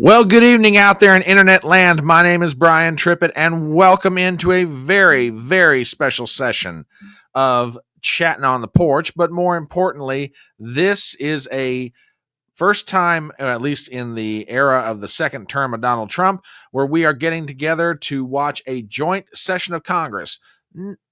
Well, good evening out there in internet land. My name is Brian Trippett, and welcome into a very, very special session of Chatting on the Porch. But more importantly, this is a first time, at least in the era of the second term of Donald Trump, where we are getting together to watch a joint session of Congress.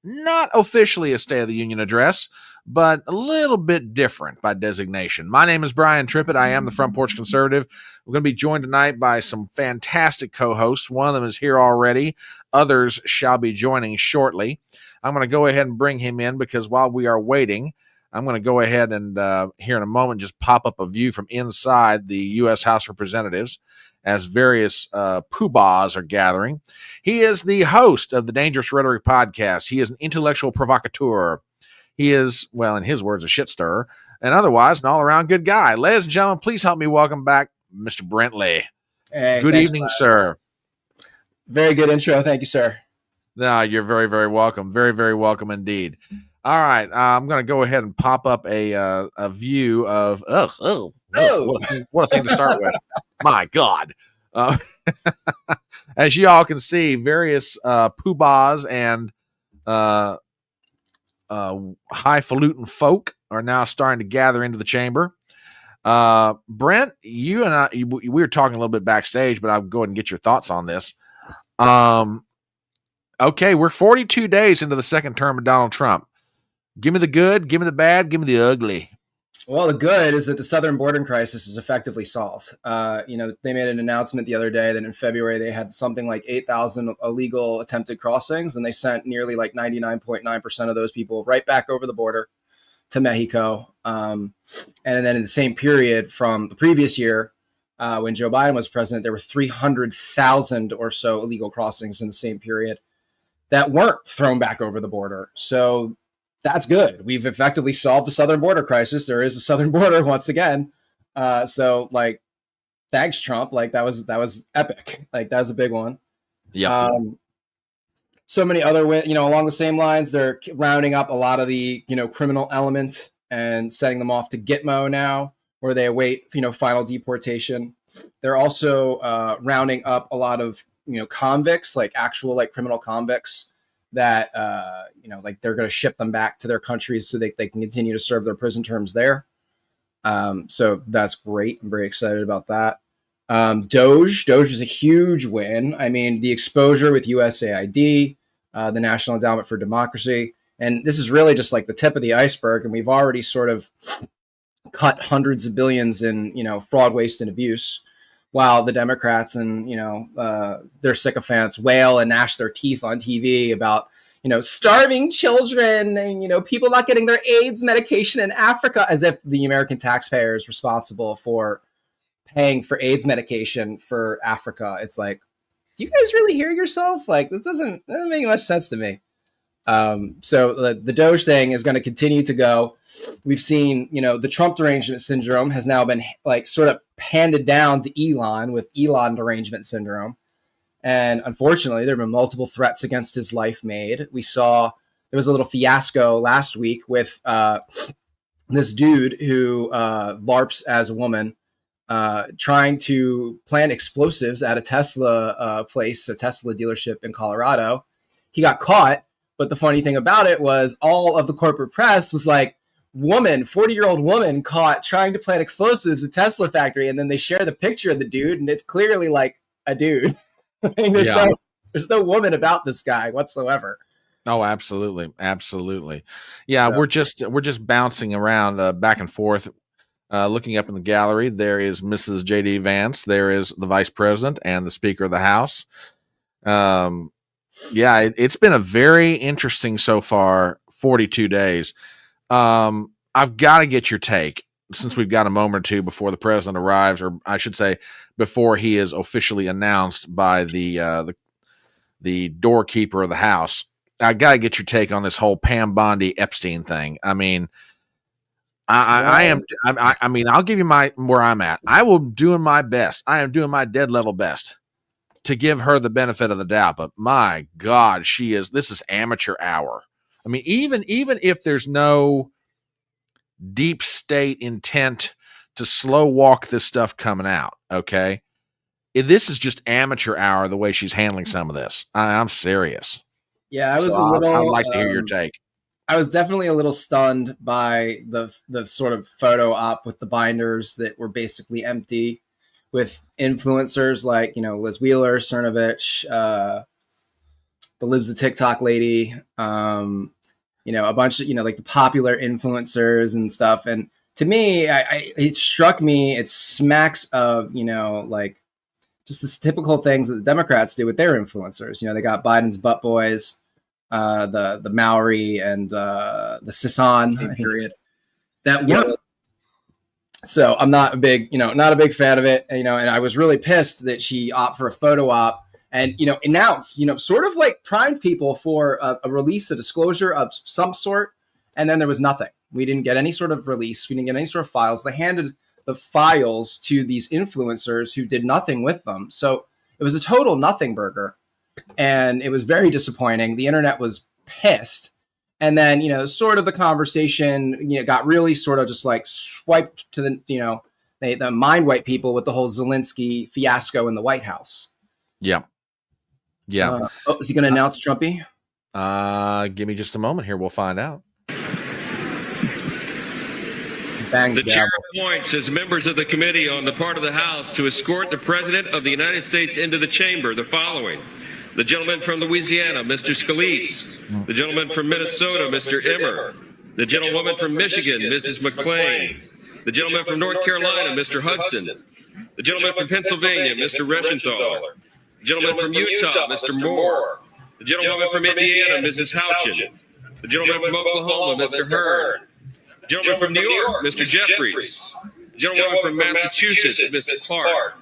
Not officially a State of the Union address, but a little bit different by designation. My name is Brian Trippett. I am the Front Porch Conservative. We're going to be joined tonight by some fantastic co-hosts. One of them is here already. Others shall be joining shortly. I'm going to go ahead and bring him in because while we are waiting, I'm going to go ahead and here in a moment just pop up a view from inside the U.S. House of Representatives as various poobahs are gathering. He is the host of the Dangerous Rhetoric podcast. He is an intellectual provocateur. He is, well, in his words, a shit stirrer, and otherwise an all-around good guy. Ladies and gentlemen, please help me welcome back Mr. Brentley. Hey, good evening, sir. Very good intro. Thank you, sir. No, you're very, very welcome. Very, very welcome indeed. All right, I'm going to go ahead and pop up a view of what a thing to start with. My God. As you all can see, various poobahs and highfalutin folk are now starting to gather into the chamber. Brent, you and I, we were talking a little bit backstage, but I'll go ahead and get your thoughts on this. Okay, we're 42 days into the second term of Donald Trump. Give me the good, give me the bad, give me the ugly. Well, the good is that the southern border crisis is effectively solved. They made an announcement the other day that in February they had something like 8,000 illegal attempted crossings, and they sent nearly like 99.9% of those people right back over the border to Mexico. And then in the same period from the previous year, when Joe Biden was president, there were 300,000 or so illegal crossings in the same period that weren't thrown back over the border. So that's good. We've effectively solved the southern border crisis. There is a southern border once again. So thanks, Trump. That was epic. That was a big one. Yeah. So many other, along the same lines, they're rounding up a lot of the, criminal element and sending them off to Gitmo now, where they await, final deportation. They're also rounding up a lot of, convicts, actual criminal convicts that, they're going to ship them back to their countries so they can continue to serve their prison terms there. So that's great. I'm very excited about that. DOGE is a huge win. I mean, the exposure with USAID, the National Endowment for Democracy, and this is really just the tip of the iceberg. And we've already sort of cut hundreds of billions in, fraud, waste, and abuse, while the Democrats and, their sycophants wail and gnash their teeth on TV about, starving children and, people not getting their AIDS medication in Africa, as if the American taxpayer is responsible for paying for AIDS medication for Africa. It's do you guys really hear yourself? This doesn't make much sense to me. So the DOGE thing is going to continue to go. We've seen, the Trump derangement syndrome has now been sort of handed down to Elon with Elon derangement syndrome. And unfortunately, there have been multiple threats against his life made. We saw there was a little fiasco last week with this dude who LARPs as a woman, trying to plant explosives at a Tesla place, a Tesla dealership in Colorado. He got caught. But the funny thing about it was all of the corporate press was 40-year-old woman caught trying to plant explosives at Tesla factory. And then they share the picture of the dude, and it's clearly a dude. There's no woman about this guy whatsoever. Oh, absolutely. Absolutely. Yeah, so we're just bouncing around back and forth. Looking up in the gallery, there is Mrs. J.D. Vance. There is the Vice President and the Speaker of the House. Yeah, it's been a very interesting so far 42 days. I've got to get your take, since we've got a moment or two before the president arrives, or I should say before he is officially announced by the doorkeeper of the House. I got to get your take on this whole Pam Bondi Epstein thing. I mean, I mean, I'll give you where I'm at. I will doing my best. I am doing my dead level best to give her the benefit of the doubt, but my God, this is amateur hour. I mean, even if there's no deep state intent to slow walk this stuff coming out, okay? this is just amateur hour the way she's handling some of this. I'm serious. Yeah, I was a little. I'd like to hear your take. I was definitely a little stunned by the sort of photo op with the binders that were basically empty, with influencers like Liz Wheeler, Cernovich, the Libs of TikTok lady, a bunch of like the popular influencers and stuff. And to me, it struck me, it smacks of like just the typical things that the Democrats do with their influencers. They got Biden's butt boys, the Maori and the Sisson period. That worked. So I'm not a big fan of it. And I was really pissed that she opted for a photo op and announced, sort of like primed people for a release, a disclosure of some sort. And then there was nothing. We didn't get any sort of release. We didn't get any sort of files. They handed the files to these influencers who did nothing with them. So it was a total nothing burger. And it was very disappointing. The internet was pissed. And then, sort of the conversation, got really sort of just like swiped to the mind wipe people with the whole Zelensky fiasco in the White House. Yeah. Yeah. Is he going to announce Trumpy? Give me just a moment here. We'll find out. The chair appoints as members of the committee on the part of the House to escort the President of the United States into the chamber the following. The gentleman from Louisiana, Mr. Scalise. The gentleman from Minnesota, Mr. Emmer. The gentlewoman from Michigan, Mrs. McClain. The gentleman from North Carolina, Mr. Hudson. The gentleman from Pennsylvania, Mr. Reschenthaler. The gentleman from Utah, Mr. Moore. The gentlewoman from Indiana, Mrs. Houchin. The gentleman from Oklahoma, Mr. Hearn. The gentleman from New York, Mr. Jeffries. The gentleman from Massachusetts, Mrs. Clark.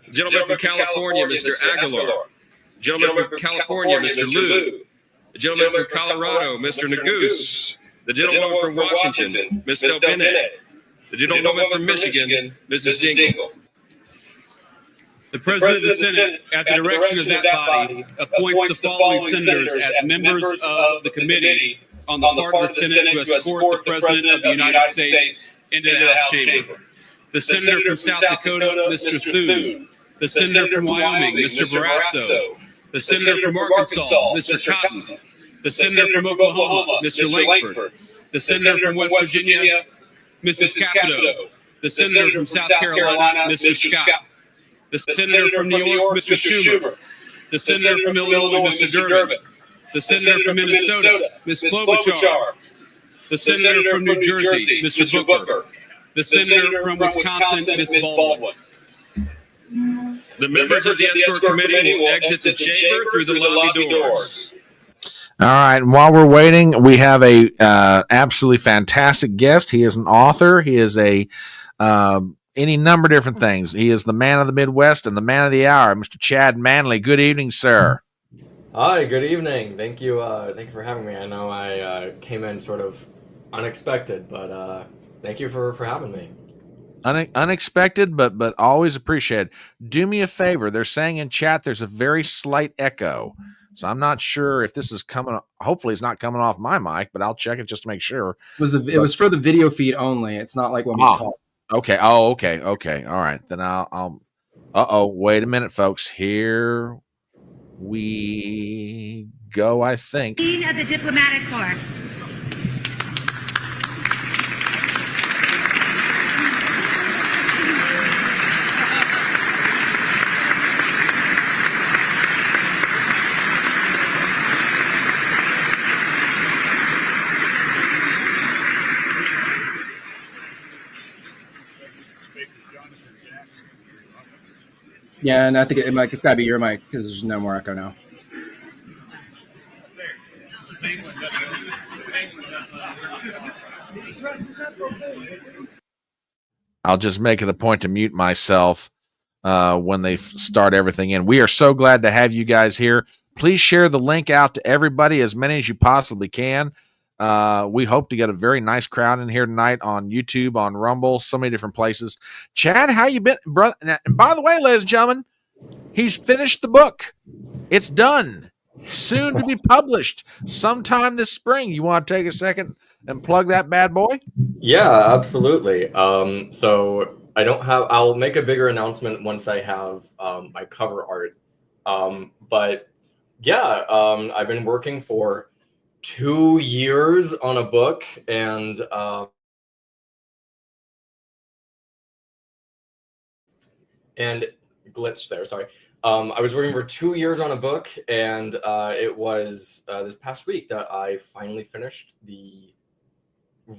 The gentleman from California, Mr. Aguilar. The gentleman from California, Mr. Liu. The gentleman from Colorado, Mr. Neguse. The gentleman from Washington, Ms. Del Bennett. The gentleman from Michigan, Mrs. Dingle. The President of the Senate, at the direction of that body, appoints the following senators as members of the committee on the part of the Senate to escort the President of the United States into the House chamber. The Senator from South Dakota, Mr. Thune. The Senator from Wyoming, Mr. Barrasso. The Senator from Arkansas, Mr. Cotton. The Senator from Oklahoma, Mr. Langford. The Senator from West Virginia, Mrs. Capito. The Senator from South Carolina, Mr. Scott. The Senator from New York, Mr. Schumer. The Senator from Illinois, Mr. Durbin. The Senator from Minnesota, Ms. Klobuchar. The Senator from New Jersey, Mr. Booker. The Senator from Wisconsin, Ms. Baldwin. The members of the escort committee will exit the chamber through the lobby doors. All right. And while we're waiting, we have a absolutely fantastic guest. He is an author. He is any number of different things. He is the man of the Midwest and the man of the hour, Mr. Chad Manley. Good evening, sir. Hi, good evening. Thank you for having me. I know I came in sort of unexpected, but thank you for having me. Unexpected, but always appreciated. Do me a favor. They're saying in chat there's a very slight echo. So I'm not sure if this is coming. Hopefully it's not coming off my mic, but I'll check it just to make sure. It was for the video feed only. It's not like when we talk. Okay. Oh, okay. All right. Then I'll. Wait a minute, folks. Here we go. I think. Dean of the Diplomatic Corps. Yeah, and I think it's got to be your mic because there's no more echo now. I'll just make it a point to mute myself when they start everything in. We are so glad to have you guys here. Please share the link out to everybody, as many as you possibly can. We hope to get a very nice crowd in here tonight on YouTube, on Rumble, so many different places. Chad, how you been, brother? And by the way, ladies and gentlemen, he's finished the book. It's done. Soon to be published sometime this spring. You want to take a second and plug that bad boy? Yeah, absolutely. So I don't have. I'll make a bigger announcement once I have my cover art. But yeah, I've been working for 2 years on a book, and glitch there. Sorry. I was working for 2 years on a book, and it was this past week that I finally finished the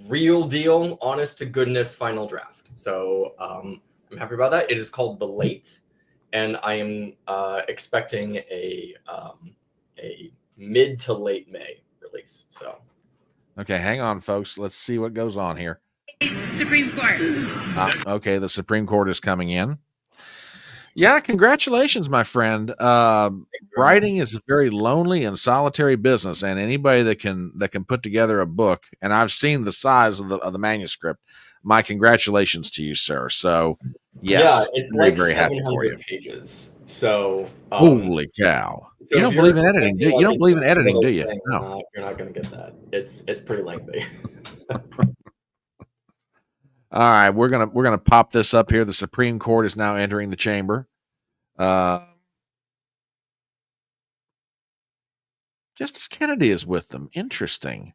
real deal, honest to goodness final draft. So I'm happy about that. It is called The Late, and I am expecting a mid to late May release. So Okay, hang on, folks. Let's see what goes on here. Supreme Court. Okay, the Supreme Court is coming in. Yeah, congratulations, my friend. Writing is a very lonely and solitary business, and anybody that can put together a book, and I've seen the size of the manuscript. My congratulations to you, sir. So, yes, yeah, it's very, like very happy for you. 700 pages. So Holy cow! So you don't believe in editing, do you? You don't believe in editing, do you? No, you're not going to get that. It's pretty lengthy. All right, we're gonna pop this up here. The Supreme Court is now entering the chamber. Justice Kennedy is with them. Interesting.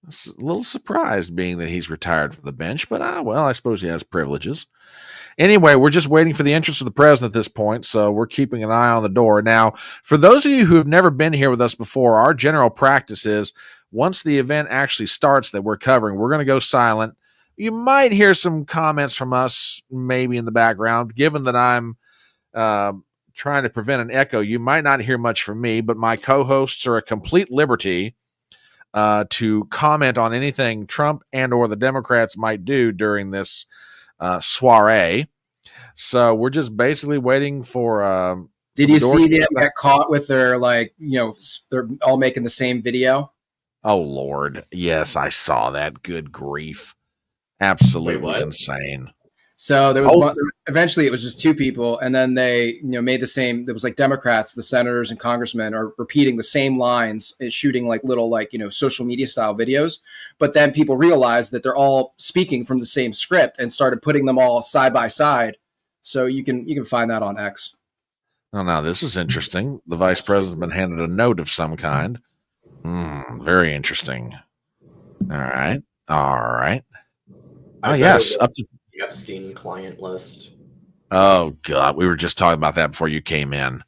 A little surprised, being that he's retired from the bench, but well, I suppose he has privileges. Anyway, we're just waiting for the entrance of the president at this point, so we're keeping an eye on the door. Now, for those of you who have never been here with us before, our general practice is once the event actually starts that we're covering, we're going to go silent. You might hear some comments from us maybe in the background. Given that I'm trying to prevent an echo, you might not hear much from me, but my co-hosts are at complete liberty to comment on anything Trump and or the Democrats might do during this soiree. So we're just basically waiting for did you see them get caught with their, like, they're all making the same video? Oh Lord, yes, I saw that. Good grief. Absolutely insane. So there was eventually it was just two people, and then they made the same. There was like Democrats, the senators and congressmen are repeating the same lines, shooting like little social media style videos. But then people realized that they're all speaking from the same script and started putting them all side by side. So you can find that on X. Oh, now this is interesting. The vice president's been handed a note of some kind. Very interesting. All right. Oh, yes. Up to the Epstein client list. Oh, God. We were just talking about that before you came in.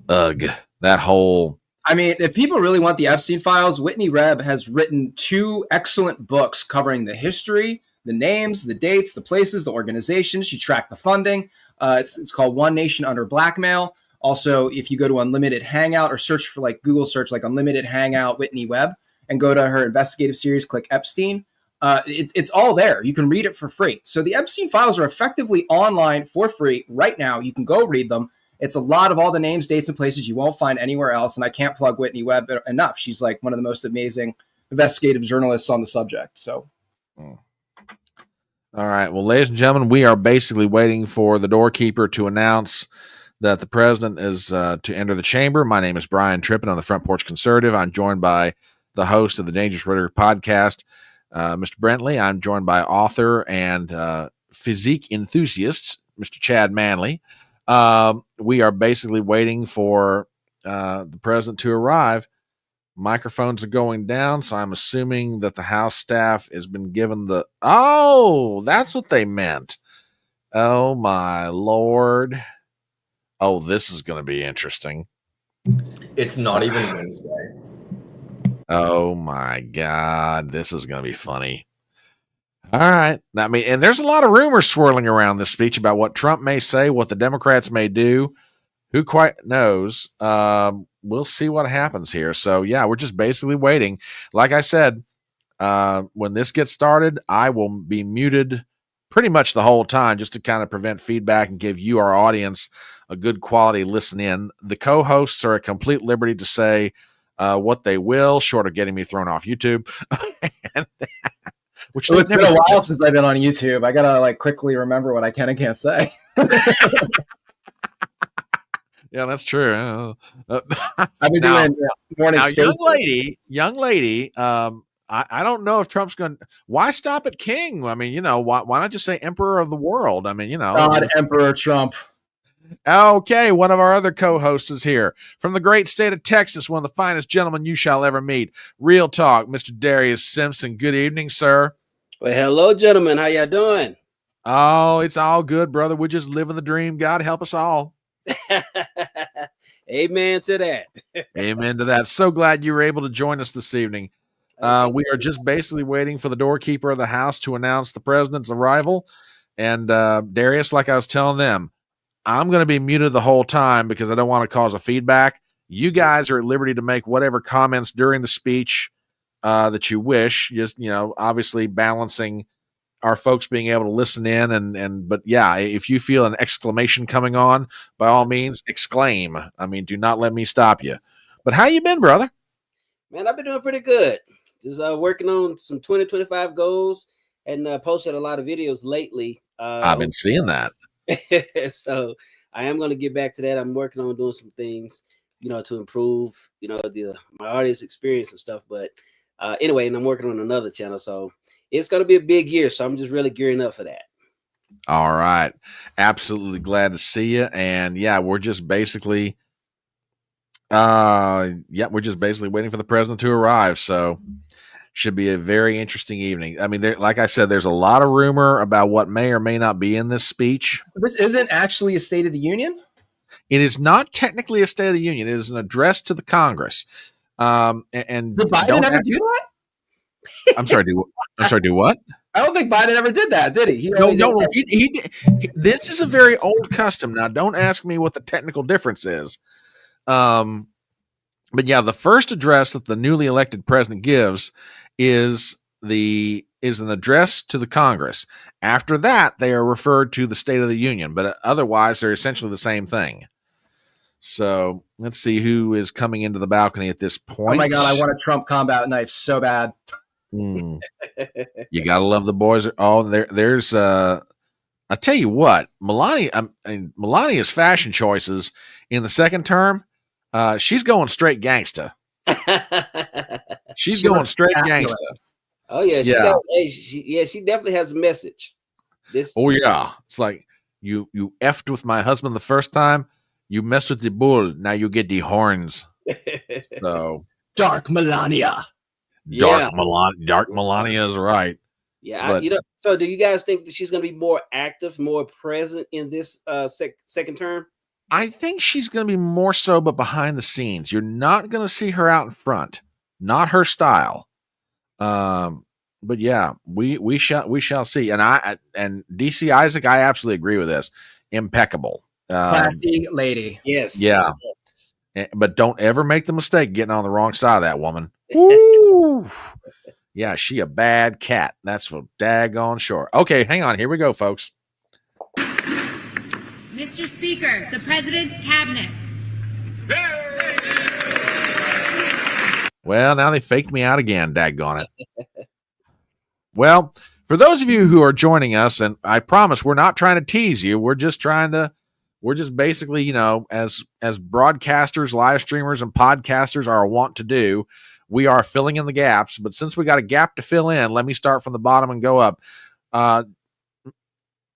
Ugh. That whole... I mean, if people really want the Epstein files, Whitney Webb has written 2 excellent books covering the history, the names, the dates, the places, the organizations. She tracked the funding. It's called One Nation Under Blackmail. Also, if you go to Unlimited Hangout or search for Google search Unlimited Hangout Whitney Webb and go to her investigative series, click Epstein. It's all there. You can read it for free. So the Epstein files are effectively online for free right now. You can go read them. It's a lot of all the names, dates, and places you won't find anywhere else. And I can't plug Whitney Webb enough. She's like one of the most amazing investigative journalists on the subject. So, all right. Well, ladies and gentlemen, we are basically waiting for the doorkeeper to announce that the president is to enter the chamber. My name is Brian Trippett. I'm the Front Porch Conservative. I'm joined by the host of the Dangerous Rhetoric podcast, Mr. Brentley. I'm joined by author and physique enthusiast, Mr. Chad Manley. We are basically waiting for the president to arrive. Microphones are going down, so I'm assuming that the House staff has been given the... Oh, that's what they meant. Oh, my Lord. Oh, this is going to be interesting. It's not even Wednesday. Oh my God, this is going to be funny. All right. I mean, and there's a lot of rumors swirling around this speech about what Trump may say, what the Democrats may do. Who quite knows? We'll see what happens here. So, yeah, we're just basically waiting. Like I said, when this gets started, I will be muted pretty much the whole time just to kind of prevent feedback and give you, our audience, a good quality listen in. The co-hosts are at complete liberty to say what they will, short of getting me thrown off YouTube. Which it's been a while since I've been on YouTube. I gotta quickly remember what I can and can't say. Yeah, that's true. I've been doing morning. Now, young lady, I don't know if Trump's going to. Why stop at king? I mean, why not just say emperor of the world? I mean, God, Emperor Trump. Okay, one of our other co-hosts is here from the great state of Texas, one of the finest gentlemen you shall ever meet. Real talk, Mr. Darius Simpson. Good evening, sir. Well, hello, gentlemen. How y'all doing? Oh, it's all good, brother. We're just living the dream. God help us all. Amen to that. Amen to that. So glad you were able to join us this evening. We are just basically waiting for the doorkeeper of the house to announce the president's arrival. And Darius, like I was telling them, I'm going to be muted the whole time because I don't want to cause a feedback. You guys are at liberty to make whatever comments during the speech that you wish. Just, obviously balancing our folks being able to listen in. But yeah, if you feel an exclamation coming on, by all means, exclaim. I mean, do not let me stop you. But how you been, brother? Man, I've been doing pretty good. Just working on some 2025 goals and posted a lot of videos lately. I've been seeing that. So I am going to get back to that. I'm working on doing some things, to improve, my audience experience and stuff. But anyway, and I'm working on another channel. So it's going to be a big year. So I'm just really gearing up for that. All right. Absolutely glad to see you. And yeah, we're just basically waiting for the president to arrive. So should be a very interesting evening. I mean, like I said, there's a lot of rumor about what may or may not be in this speech. This isn't actually a State of the Union? It is not technically a State of the Union. It is an address to the Congress. And did Biden ever do that? I'm sorry, do what? I don't think Biden ever did that, did he? He did. This is a very old custom. Now, don't ask me what the technical difference is. But yeah, the first address that the newly elected president gives is an address to the Congress. After that, they are referred to the State of the Union, but otherwise they're essentially the same thing. So let's see who is coming into the balcony at this point. Oh my God, I want a Trump combat knife so bad. You gotta love the boys. Oh, there's I tell you what, Melania's fashion choices in the second term. She's going straight gangsta. She's going straight gangsta. Oh yeah, she definitely has a message. Oh yeah, it's like you effed with my husband the first time. You messed with the bull. Now you get the horns. So dark Melania. Dark Melania is right. Yeah, so do you guys think that she's going to be more active, more present in this second term? I think she's going to be more so, but behind the scenes. You're not going to see her out in front. Not her style. But yeah, we shall see. And DC Isaac, I absolutely agree with this. Impeccable. Classy lady. Yes. Yeah. But don't ever make the mistake getting on the wrong side of that woman. Woo! Yeah, she a bad cat. That's for daggone sure. Okay, hang on. Here we go, folks. Mr. Speaker, the President's Cabinet. Well, now they faked me out again, daggone it. Well, for those of you who are joining us, and I promise we're not trying to tease you, we're just basically, as broadcasters, live streamers, and podcasters are wont to do, we are filling in the gaps. But since we got a gap to fill in, let me start from the bottom and go up.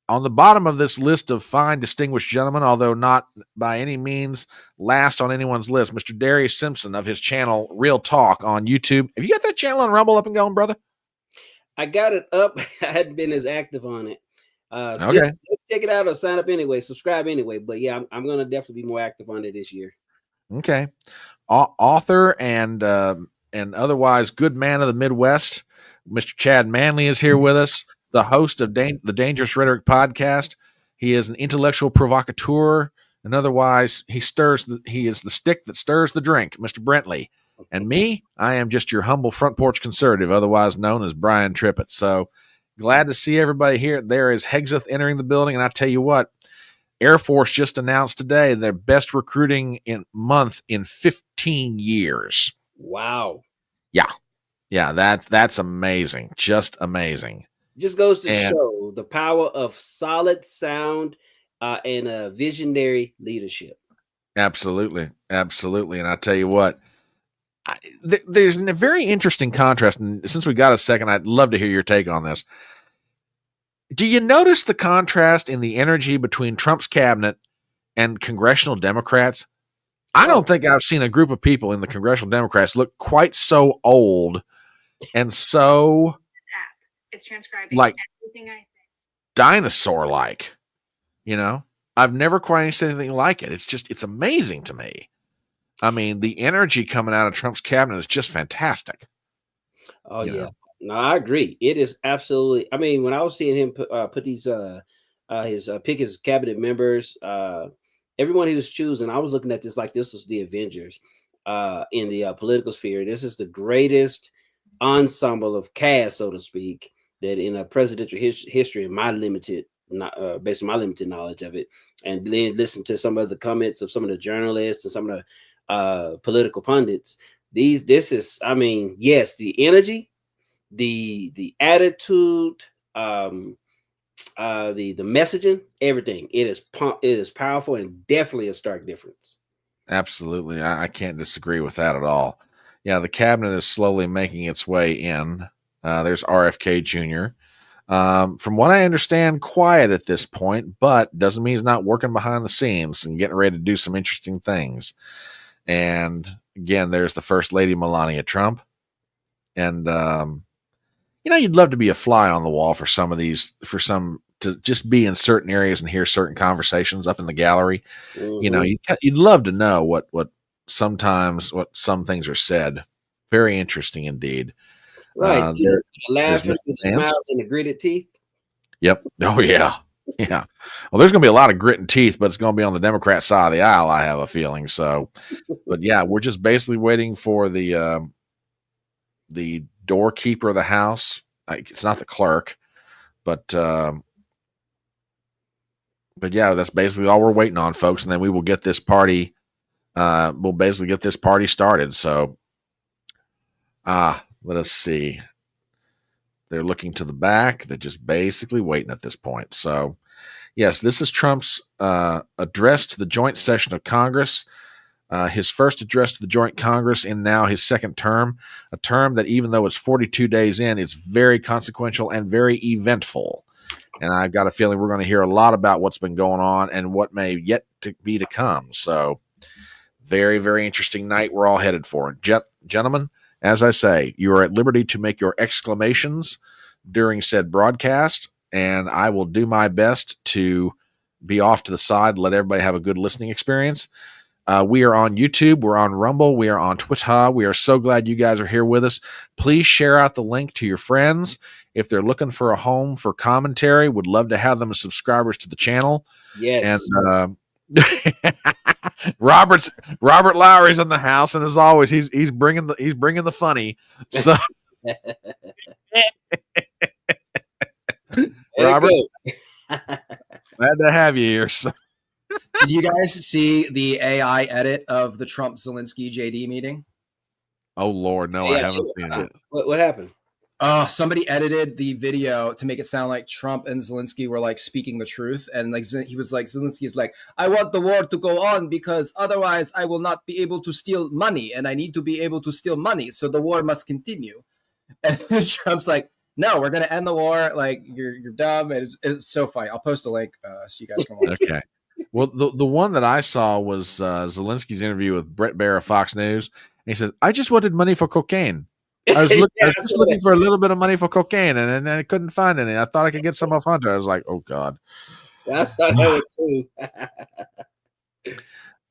On the bottom of this list of fine, distinguished gentlemen, although not by any means last on anyone's list, Mr. Darius Simpson of his channel, Real Talk on YouTube. Have you got that channel on Rumble up and going, brother? I got it up. I hadn't been as active on it. Okay. Check it out or sign up anyway. Subscribe anyway. But yeah, I'm going to definitely be more active on it this year. Okay. Author and otherwise good man of the Midwest, Mr. Chad Manley is here with us. The host of the Dangerous Rhetoric podcast. He is an intellectual provocateur, and otherwise he is the stick that stirs the drink, Mr. Brentley. And me, I am just your humble front porch conservative, otherwise known as Brian Trippett. So glad to see everybody here. There is Hegseth entering the building, and I tell you what, Air Force just announced today their best recruiting month in 15 years. Wow. Yeah, that's amazing. Just amazing. Just goes to show the power of solid, sound, and a visionary leadership. Absolutely. And I tell you what, there's a very interesting contrast, and since we got a second, I'd love to hear your take on this. Do you notice the contrast in the energy between Trump's cabinet and congressional Democrats? I don't think I've seen a group of people in the congressional Democrats look quite so old and so it's transcribing like everything I say. Dinosaur-like. You know, I've never quite seen anything like it. It's amazing to me. I mean, the energy coming out of Trump's cabinet is just fantastic. Oh yeah, no, I agree. It is absolutely. I mean, when I was seeing him put these pick his cabinet members, everyone he was choosing, I was looking at this like this was the Avengers in the political sphere. This is the greatest ensemble of cast, so to speak, that in a presidential history, in my limited, based on my limited knowledge of it, and then listen to some of the comments of some of the journalists and some of the political pundits. This is, I mean, yes, the energy, the attitude, the messaging, everything. It is powerful and definitely a stark difference. Absolutely. I can't disagree with that at all. Yeah, the cabinet is slowly making its way in. There's RFK Jr. From what I understand, quiet at this point, but doesn't mean he's not working behind the scenes and getting ready to do some interesting things. And again, there's the First Lady, Melania Trump. And, you'd love to be a fly on the wall for some of these, to just be in certain areas and hear certain conversations up in the gallery. Mm-hmm. You'd love to know what some things are said. Very interesting indeed. Right. The laughter, the smiles, and the gritted teeth. Yep. Oh yeah. Yeah. Well, there's going to be a lot of grit and teeth, but it's going to be on the Democrat side of the aisle, I have a feeling. So, but yeah, we're just basically waiting for the doorkeeper of the house. It's not the clerk, but yeah, that's basically all we're waiting on, folks. And then we will get this party. We'll basically get this party started. So, let us see. They're looking to the back. They're just basically waiting at this point. So, yes, this is Trump's address to the joint session of Congress. His first address to the joint Congress in now his second term, a term that even though it's 42 days in, it's very consequential and very eventful. And I've got a feeling we're going to hear a lot about what's been going on and what may yet to be to come. So, very, very interesting night we're all headed for. Gentlemen, as I say, you are at liberty to make your exclamations during said broadcast, and I will do my best to be off to the side, let everybody have a good listening experience. We are on YouTube. We're on Rumble. We are on Twitter. We are so glad you guys are here with us. Please share out the link to your friends. If they're looking for a home for commentary, would love to have them as subscribers to the channel. Yes. And Robert Lowry's in the house, and as always, he's bringing the funny. So, Robert, glad to have you here. So. Did you guys see the AI edit of the Trump-Zelensky JD meeting? Oh Lord, no, yeah, I haven't seen it. What happened? Somebody edited the video to make it sound like Trump and Zelensky were like speaking the truth, and like he was like, Zelensky is like, I want the war to go on because otherwise I will not be able to steal money, and I need to be able to steal money, so the war must continue. And Trump's like, no, we're gonna end the war. Like you're dumb. It's so funny. I'll post a link so you guys can watch. Okay. Well, the one that I saw was Zelensky's interview with Brett Baer of Fox News. And he said, I just wanted money for cocaine. I was just looking for a little bit of money for cocaine, and I couldn't find any. I thought I could get some off Hunter. I was like, oh, God. I saw that too.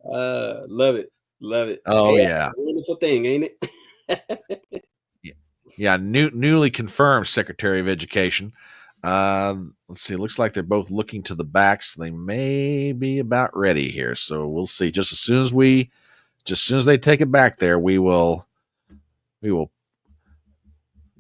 Love it. Love it. Oh, hey, yeah. It's a wonderful thing, ain't it? Yeah, newly confirmed Secretary of Education. Let's see. It looks like they're both looking to the back, so they may be about ready here. So we'll see. Just as soon as they take it back there, we will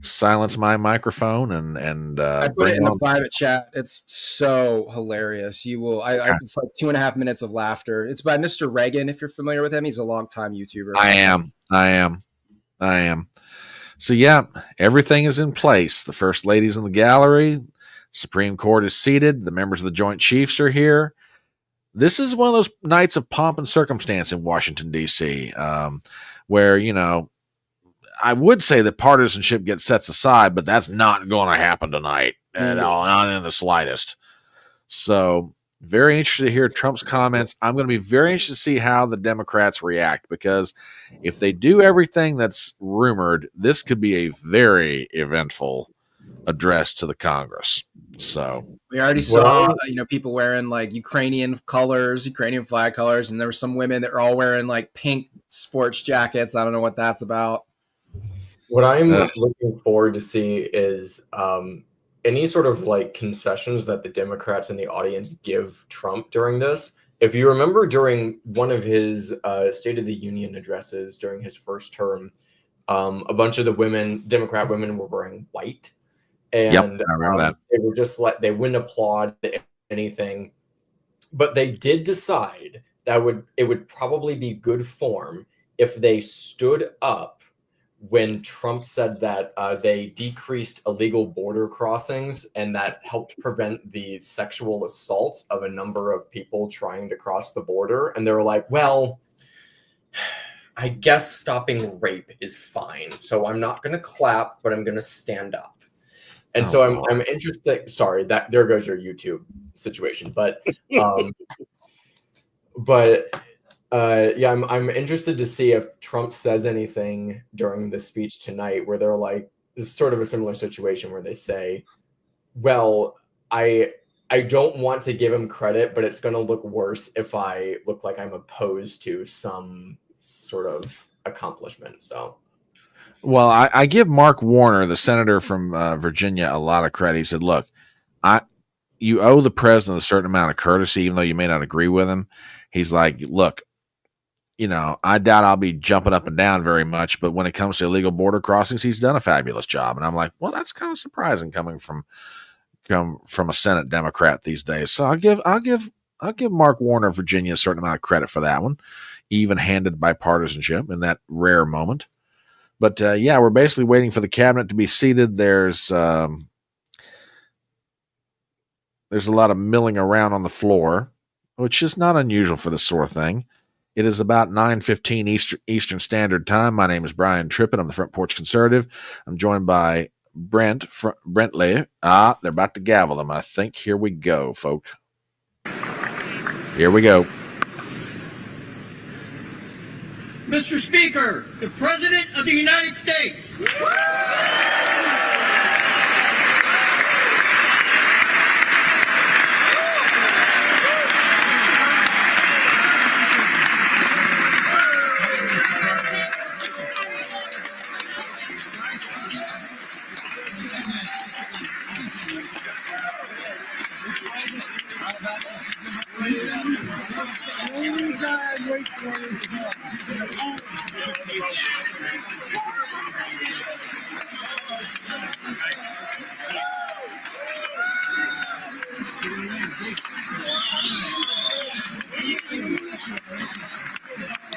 silence my microphone and I put it in the private chat. It's so hilarious. You will. It's like 2.5 minutes of laughter. It's by Mr. Reagan. If you're familiar with him, he's a longtime YouTuber. I am. So yeah, everything is in place. The First Lady's in the gallery. Supreme Court is seated. The members of the Joint Chiefs are here. This is one of those nights of pomp and circumstance in Washington, D.C., where, I would say that partisanship gets set aside, but that's not going to happen tonight at all, not in the slightest. So very interested to hear Trump's comments. I'm going to be very interested to see how the Democrats react, because if they do everything that's rumored, this could be a very eventful address to the Congress. So we already saw, people wearing like Ukrainian flag colors, and there were some women that were all wearing like pink sports jackets. I don't know what that's about. What I'm looking forward to see is any sort of like concessions that the Democrats in the audience give Trump during this. If you remember, during one of his State of the Union addresses during his first term, a bunch of the Democrat women were wearing white. And I remember that. They were just they wouldn't applaud anything, but they did decide that it would probably be good form if they stood up when Trump said that they decreased illegal border crossings, and that helped prevent the sexual assault of a number of people trying to cross the border. And they were like, well, I guess stopping rape is fine. So I'm not going to clap, but I'm going to stand up. And I'm interested. Sorry, that there goes your YouTube situation. But I'm interested to see if Trump says anything during the speech tonight where they're like, this is sort of a similar situation where they say, well, I don't want to give him credit, but it's going to look worse if I look like I'm opposed to some sort of accomplishment. So. Well, I give Mark Warner, the senator from Virginia, a lot of credit. He said, look, you owe the president a certain amount of courtesy, even though you may not agree with him. He's like, look, I doubt I'll be jumping up and down very much, but when it comes to illegal border crossings, he's done a fabulous job. And I'm like, well, that's kind of surprising coming from a Senate Democrat these days. So I'll give Mark Warner of Virginia a certain amount of credit for that one, even-handed bipartisanship in that rare moment. But we're basically waiting for the cabinet to be seated. There's a lot of milling around on the floor, which is not unusual for this sort of thing. It is about 9:15 Eastern Standard Time. My name is Brian Trippett. I'm the Front Porch Conservative. I'm joined by Brentley. They're about to gavel them, I think. Here we go, folk. Here we go. Mr. Speaker, the President of the United States.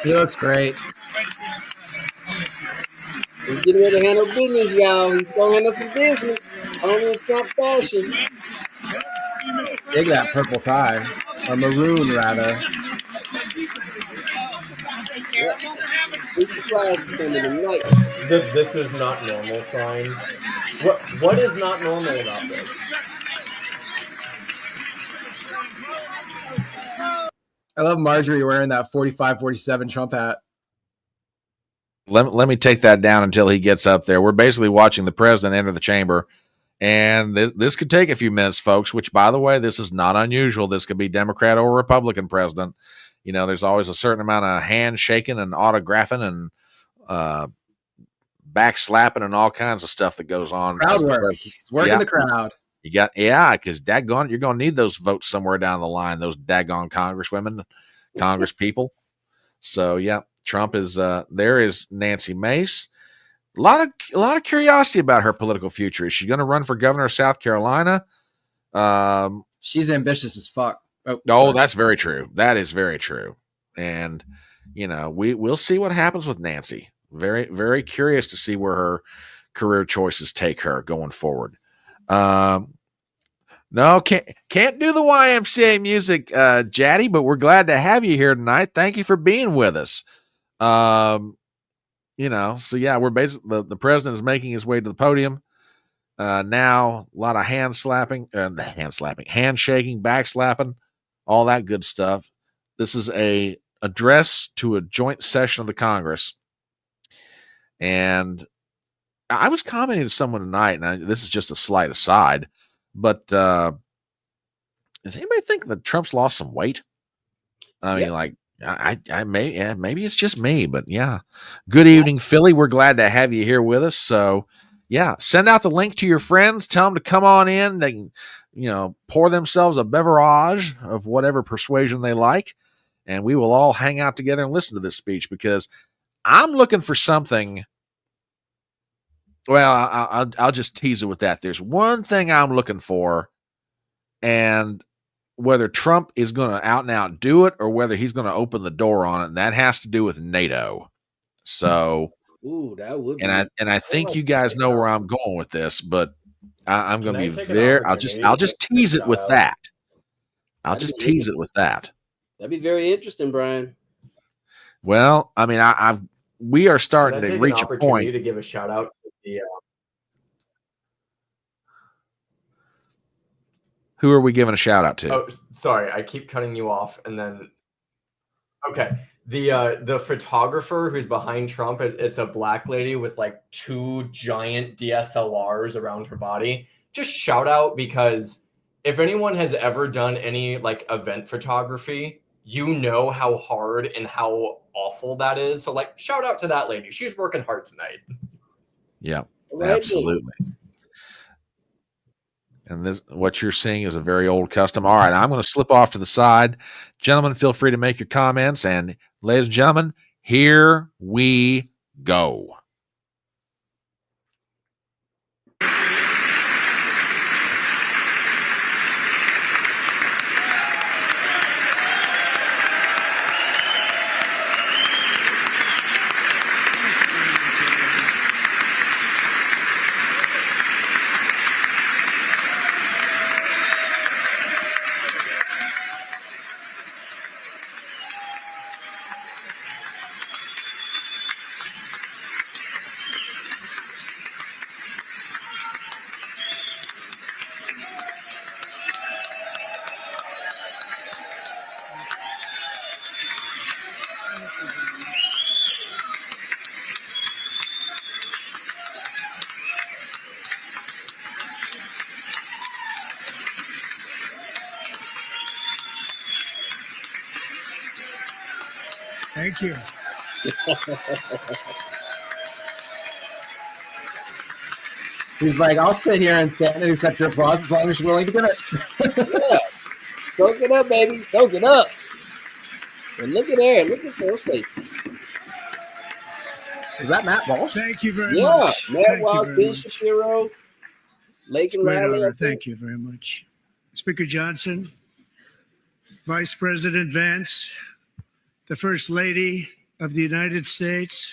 He looks great. He's getting ready to handle business, y'all. He's going to handle some business. Only in Trump fashion. Dig that purple tie. Or maroon, rather. Big surprise coming tonight. This is not normal sign. What is not normal about this? I love Marjorie wearing that 45-47 Trump hat. Let me take that down until he gets up there. We're basically watching the president enter the chamber, and this could take a few minutes, folks, which, by the way, this is not unusual. This could be Democrat or Republican president. There's always a certain amount of handshaking and autographing and backslapping and all kinds of stuff that goes on. Crowd work. He's working the crowd. Because daggone, you're going to need those votes somewhere down the line, those daggone congresswomen, congress people. So, Trump is there is Nancy Mace. A lot of curiosity about her political future. Is she going to run for governor of South Carolina? She's ambitious as fuck. Oh, that's very true. That is very true. And we'll see what happens with Nancy. Very, very curious to see where her career choices take her going forward. No, can't do the YMCA music, Jaddy, but we're glad to have you here tonight. Thank you for being with us. So yeah, we're basically the president is making his way to the podium. Now a lot of hand shaking, back slapping, all that good stuff. This is a address to a joint session of the Congress. And I was commenting to someone tonight, and this is just a slight aside, but does anybody think that Trump's lost some weight? I mean, like, maybe it's just me, but yeah. Good evening, Philly. We're glad to have you here with us. So, yeah, send out the link to your friends. Tell them to come on in. They can, pour themselves a beverage of whatever persuasion they like, and we will all hang out together and listen to this speech because I'm looking for something. Well, I'll just tease it with that. There's one thing I'm looking for, and whether Trump is going to out and out do it or whether he's going to open the door on it, and that has to do with NATO. So, that would. And I think you guys know where I'm going with this, but I'm going to be very. I'll just tease it with that. I'll just tease it with that. That'd be very interesting, Brian. Well, I mean, we are starting to reach a point to give a shout out to the. Who are we giving a shout out to? Oh, sorry, I keep cutting you off, and then. Okay, the photographer who's behind Trump, it's a black lady with like 2 giant DSLRs around her body. Just shout out, because if anyone has ever done any like event photography, you know how hard and how awful that is. So like, shout out to that lady. She's working hard tonight. Yeah, absolutely. And what you're seeing is a very old custom. All right, I'm going to slip off to the side. Gentlemen, feel free to make your comments. And ladies and gentlemen, here we go. Thank you. He's like, I'll sit here and stand and accept your applause as long as you're willing to give it. Yeah. Soak it up, baby. Soak it up. And look at there. Look at Phil's face. Is that Matt Walsh? Thank you very much. Yeah, Matt Walsh, Ben Shapiro, Lake and Riley. Thank you very much. Speaker Johnson, Vice President Vance, the First Lady of the United States.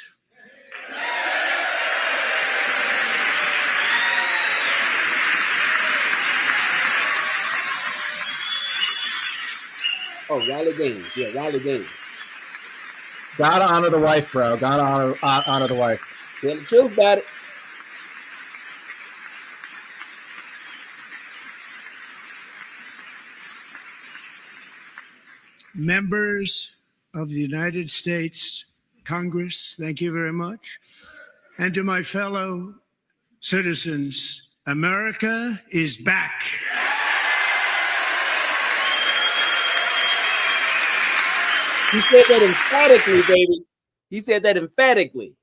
Oh, Riley Gaines. Yeah, Riley Gaines. Gotta honor the wife, bro. Gotta honor the wife. Tell the truth about it. Members of the United States Congress, thank you very much. And to my fellow citizens, America is back. He said that emphatically, baby. He said that emphatically.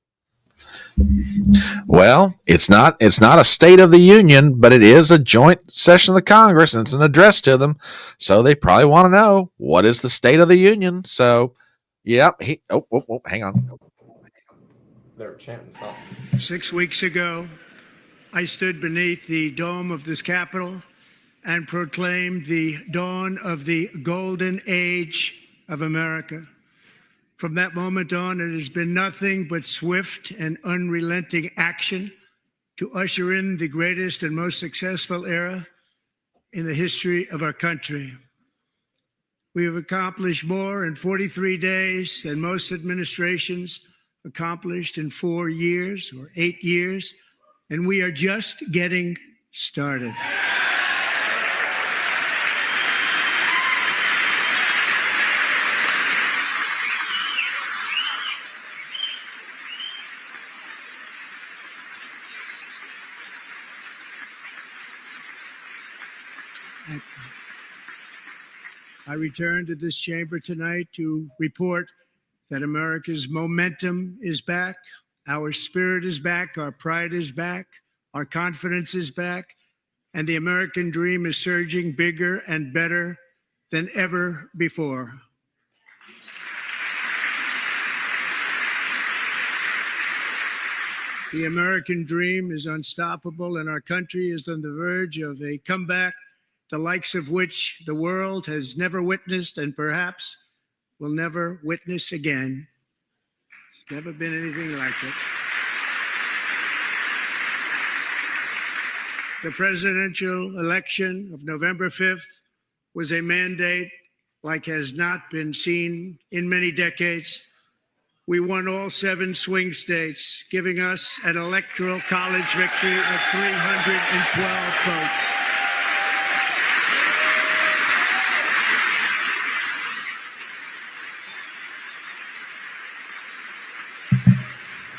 Well, it's not a State of the Union, but it is a joint session of the Congress, and it's an address to them. So they probably want to know, what is the State of the Union? So, yep. Hang on. They're chanting something. 6 weeks ago, I stood beneath the dome of this Capitol and proclaimed the dawn of the golden age of America. From that moment on, it has been nothing but swift and unrelenting action to usher in the greatest and most successful era in the history of our country. We have accomplished more in 43 days than most administrations accomplished in 4 years or 8 years, and we are just getting started. I return to this chamber tonight to report that America's momentum is back, our spirit is back, our pride is back, our confidence is back, and the American dream is surging bigger and better than ever before. The American dream is unstoppable, and our country is on the verge of a comeback, the likes of which the world has never witnessed and perhaps will never witness again. There's never been anything like it. The presidential election of November 5th was a mandate like has not been seen in many decades. We won all 7 swing states, giving us an electoral college victory of 312 votes.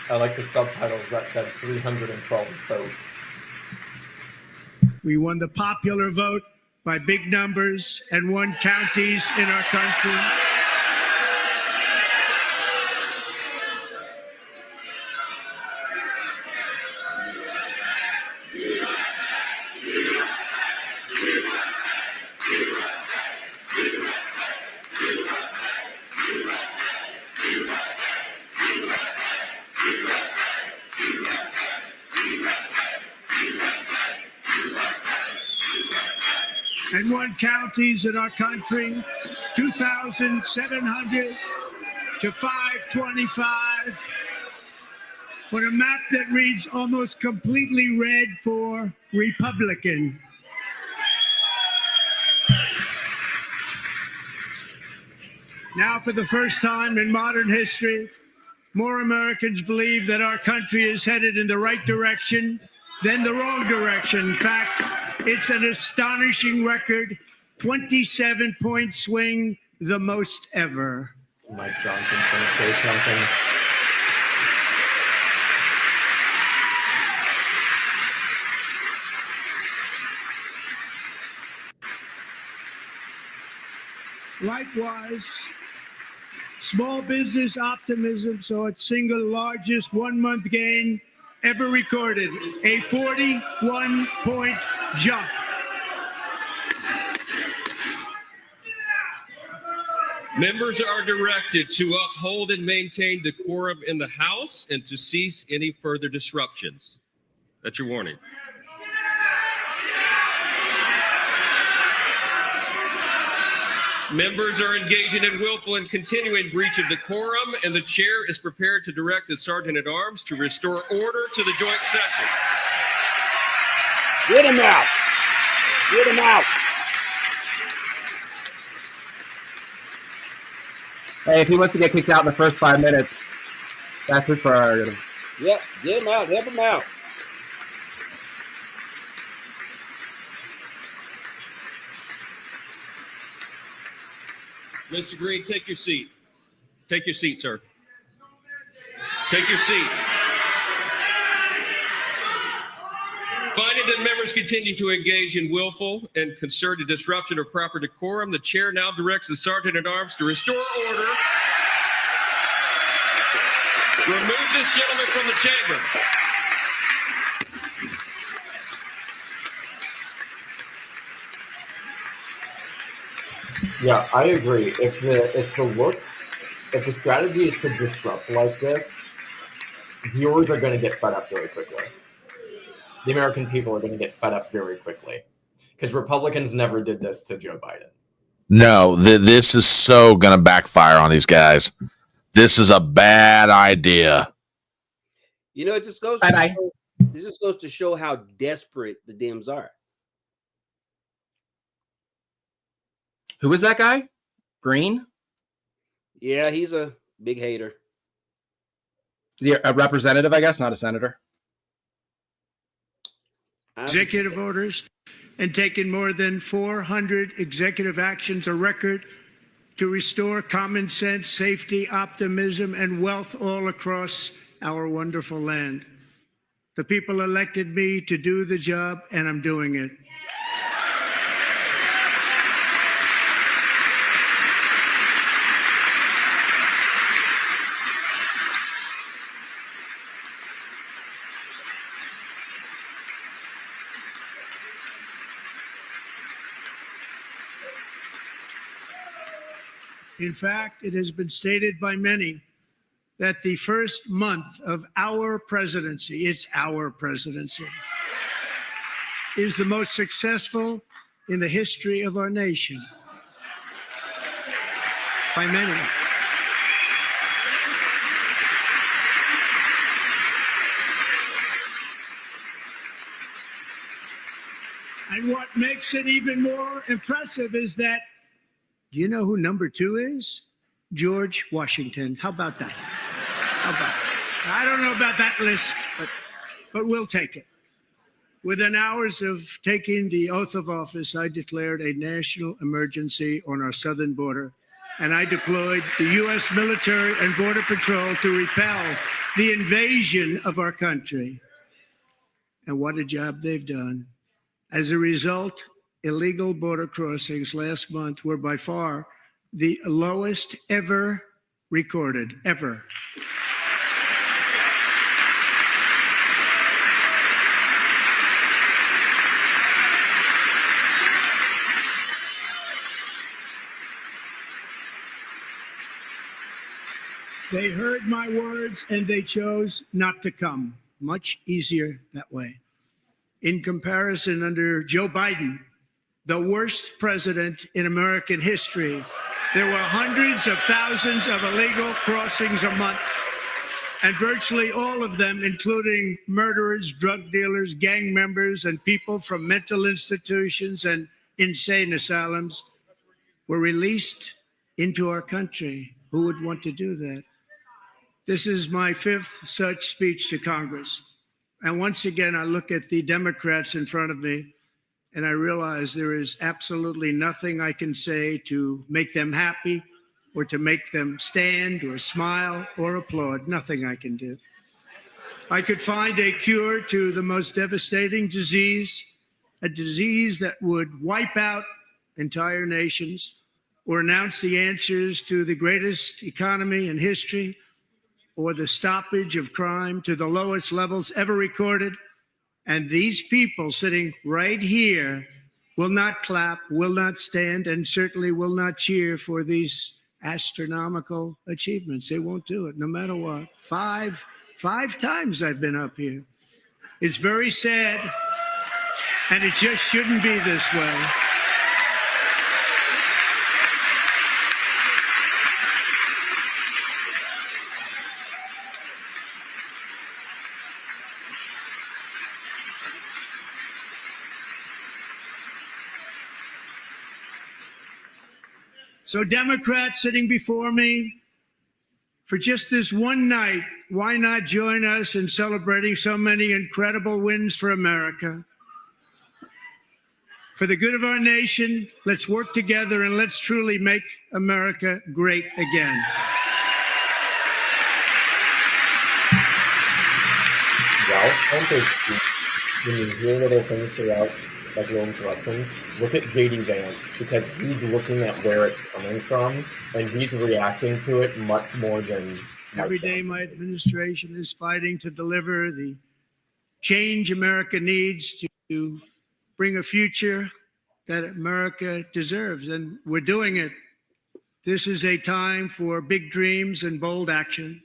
I like the subtitles that said 312 votes. We won the popular vote by big numbers and won counties in our country. And won counties in our country, 2,700 to 525, on a map that reads almost completely red for Republican. Now, for the first time in modern history, more Americans believe that our country is headed in the right direction than the wrong direction. In fact, it's an astonishing record, 27-point swing, the most ever. Mike Johnson's going to say something. Likewise, small business optimism saw its single largest one-month gain ever recorded, a 41-point jump. Members are directed to uphold and maintain decorum in the House and to cease any further disruptions. That's your warning. Members are engaging in willful and continuing breach of decorum, and the chair is prepared to direct the Sergeant-at-Arms to restore order to the joint session. Get him out. Get him out. Hey, if he wants to get kicked out in the first 5 minutes, that's his prerogative. Yep, get him out. Help him out. Mr. Green, take your seat. Take your seat, sir. Take your seat. Finding that members continue to engage in willful and concerted disruption of proper decorum, the chair now directs the Sergeant-at-Arms to restore order. Remove this gentleman from the chamber. Yeah, I agree. If the strategy is to disrupt like this, viewers are going to get fed up very quickly. The American people are going to get fed up very quickly because Republicans never did this to Joe Biden. No, this is so going to backfire on these guys. This is a bad idea. You know, it just goes to show how desperate the Dems are. Who is that guy? Green? Yeah, he's a big hater. A representative, I guess, not a senator. Executive orders and taken more than 400 executive actions, a record to restore common sense, safety, optimism, and wealth all across our wonderful land. The people elected me to do the job, and I'm doing it. In fact, it has been stated by many that the first month of our presidency, it's our presidency, is the most successful in the history of our nation. By many. And what makes it even more impressive is that, do you know who number 2 is? George Washington. How about that? How about that? I don't know about that list, but we'll take it. Within hours of taking the oath of office, I declared a national emergency on our southern border, and I deployed the U.S. military and Border Patrol to repel the invasion of our country. And what a job they've done. As a result, illegal border crossings last month were by far the lowest ever recorded, ever. They heard my words and they chose not to come. Much easier that way. In comparison, under Joe Biden, the worst president in American history, there were hundreds of thousands of illegal crossings a month, and virtually all of them, including murderers, drug dealers, gang members, and people from mental institutions and insane asylums, were released into our country. Who would want to do that? This is my 5th such speech to Congress. And once again, I look at the Democrats in front of me, and I realize there is absolutely nothing I can say to make them happy or to make them stand or smile or applaud. Nothing I can do. I could find a cure to the most devastating disease, a disease that would wipe out entire nations, or announce the answers to the greatest economy in history, or the stoppage of crime to the lowest levels ever recorded. And these people sitting right here will not clap, will not stand, and certainly will not cheer for these astronomical achievements. They won't do it, no matter what. Five times I've been up here. It's very sad, and it just shouldn't be this way. So Democrats sitting before me, for just this one night, why not join us in celebrating so many incredible wins for America? For the good of our nation, let's work together and let's truly make America great again. Well, when you hear little things throughout, like little interruptions, look at JD Vance, because he's looking at where it's coming from, and he's reacting to it much more than every day my administration is fighting to deliver the change America needs to bring a future that America deserves, and we're doing it. This is a time for big dreams and bold action.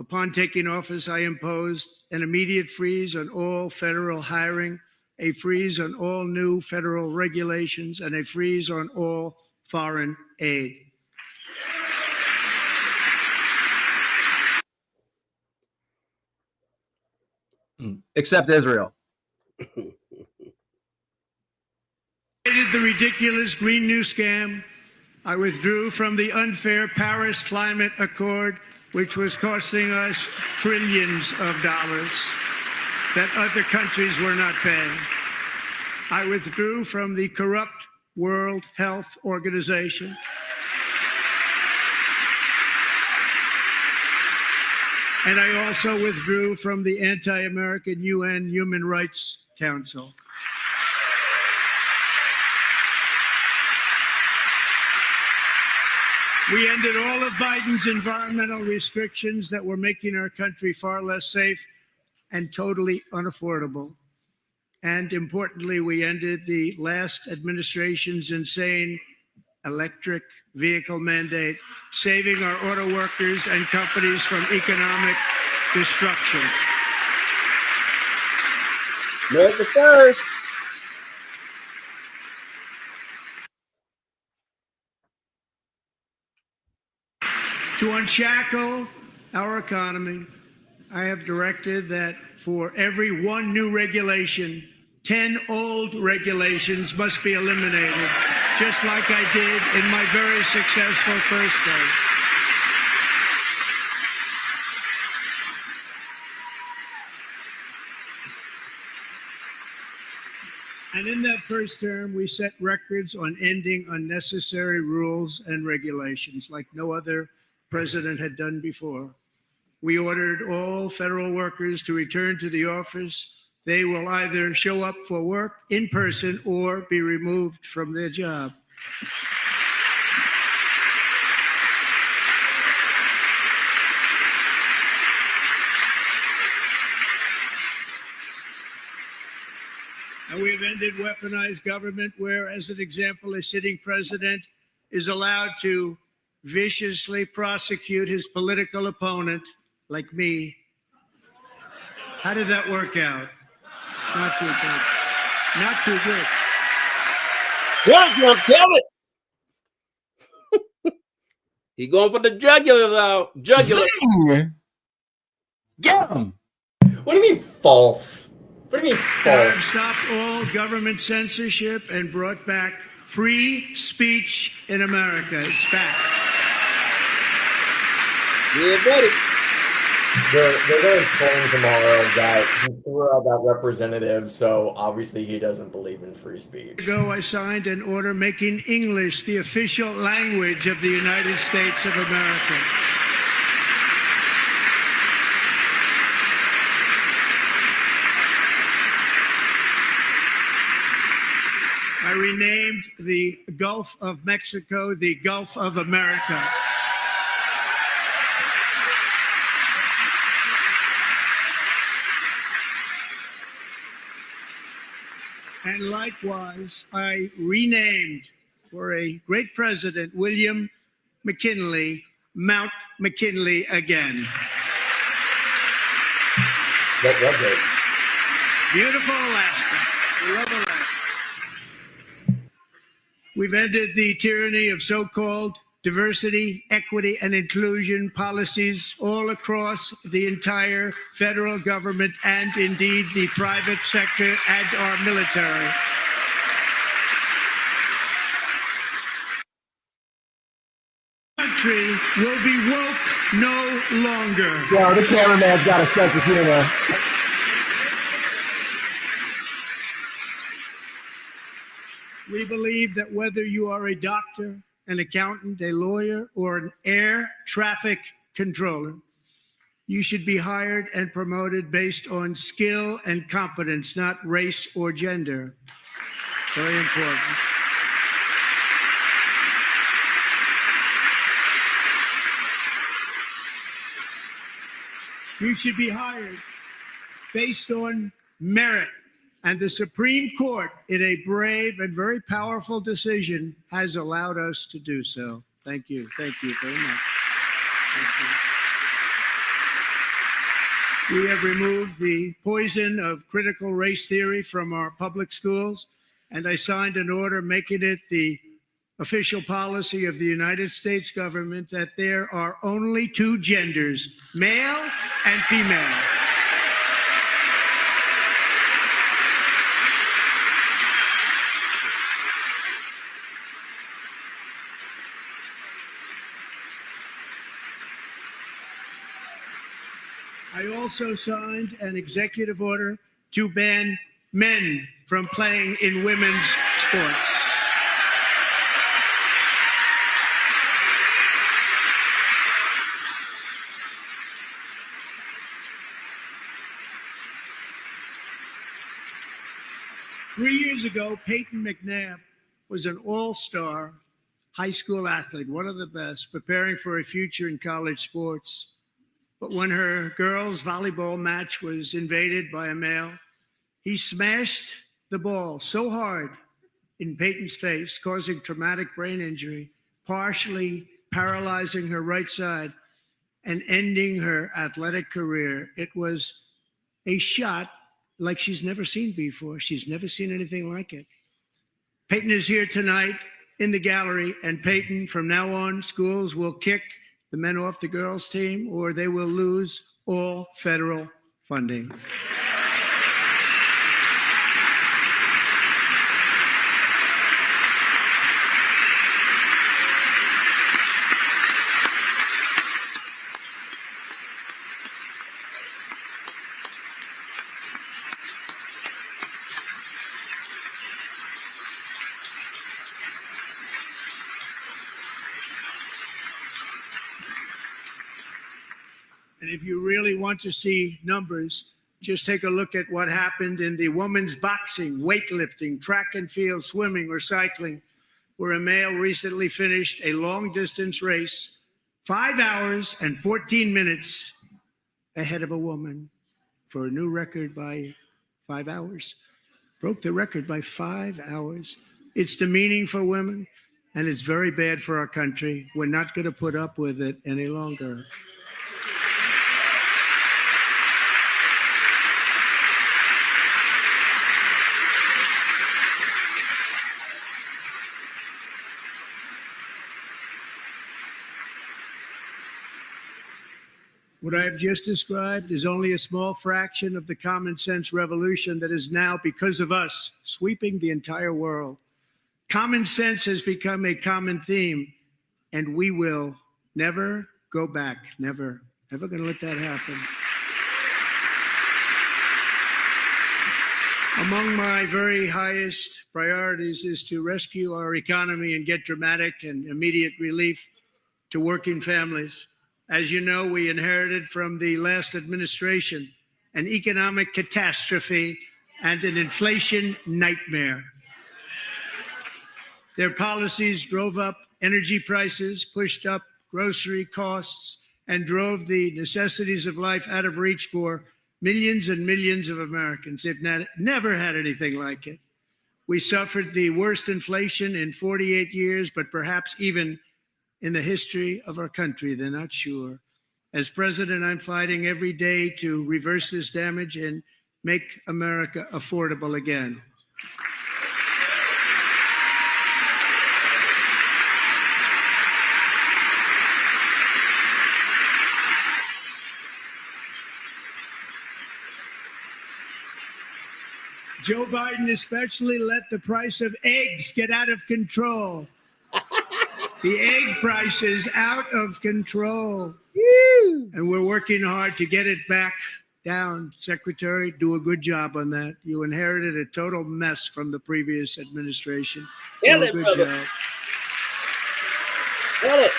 Upon taking office, I imposed an immediate freeze on all federal hiring, a freeze on all new federal regulations, and a freeze on all foreign aid. Except Israel. The ridiculous Green New Scam. I withdrew from the unfair Paris Climate Accord which was costing us trillions of dollars that other countries were not paying. I withdrew from the corrupt World Health Organization. And I also withdrew from the anti-American UN Human Rights Council. We ended all of Biden's environmental restrictions that were making our country far less safe and totally unaffordable. And importantly, we ended the last administration's insane electric vehicle mandate, saving our auto workers and companies from economic destruction. America first. To unshackle our economy, I have directed that for every one new regulation, 10 old regulations must be eliminated, just like I did in my very successful first day. And in that first term, we set records on ending unnecessary rules and regulations like no other president had done before. We ordered all federal workers to return to the office. They will either show up for work in person or be removed from their job. And we've ended weaponized government where, as an example, a sitting president is allowed to viciously prosecute his political opponent, like me. How did that work out? Not too good. Not too good. Jugular, kill it. He going for the jugular now. Jugular. Zing! Get him! What do you mean false? What do you mean I've false? stopped all government censorship and brought back free speech in America. It's back. Yeah, buddy. They're going to claim tomorrow that he threw out that representative, so obviously he doesn't believe in free speech. Ago, I signed an order making English the official language of the United States of America. I renamed the Gulf of Mexico the Gulf of America. And likewise, I renamed for a great president, William McKinley, Mount McKinley again. That was it. Beautiful Alaska. We love Alaska. We've ended the tyranny of so-called diversity, equity, and inclusion policies all across the entire federal government and indeed the private sector and our military. Country will be woke no longer. Yo, the cameraman's got a sense of humor. We believe that whether you are a doctor, an accountant, a lawyer, or an air traffic controller, you should be hired and promoted based on skill and competence, not race or gender. Very important. You should be hired based on merit. And the Supreme Court, in a brave and very powerful decision, has allowed us to do so. Thank you. Thank you very much. Thank you. We have removed the poison of critical race theory from our public schools, and I signed an order making it the official policy of the United States government that there are only two genders, male and female. I also signed an executive order to ban men from playing in women's sports. Three years ago, Peyton McNabb was an all-star high school athlete, one of the best, preparing for a future in college sports. But when her girls' volleyball match was invaded by a male, he smashed the ball so hard in Peyton's face, causing traumatic brain injury, partially paralyzing her right side and ending her athletic career. It was a shot like she's never seen before. She's never seen anything like it. Peyton is here tonight in the gallery, and Peyton, from now on, schools will kick the men off the girls' team, or they will lose all federal funding. And if you really want to see numbers, just take a look at what happened in the women's boxing, weightlifting, track and field, swimming, or cycling, where a male recently finished a long-distance race 5 hours and 14 minutes ahead of a woman for a new record by 5 hours. Broke the record by 5 hours. It's demeaning for women, and it's very bad for our country. We're not going to put up with it any longer. What I have just described is only a small fraction of the common sense revolution that is now, because of us, sweeping the entire world. Common sense has become a common theme, and we will never go back. Never. Never going to let that happen. Among my very highest priorities is to rescue our economy and get dramatic and immediate relief to working families. As you know, we inherited from the last administration an economic catastrophe and an inflation nightmare. Their policies drove up energy prices, pushed up grocery costs, and drove the necessities of life out of reach for millions and millions of Americans. They've never had anything like it. We suffered the worst inflation in 48 years, but perhaps even in the history of our country. They're not sure. As president, I'm fighting every day to reverse this damage and make America affordable again. Joe Biden especially let the price of eggs get out of control. The egg price is out of control. And we're working hard to get it back down. Secretary, do a good job on that. You inherited a total mess from the previous administration. Do a good job. Tell it.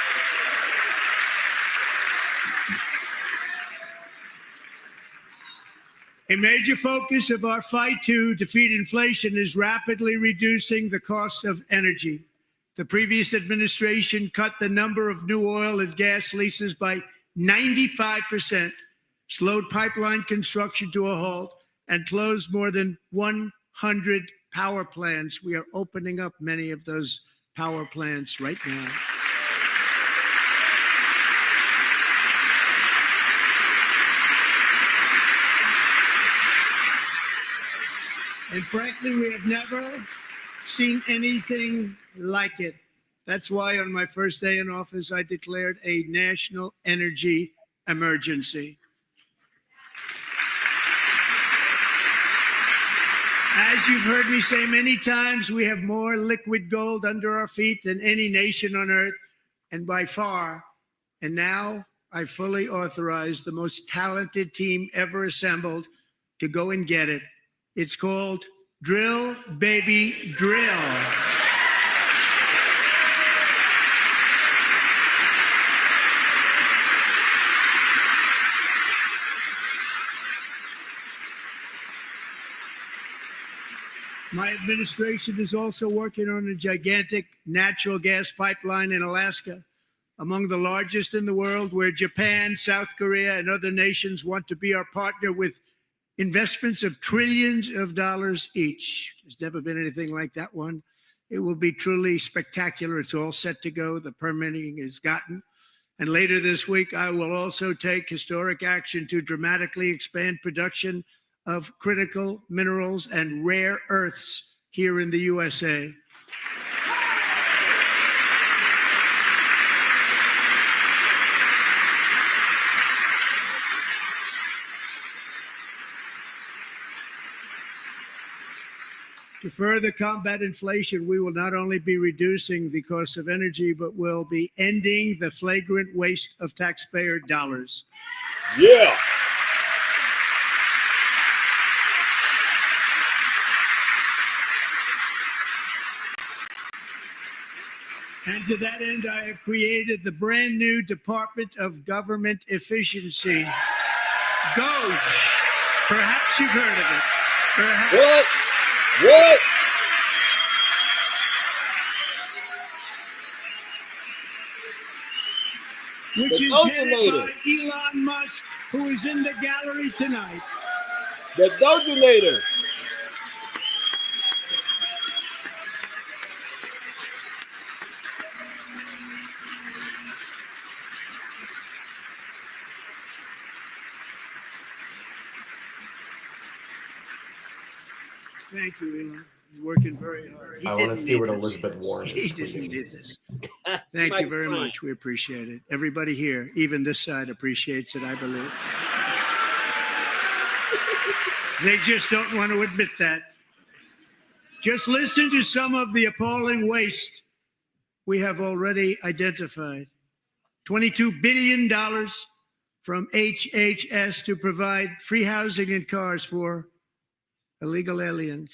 A major focus of our fight to defeat inflation is rapidly reducing the cost of energy. The previous administration cut the number of new oil and gas leases by 95%, slowed pipeline construction to a halt, and closed more than 100 power plants. We are opening up many of those power plants right now. And frankly, we have never seen anything like it. That's why on my first day in office, I declared a national energy emergency. As you've heard me say many times, we have more liquid gold under our feet than any nation on earth, and by far. And now I fully authorize the most talented team ever assembled to go and get it. It's called Drill, Baby, Drill. My administration is also working on a gigantic natural gas pipeline in Alaska, among the largest in the world, where Japan, South Korea, and other nations want to be our partner with investments of trillions of dollars each. There's never been anything like that one. It will be truly spectacular. It's all set to go. The permitting is gotten. And later this week, I will also take historic action to dramatically expand production of critical minerals and rare earths here in the USA. To further combat inflation, we will not only be reducing the cost of energy, but will be ending the flagrant waste of taxpayer dollars. Yeah. And to that end, I have created the brand new Department of Government Efficiency, DOGE. Perhaps you've heard of it. Perhaps. What? What? Which The is Dogeinator. headed by Elon Musk, who is in the gallery tonight. The Dogeinator. Thank you, Elon. He's working very hard. I want to see what Elizabeth Warren is He didn't tweeting. need this. Thank you very much. We appreciate it. Everybody here, even this side, appreciates it, I believe. They just don't want to admit that. Just listen to some of the appalling waste we have already identified. $22 billion from HHS to provide free housing and cars for illegal aliens.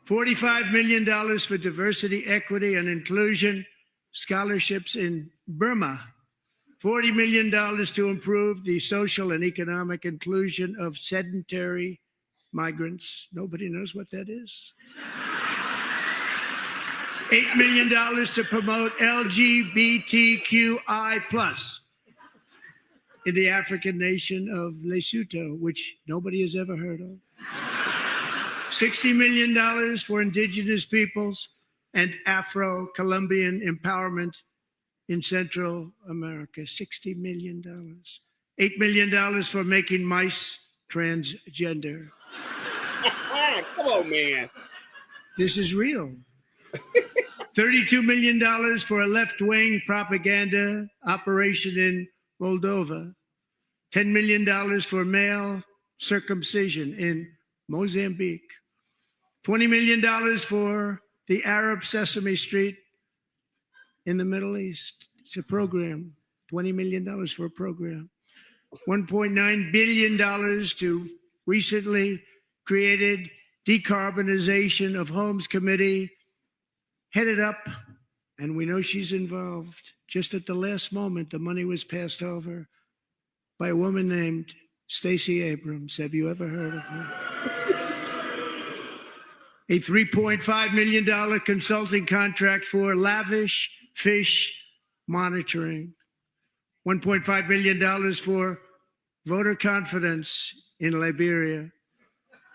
$45 million for diversity, equity, and inclusion scholarships in Burma. $40 million to improve the social and economic inclusion of sedentary migrants. Nobody knows what that is. $8 million to promote LGBTQI+ in the African nation of Lesotho, which nobody has ever heard of. $60 million for indigenous peoples and Afro-Colombian empowerment in Central America. $60 million. $8 million for making mice transgender. Come on, man. This is real. $32 million for a left-wing propaganda operation in Moldova. $10 million for male circumcision in Mozambique. $20 million for the Arab Sesame Street in the Middle East. It's a program. $20 million for a program. $1.9 billion to recently created Decarbonization of Homes Committee, headed up, and we know she's involved. Just at the last moment, the money was passed over by a woman named Stacey Abrams. Have you ever heard of her? A $3.5 million consulting contract for lavish fish monitoring. $1.5 million for voter confidence in Liberia.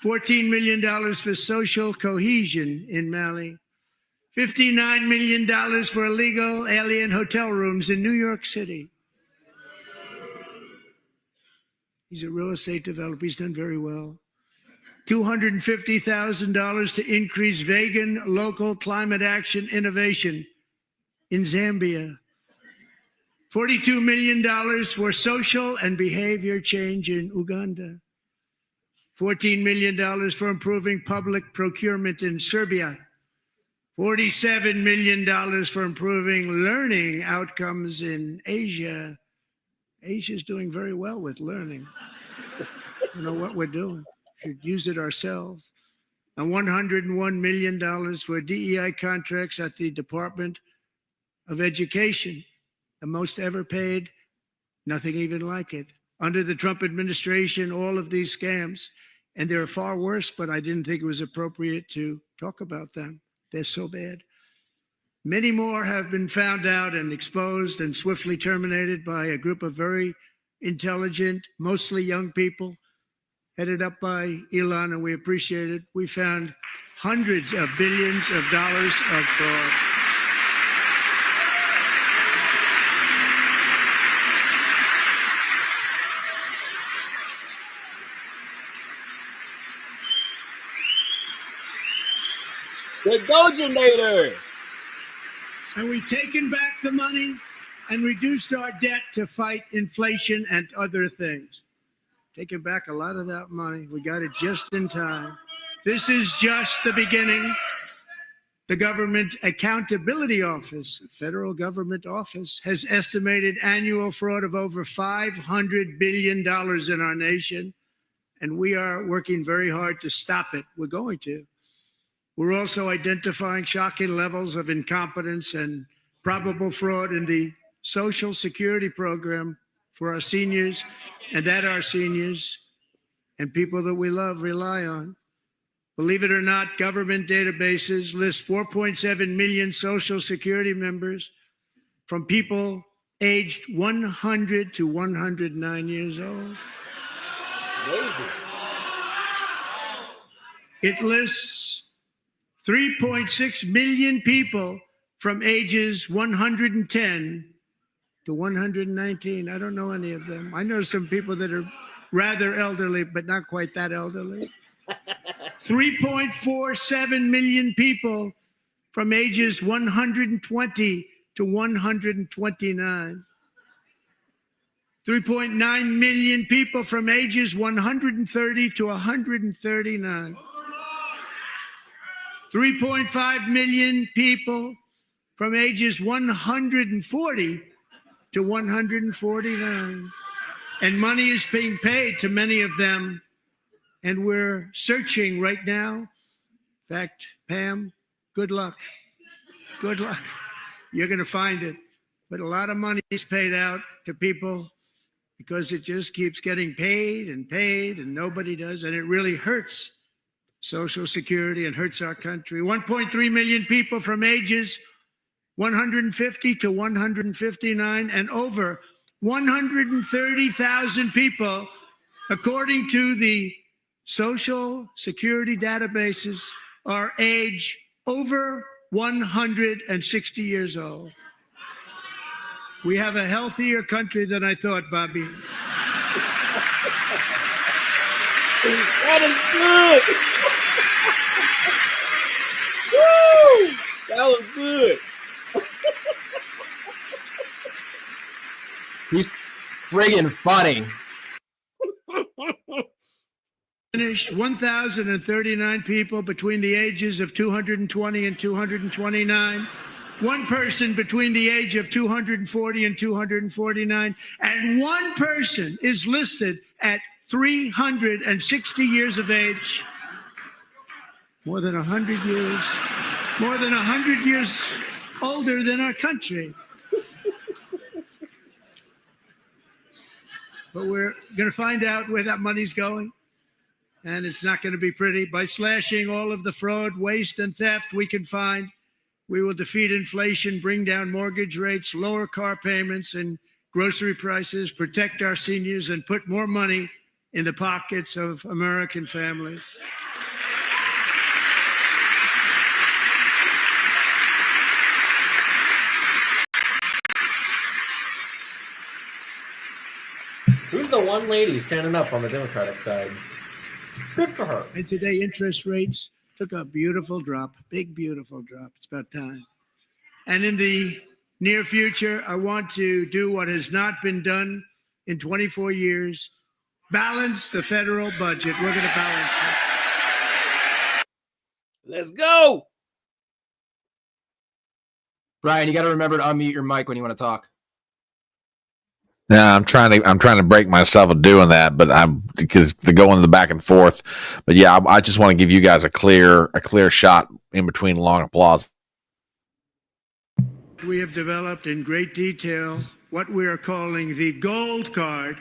$14 million for social cohesion in Mali. $59 million for illegal alien hotel rooms in New York City. He's a real estate developer. He's done very well. $250,000 to increase vegan local climate action innovation in Zambia. $42 million for social and behavior change in Uganda. $14 million for improving public procurement in Serbia. $47 million for improving learning outcomes in Asia. Asia's doing very well with learning. You know what we're doing. We should use it ourselves. And $101 million for DEI contracts at the Department of Education, the most ever paid, nothing even like it. Under the Trump administration, all of these scams, and they're far worse, but I didn't think it was appropriate to talk about them. They're so bad. Many more have been found out and exposed and swiftly terminated by a group of very intelligent, mostly young people, headed up by Elon, and we appreciate it. We found hundreds of billions of dollars of fraud. The Doginator. And we've taken back the money and reduced our debt to fight inflation and other things. Taking back a lot of that money. We got it just in time. This is just the beginning. The Government Accountability Office, a federal government office, has estimated annual fraud of over $500 billion in our nation. And we are working very hard to stop it. We're going to. We're also identifying shocking levels of incompetence and probable fraud in the Social Security program for our seniors, and that our seniors and people that we love rely on. Believe it or not, government databases list 4.7 million Social Security members from people aged 100 to 109 years old. Amazing. It lists 3.6 million people from ages 110 to 119. I don't know any of them. I know some people that are rather elderly, but not quite that elderly. 3.47 million people from ages 120 to 129. 3.9 million people from ages 130 to 139. 3.5 million people from ages 140 to 149. And money is being paid to many of them. And we're searching right now. In fact, Pam, good luck. Good luck. You're going to find it. But a lot of money is paid out to people because it just keeps getting paid and nobody does. And it really hurts Social Security and hurts our country. 1.3 million people from ages 150 to 159, and over 130,000 people, according to the Social Security databases, are age over 160 years old. We have a healthier country than I thought, Bobby. That is good. Woo! That was good. He's friggin' funny. Finish 1,039 people between the ages of 220 and 229. One person between the age of 240 and 249. And one person is listed at 360 years of age. More than 100 years. More than 100 years older than our country. But we're going to find out where that money's going. And it's not going to be pretty. By slashing all of the fraud, waste, and theft we can find, we will defeat inflation, bring down mortgage rates, lower car payments and grocery prices, protect our seniors, and put more money in the pockets of American families. Who's the one lady standing up on the Democratic side? Good for her. And today, interest rates took a beautiful drop, big, beautiful drop. It's about time. And in the near future, I want to do what has not been done in 24 years, balance the federal budget. We're going to balance it. Let's go. Brian, you got to remember to unmute your mic when you want to talk. Yeah, I'm trying to break myself of doing that, but because they're going the back and forth. But yeah, I just want to give you guys a clear shot in between long applause. We have developed in great detail what we are calling the Gold Card,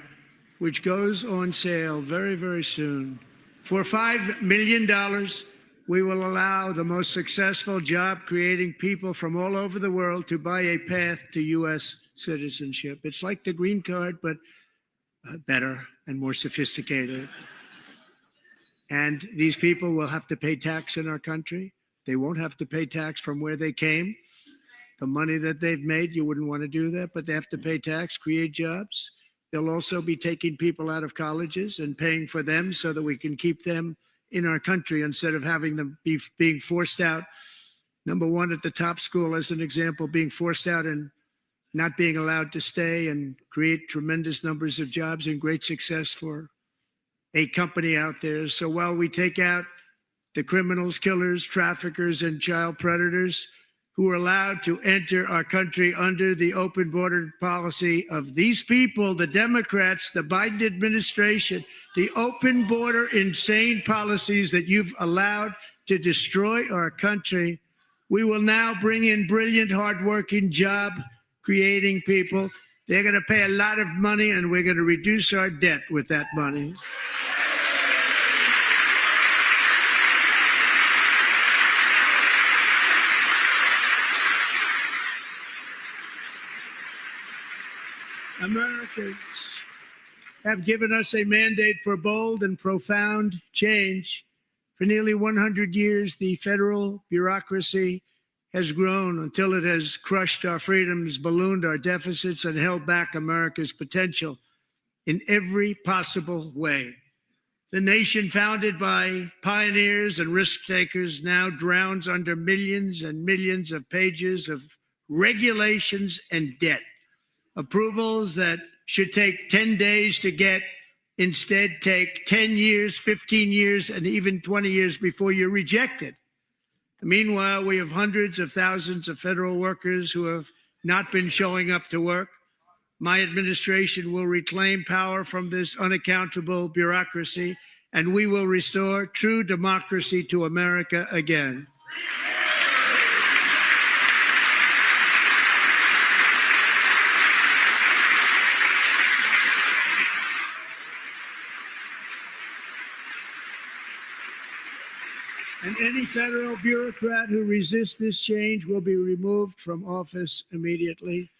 which goes on sale very, very soon. For $5 million, we will allow the most successful job-creating people from all over the world to buy a path to U.S. citizenship. It's like the green card, but better and more sophisticated. And these people will have to pay tax in our country. They won't have to pay tax from where they came. The money that they've made, you wouldn't want to do that, but they have to pay tax, create jobs. They'll also be taking people out of colleges and paying for them so that we can keep them in our country instead of having them being forced out. Number one, at the top school, as an example, being forced out and not being allowed to stay and create tremendous numbers of jobs and great success for a company out there. So while we take out the criminals, killers, traffickers, and child predators who are allowed to enter our country under the open border policy of these people, the Democrats, the Biden administration, the open border insane policies that you've allowed to destroy our country, we will now bring in brilliant, hardworking, job-creating people. They're going to pay a lot of money, and we're going to reduce our debt with that money. Americans have given us a mandate for bold and profound change. For nearly 100 years, the federal bureaucracy has grown until it has crushed our freedoms, ballooned our deficits, and held back America's potential in every possible way. The nation founded by pioneers and risk takers now drowns under millions and millions of pages of regulations and debt. Approvals that should take 10 days to get instead take 10 years, 15 years, and even 20 years before you're rejected. Meanwhile, we have hundreds of thousands of federal workers who have not been showing up to work. My administration will reclaim power from this unaccountable bureaucracy, and we will restore true democracy to America again. And any federal bureaucrat who resists this change will be removed from office immediately.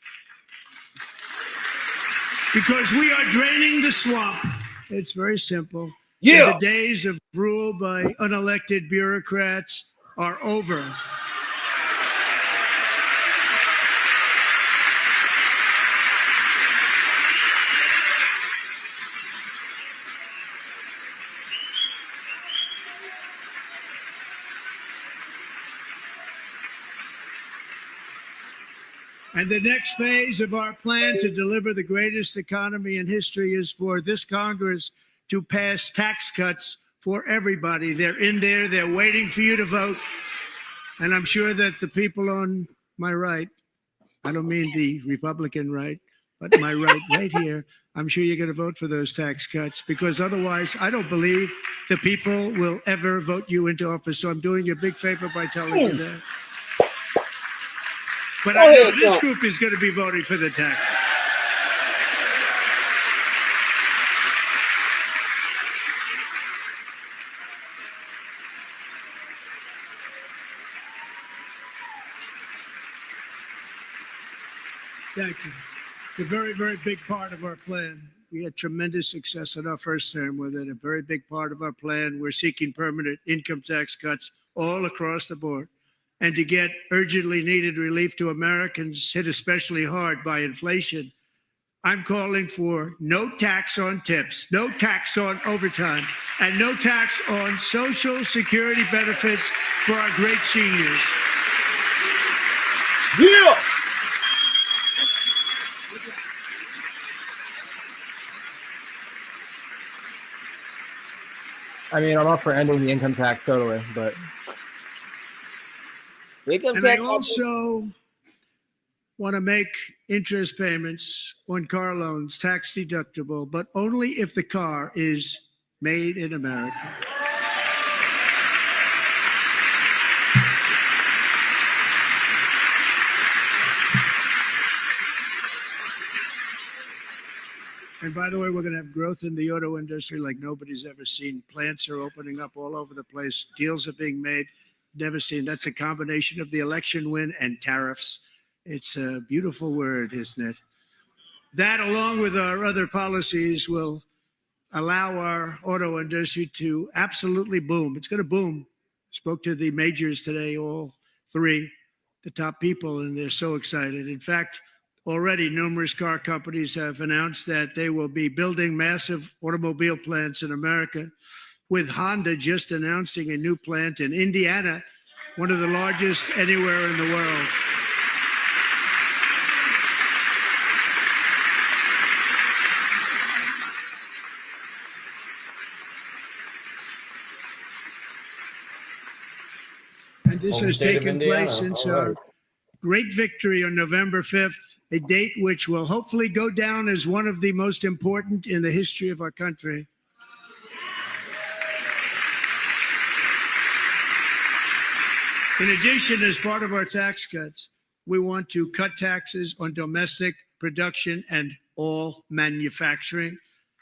Because we are draining the swamp. It's very simple. Yeah. The days of rule by unelected bureaucrats are over. And the next phase of our plan to deliver the greatest economy in history is for this Congress to pass tax cuts for everybody. They're in there. They're waiting for you to vote. And I'm sure that the people on my right, I don't mean the Republican right, but my right here, I'm sure you're going to vote for those tax cuts, because otherwise I don't believe the people will ever vote you into office. So I'm doing you a big favor by telling you that. But I know this group is going to be voting for the tax. Thank you. It's a very, very big part of our plan. We had tremendous success in our first term with it. A very big part of our plan. We're seeking permanent income tax cuts all across the board. And to get urgently needed relief to Americans hit especially hard by inflation, I'm calling for no tax on tips, no tax on overtime, and no tax on Social Security benefits for our great seniors. Yeah. I mean, I'm up for ending the income tax totally, but And I also want to make interest payments on car loans tax deductible, but only if the car is made in America. And by the way, we're going to have growth in the auto industry like nobody's ever seen. Plants are opening up all over the place. Deals are being made. Never seen. That's a combination of the election win and tariffs. It's a beautiful word, isn't it? That, along with our other policies, will allow our auto industry to absolutely boom. It's going to boom. Spoke to the majors today, all three, the top people, and they're so excited. In fact, already numerous car companies have announced that they will be building massive automobile plants in America, with Honda just announcing a new plant in Indiana, one of the largest anywhere in the world. And this has taken place since our great victory on November 5th, a date which will hopefully go down as one of the most important in the history of our country. In addition, as part of our tax cuts, we want to cut taxes on domestic production and all manufacturing.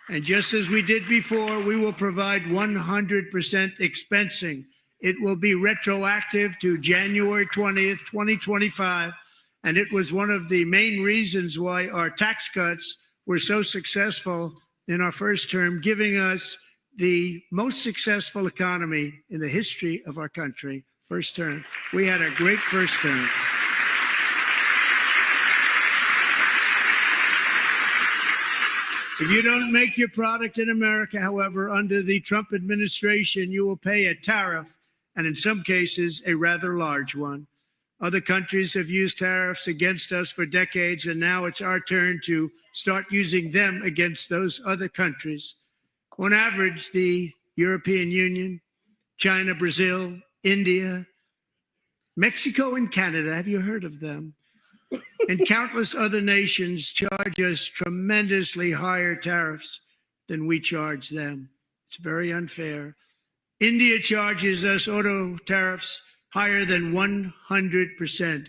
And just as we did before, we will provide 100% expensing. It will be retroactive to January 20th, 2025. And it was one of the main reasons why our tax cuts were so successful in our first term, giving us the most successful economy in the history of our country. First term. We had a great first term. If you don't make your product in America, however, under the Trump administration, you will pay a tariff, and in some cases, a rather large one. Other countries have used tariffs against us for decades, and now it's our turn to start using them against those other countries. On average, the European Union, China, Brazil, India, Mexico, and Canada, have you heard of them? And countless other nations charge us tremendously higher tariffs than we charge them. It's very unfair. India charges us auto tariffs higher than 100%.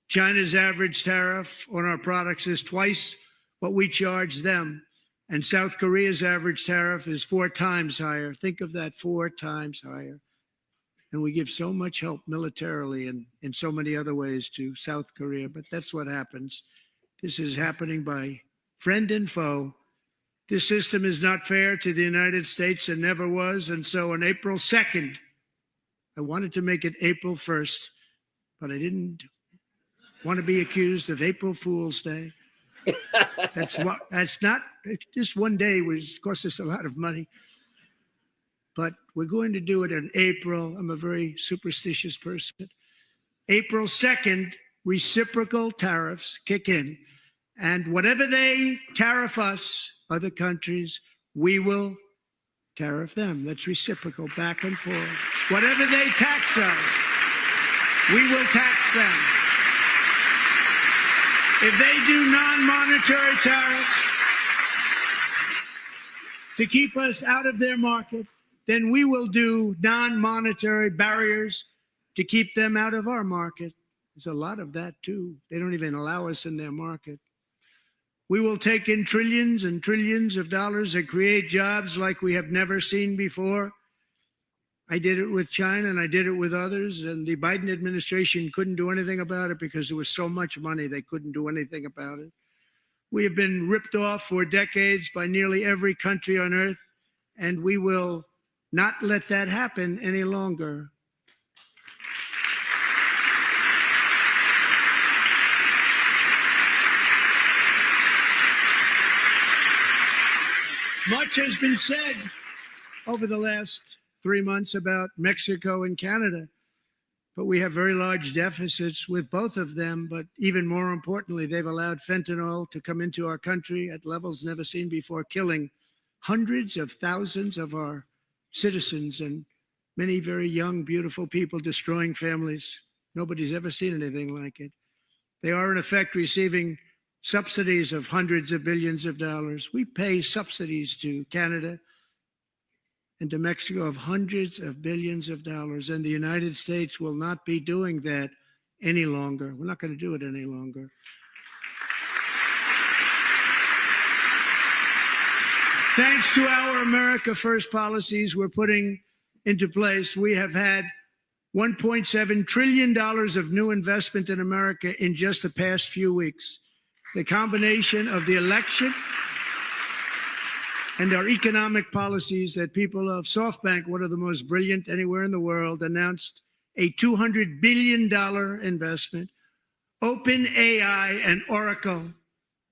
China's average tariff on our products is twice what we charge them. And South Korea's average tariff is 4 times higher. Think of that, 4 times higher. And we give so much help militarily and in so many other ways to South Korea, but that's what happens. This is happening by friend and foe. This system is not fair to the United States and never was. And so on April 2nd, I wanted to make it April 1st, but I didn't want to be accused of April Fool's Day. That's not, just one day was cost us a lot of money. But we're going to do it in April. I'm a very superstitious person. April 2nd, reciprocal tariffs kick in. And whatever they tariff us, other countries, we will tariff them. That's reciprocal, back and forth. Whatever they tax us, we will tax them. If they do non-monetary tariffs to keep us out of their market, then we will do non-monetary barriers to keep them out of our market. There's a lot of that too. They don't even allow us in their market. We will take in trillions and trillions of dollars and create jobs like we have never seen before. I did it with China and I did it with others, and the Biden administration couldn't do anything about it because there was so much money they couldn't do anything about it. We have been ripped off for decades by nearly every country on earth, and we will not let that happen any longer. Much has been said over the last 3 months about Mexico and Canada, but we have very large deficits with both of them. But even more importantly, they've allowed fentanyl to come into our country at levels never seen before, killing hundreds of thousands of our citizens and many very young, beautiful people, destroying families. Nobody's ever seen anything like it. They are, in effect, receiving subsidies of hundreds of billions of dollars. We pay subsidies to Canada and to Mexico of hundreds of billions of dollars, and the United States will not be doing that any longer. We're not going to do it any longer. Thanks to our America First policies we're putting into place, we have had $1.7 trillion of new investment in America in just the past few weeks. The combination of the election and our economic policies that people of SoftBank, one of the most brilliant anywhere in the world, announced a $200 billion investment. OpenAI and Oracle,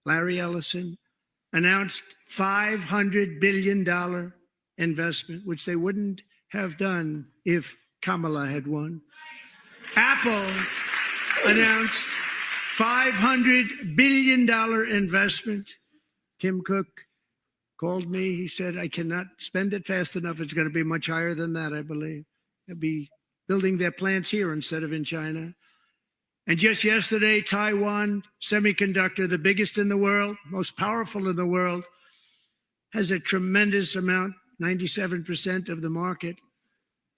Larry Ellison, announced $500 billion investment, which they wouldn't have done if Kamala had won. Apple announced $500 billion investment. Tim Cook called me. He said, I cannot spend it fast enough. It's going to be much higher than that, I believe. They'll be building their plants here instead of in China. And just yesterday, Taiwan Semiconductor, the biggest in the world, most powerful in the world, has a tremendous amount, 97% of the market,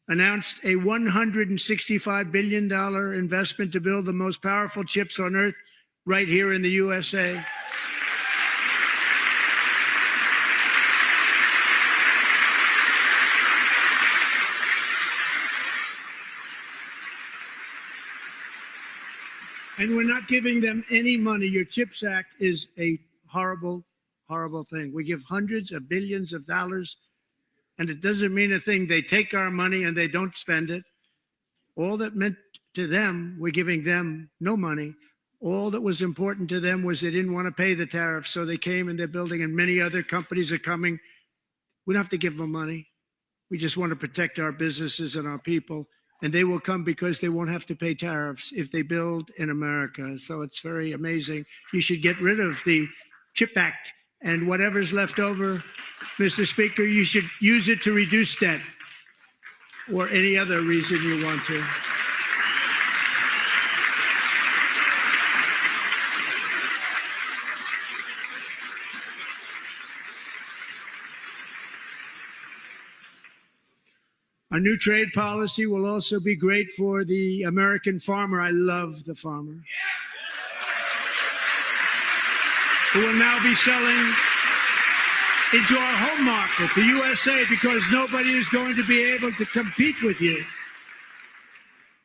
announced a $165 billion investment to build the most powerful chips on earth right here in the USA. And we're not giving them any money. Your CHIPS Act is a horrible, horrible thing. We give hundreds of billions of dollars, and it doesn't mean a thing. They take our money and they don't spend it. All that meant to them, we're giving them no money. All that was important to them was they didn't want to pay the tariffs, so they came and they're building, and many other companies are coming. We don't have to give them money. We just want to protect our businesses and our people. And they will come because they won't have to pay tariffs if they build in America. So it's very amazing. You should get rid of the CHIP Act, and whatever's left over, Mr. Speaker, you should use it to reduce debt or any other reason you want to. Our new trade policy will also be great for the American farmer. I love the farmer. Who will now be selling into our home market, the USA, because nobody is going to be able to compete with you.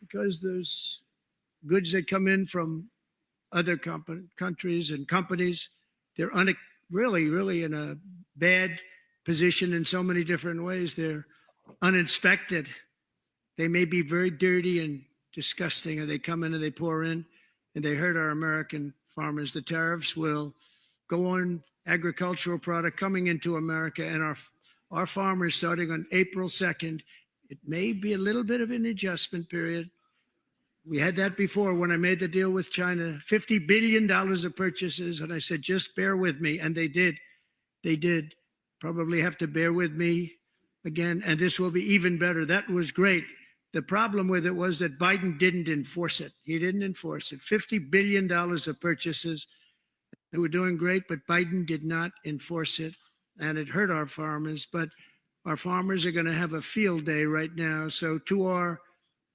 Because there's goods that come in from other countries and companies. They're really in a bad position in so many different ways. They're uninspected. They may be very dirty and disgusting, and they come in and they pour in and they hurt our American farmers. The tariffs will go on agricultural product coming into America, and our farmers, starting on April 2nd, it may be a little bit of an adjustment period. We had that before when I made the deal with China, $50 billion of purchases, and I said, just bear with me, and they did. They did. Probably have to bear with me again, and this will be even better. That was great. The problem with it was that Biden didn't enforce it. He didn't enforce it. $50 billion of purchases. They were doing great, but Biden did not enforce it, and it hurt our farmers. But our farmers are going to have a field day right now. So to our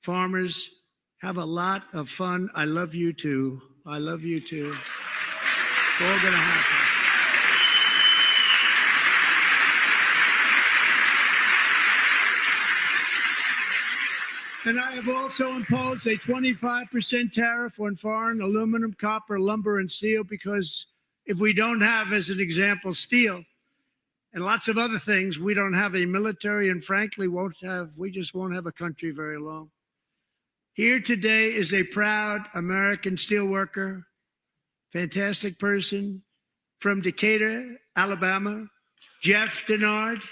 farmers, have a lot of fun. I love you too. I love you too. It's all going to happen. And I have also imposed a 25% tariff on foreign aluminum, copper, lumber, and steel, because if we don't have, as an example, steel and lots of other things, we don't have a military, and frankly, we just won't have a country very long. Here today is a proud American steelworker, fantastic person from Decatur, Alabama, Jeff Denard.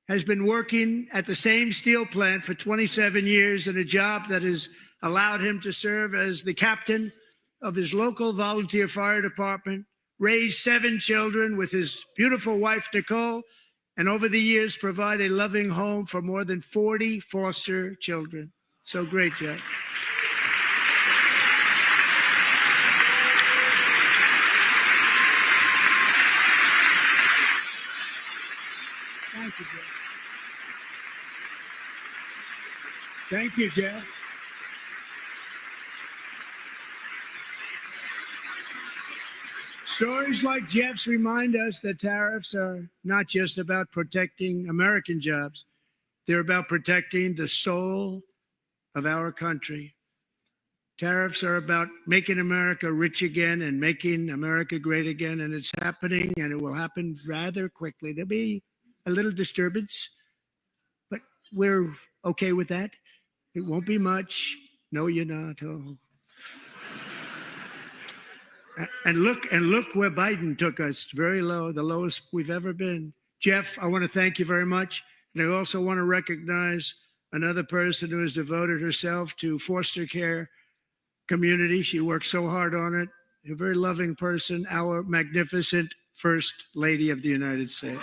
Has been working at the same steel plant for 27 years in a job that has allowed him to serve as the captain of his local volunteer fire department, raise 7 children with his beautiful wife, Nicole, and over the years provide a loving home for more than 40 foster children. So great, Jeff. Thank you, Jeff. Thank you, Jeff. Stories like Jeff's remind us that tariffs are not just about protecting American jobs. They're about protecting the soul of our country. Tariffs are about making America rich again and making America great again, and it's happening, and it will happen rather quickly. There'll be a little disturbance, but we're okay with that. It won't be much. No, you're not. Oh. And look where Biden took us, very low, the lowest we've ever been. Jeff, I want to thank you very much. And I also want to recognize another person who has devoted herself to foster care community. She worked so hard on it. A very loving person, our magnificent First Lady of the United States.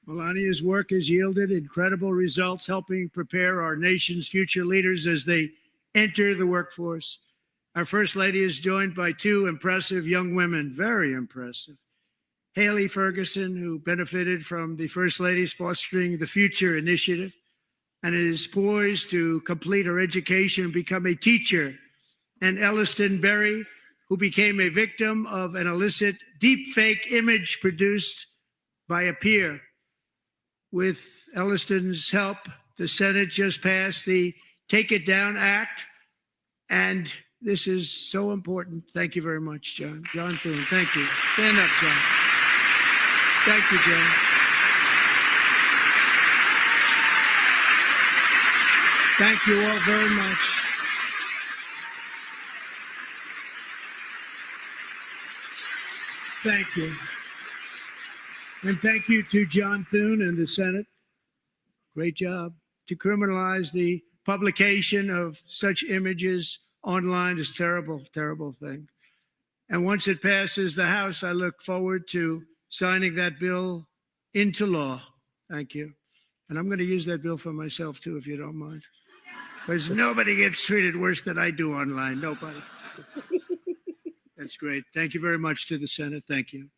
Melania's work has yielded incredible results, helping prepare our nation's future leaders as they enter the workforce. Our First Lady is joined by two impressive young women, very impressive. Haley Ferguson, who benefited from the First Lady's Fostering the Future initiative and is poised to complete her education and become a teacher. And Elliston Berry, who became a victim of an illicit deepfake image produced by a peer. With Elliston's help, the Senate just passed the Take It Down Act, and this is so important. Thank you very much, John. John Thune, thank you. Stand up, John. Thank you, John. Thank you all very much. Thank you. And thank you to John Thune and the Senate. Great job. To criminalize the publication of such images online is terrible, terrible thing. And once it passes the House, I look forward to signing that bill into law. Thank you. And I'm going to use that bill for myself, too, if you don't mind. Because nobody gets treated worse than I do online. Nobody. That's great. Thank you very much to the Senate. Thank you.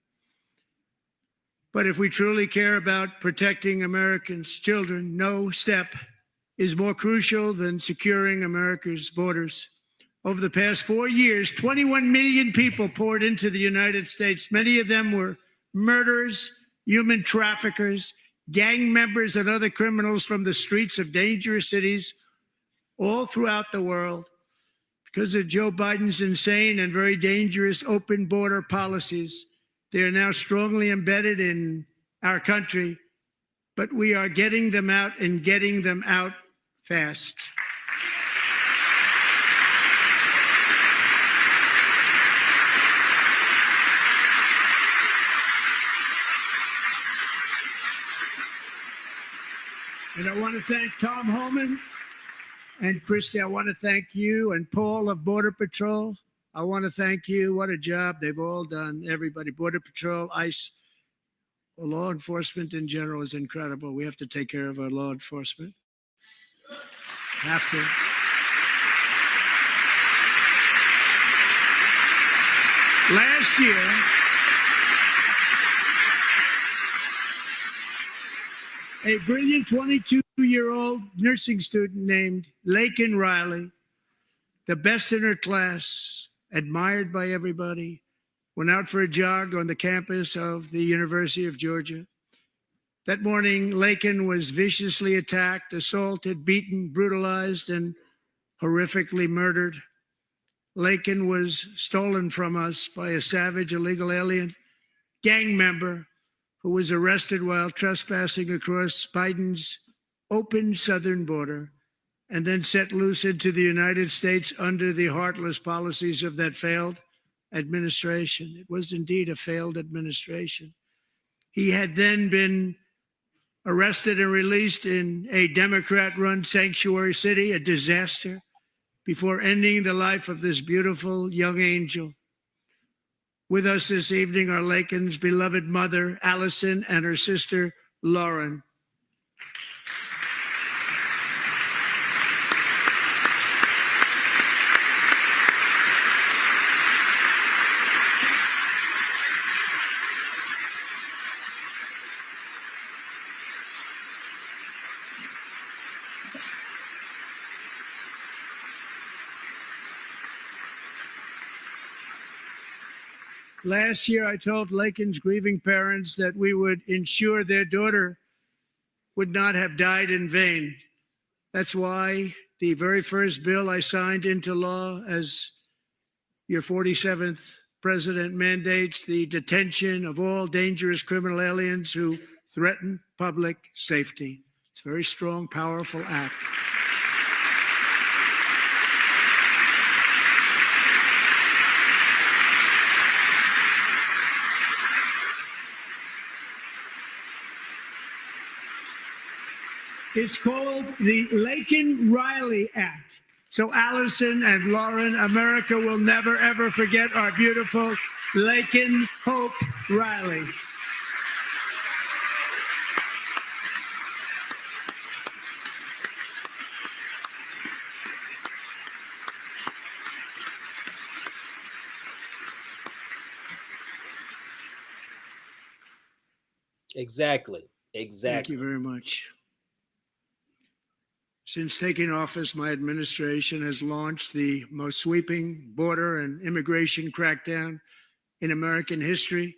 But if we truly care about protecting Americans' children, no step is more crucial than securing America's borders. Over the past 4 years, 21 million people poured into the United States. Many of them were murderers, human traffickers, gang members, and other criminals from the streets of dangerous cities all throughout the world. Because of Joe Biden's insane and very dangerous open border policies, they are now strongly embedded in our country, but we are getting them out and getting them out fast. And I want to thank Tom Homan and Christy. I want to thank you and Paul of Border Patrol. I want to thank you. What a job they've all done. Everybody, Border Patrol, ICE, law enforcement in general is incredible. We have to take care of our law enforcement. Have to. Last year, a brilliant 22-year-old nursing student named Laken Riley, the best in her class, admired by everybody, went out for a jog on the campus of the University of Georgia. That morning, Laken was viciously attacked, assaulted, beaten, brutalized, and horrifically murdered. Laken was stolen from us by a savage illegal alien gang member who was arrested while trespassing across Biden's open southern border and then set loose into the United States under the heartless policies of that failed administration. It was indeed a failed administration. He had then been arrested and released in a Democrat-run sanctuary city, a disaster, before ending the life of this beautiful young angel. With us this evening are Lakin's beloved mother, Allison, and her sister, Lauren. Last year, I told Lakin's grieving parents that we would ensure their daughter would not have died in vain. That's why the very first bill I signed into law as your 47th president mandates the detention of all dangerous criminal aliens who threaten public safety. It's a very strong, powerful act. It's called the Lakin-Riley Act. So Allison and Lauren, America will never, ever forget our beautiful Lakin Hope Riley. Exactly. Thank you very much. Since taking office, my administration has launched the most sweeping border and immigration crackdown in American history,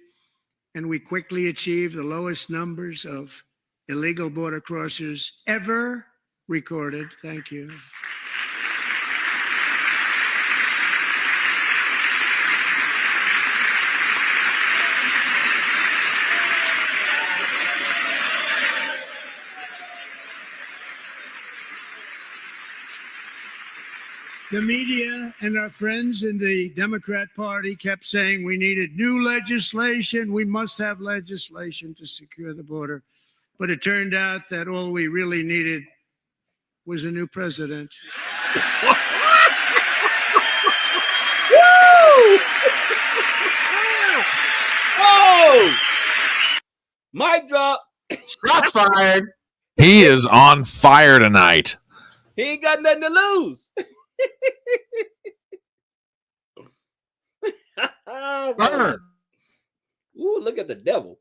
and we quickly achieved the lowest numbers of illegal border crossers ever recorded. Thank you. The media and our friends in the Democrat Party kept saying we needed new legislation. We must have legislation to secure the border. But it turned out that all we really needed was a new president. Woo! Oh! Mic drop. Shots fired. He is on fire tonight. He ain't got nothing to lose. Burn. Ooh, look at the devil.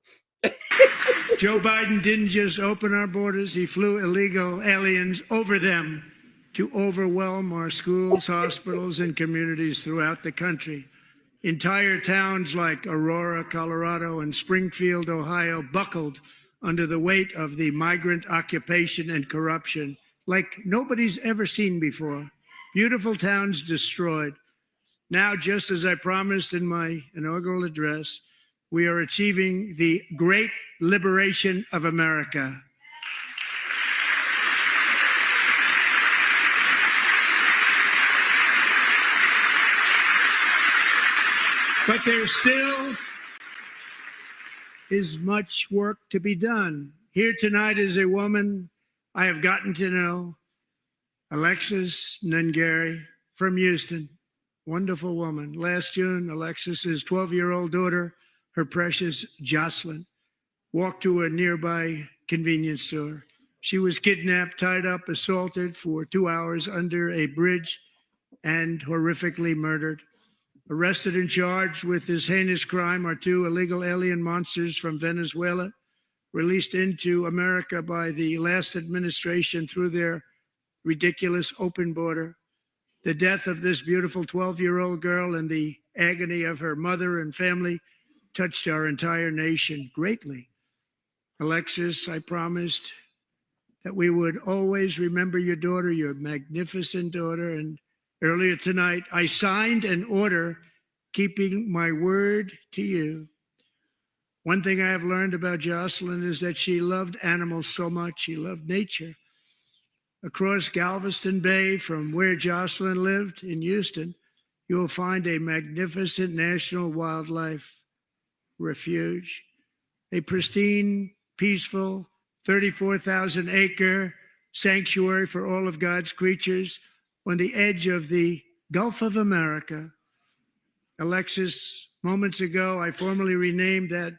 Joe Biden didn't just open our borders, he flew illegal aliens over them to overwhelm our schools, hospitals, and communities throughout the country. Entire towns like Aurora, Colorado, and Springfield, Ohio, buckled under the weight of the migrant occupation and corruption like nobody's ever seen before. Beautiful towns destroyed. Now, just as I promised in my inaugural address, we are achieving the great liberation of America. But there still is much work to be done. Here tonight is a woman I have gotten to know, Alexis Nungari from Houston. Wonderful woman. Last June, Alexis's 12-year-old daughter, her precious Jocelyn, walked to a nearby convenience store. She was kidnapped, tied up, assaulted for 2 hours under a bridge, and horrifically murdered. Arrested and charged with this heinous crime are two illegal alien monsters from Venezuela, released into America by the last administration through their ridiculous open border. The death of this beautiful 12-year-old girl and the agony of her mother and family touched our entire nation greatly. Alexis, I promised that we would always remember your daughter, your magnificent daughter, and earlier tonight, I signed an order keeping my word to you. One thing I have learned about Jocelyn is that she loved animals so much. She loved nature. Across Galveston Bay, from where Jocelyn lived in Houston, you will find a magnificent national wildlife refuge, a pristine, peaceful, 34,000-acre sanctuary for all of God's creatures on the edge of the Gulf of America. Alexis Moments ago, I formally renamed that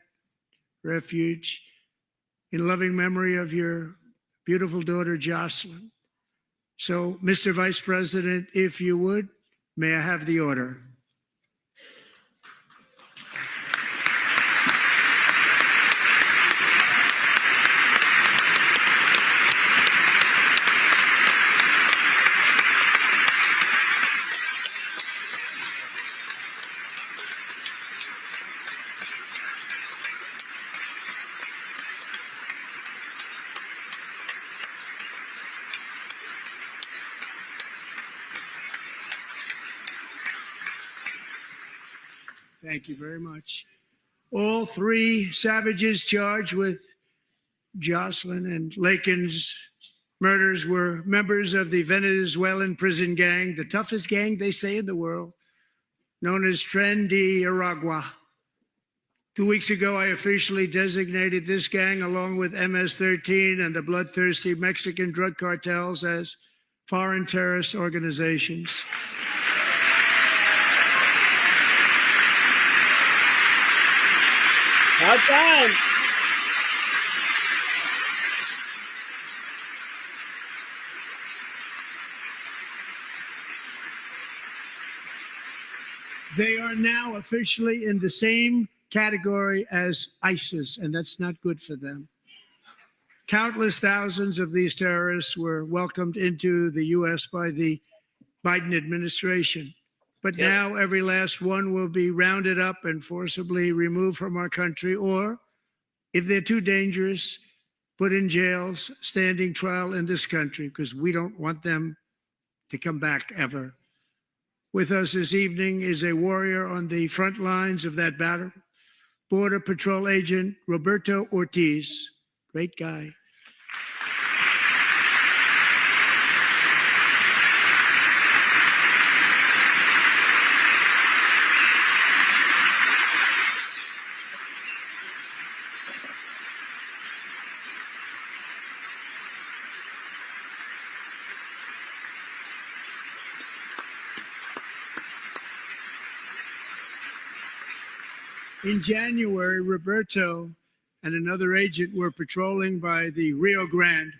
refuge in loving memory of your beautiful daughter, Jocelyn. So, Mr. Vice President, if you would, may I have the order? Thank you very much. All three savages charged with Jocelyn and Lakin's murders were members of the Venezuelan prison gang, the toughest gang, they say, in the world, known as Tren de Aragua. 2 weeks ago, I officially designated this gang, along with MS-13 and the bloodthirsty Mexican drug cartels, as foreign terrorist organizations. Hard time. They are now officially in the same category as ISIS, and that's not good for them. Countless thousands of these terrorists were welcomed into the U.S. by the Biden administration. But now every last one will be rounded up and forcibly removed from our country, or, if they're too dangerous, put in jails, standing trial in this country, because we don't want them to come back ever. With us this evening is a warrior on the front lines of that battle, Border Patrol Agent Roberto Ortiz. Great guy. In January, Roberto and another agent were patrolling by the Rio Grande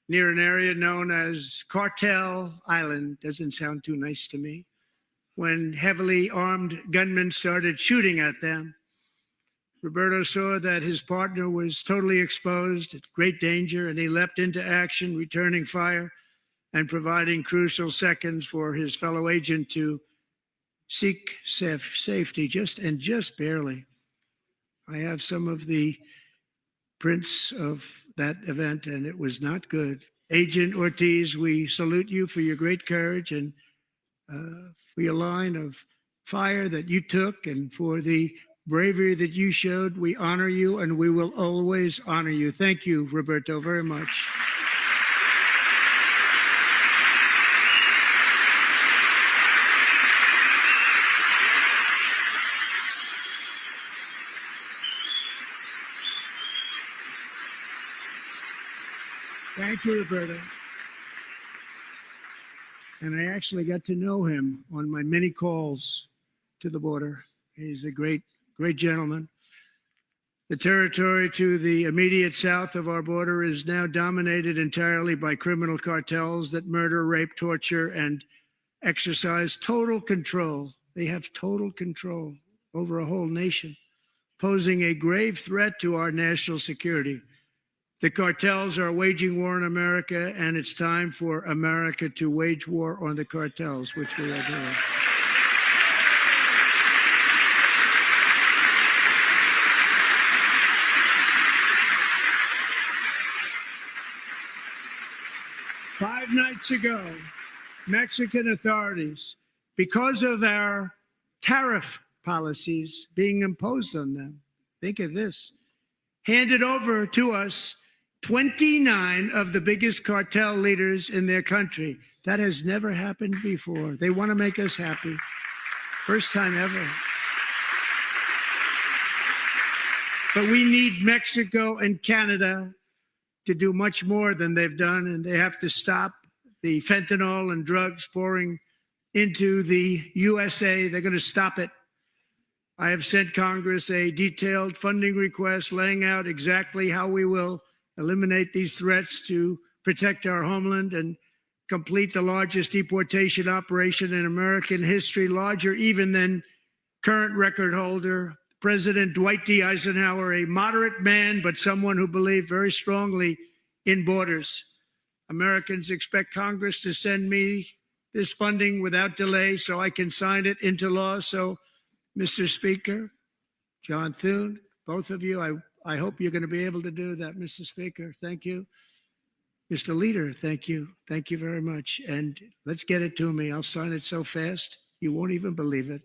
near an area known as Cartel Island. Doesn't sound too nice to me. When heavily armed gunmen started shooting at them, Roberto saw that his partner was totally exposed, at great danger, and he leapt into action, returning fire and providing crucial seconds for his fellow agent to seek safety, just barely. I have some of the prints of that event, and it was not good. Agent Ortiz, we salute you for your great courage and for your line of fire that you took, and for the bravery that you showed. We honor you, and we will always honor you. Thank you, Roberto, very much. Thank you, Roberto. And I actually got to know him on my many calls to the border. He's a great gentleman. The territory to the immediate south of our border is now dominated entirely by criminal cartels that murder, rape, torture, and exercise total control. They have total control over a whole nation, posing a grave threat to our national security. The cartels are waging war in America, and it's time for America to wage war on the cartels, which we are doing. Five nights ago, Mexican authorities, because of our tariff policies being imposed on them, think of this, handed over to us 29 of the biggest cartel leaders in their country. That has never happened before. They want to make us happy. First time ever. But we need Mexico and Canada to do much more than they've done, and they have to stop the fentanyl and drugs pouring into the USA. They're going to stop it. I have sent Congress a detailed funding request laying out exactly how we will eliminate these threats to protect our homeland and complete the largest deportation operation in American history, larger even than current record holder President Dwight D. Eisenhower, a moderate man, but someone who believed very strongly in borders. Americans expect Congress to send me this funding without delay so I can sign it into law. So, Mr. Speaker, John Thune, both of you, I hope you're going to be able to do that, Mr. Speaker. Thank you. Mr. Leader, thank you. Thank you very much. And let's get it to me. I'll sign it so fast, you won't even believe it.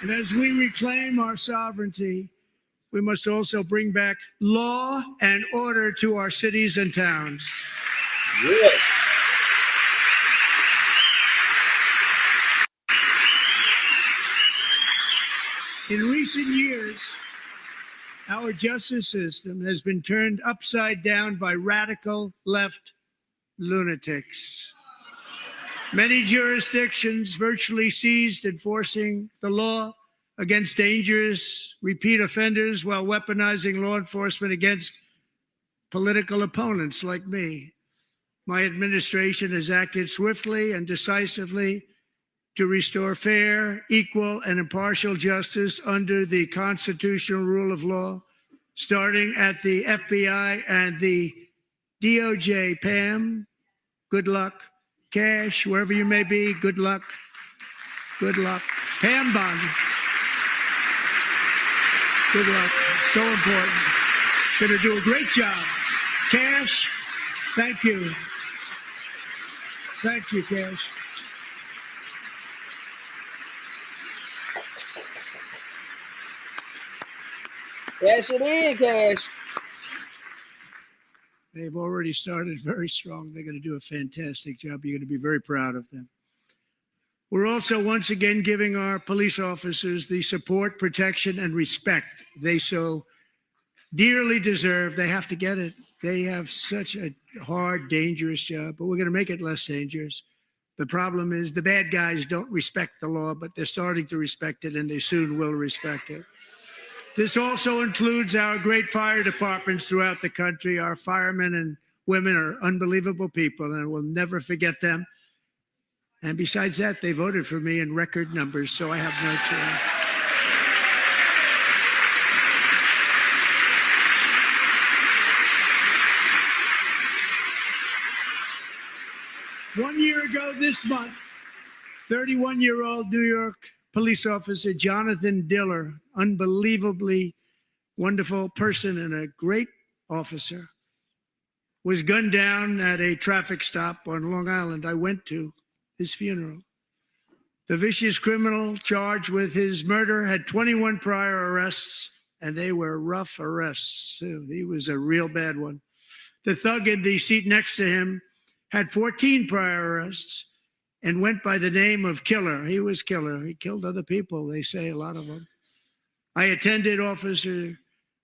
And as we reclaim our sovereignty, we must also bring back law and order to our cities and towns. Yeah. In recent years, our justice system has been turned upside down by radical left lunatics. Many jurisdictions virtually ceased enforcing the law against dangerous repeat offenders while weaponizing law enforcement against political opponents like me. My administration has acted swiftly and decisively to restore fair, equal, and impartial justice under the constitutional rule of law, starting at the FBI and the DOJ. Pam, good luck. Cash, wherever you may be, good luck. Good luck. Pam Bond, good luck. So important. Going to do a great job. Cash, thank you. Thank you, Cash. Cash it in, Cash. They've already started very strong. They're going to do a fantastic job. You're going to be very proud of them. We're also once again giving our police officers the support, protection, and respect they so dearly deserve. They have to get it. They have such a hard, dangerous job, but we're going to make it less dangerous. The problem is the bad guys don't respect the law, but they're starting to respect it, and they soon will respect it. This also includes our great fire departments throughout the country. Our firemen and women are unbelievable people, and we'll never forget them. And besides that, they voted for me in record numbers, so I have no choice. 1 year ago this month, 31-year-old New York police officer Jonathan Diller, unbelievably wonderful person and a great officer, was gunned down at a traffic stop on Long Island. I went to his funeral. The vicious criminal charged with his murder had 21 prior arrests, and they were rough arrests too. He was a real bad one. The thug in the seat next to him had 14 prior arrests and went by the name of Killer. He was Killer. He killed other people, they say, a lot of them. I attended Officer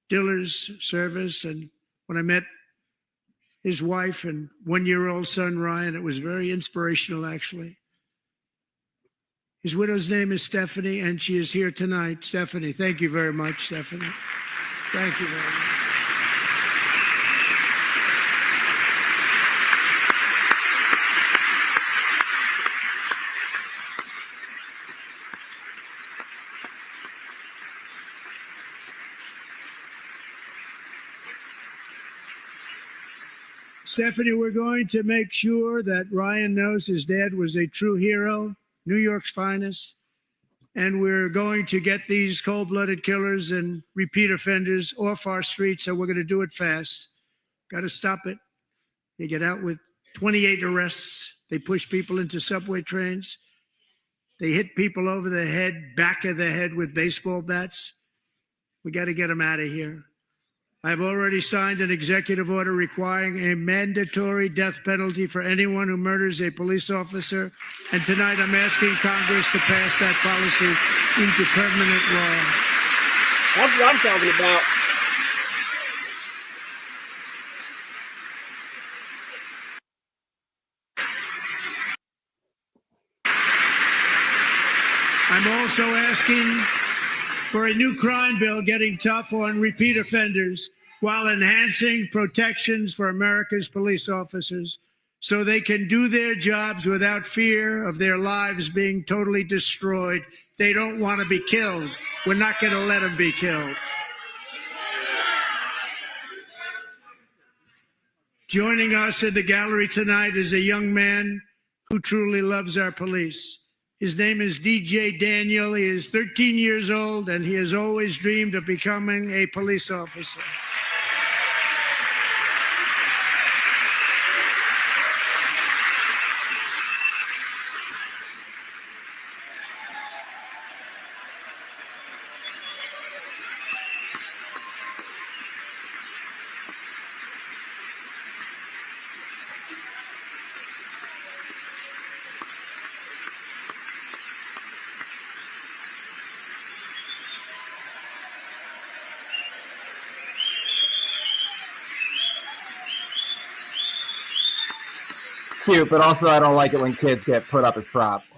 Diller's service, and when I met his wife and one-year-old son, Ryan, it was very inspirational, actually. His widow's name is Stephanie, and she is here tonight. Stephanie, thank you very much, Stephanie. Thank you very much. Stephanie, we're going to make sure that Ryan knows his dad was a true hero, New York's finest, and we're going to get these cold-blooded killers and repeat offenders off our streets, so we're going to do it fast. Got to stop it. They get out with 28 arrests. They push people into subway trains. They hit people over the head, back of the head with baseball bats. We got to get them out of here. I've already signed an executive order requiring a mandatory death penalty for anyone who murders a police officer. And tonight I'm asking Congress to pass that policy into permanent law. That's what I'm talking about. I'm also asking for a new crime bill getting tough on repeat offenders while enhancing protections for America's police officers so they can do their jobs without fear of their lives being totally destroyed. They don't want to be killed. We're not going to let them be killed. Joining us in the gallery tonight is a young man who truly loves our police. His name is DJ Daniel. He is 13 years old, and he has always dreamed of becoming a police officer. Cute, but also I don't like it when kids get put up as props.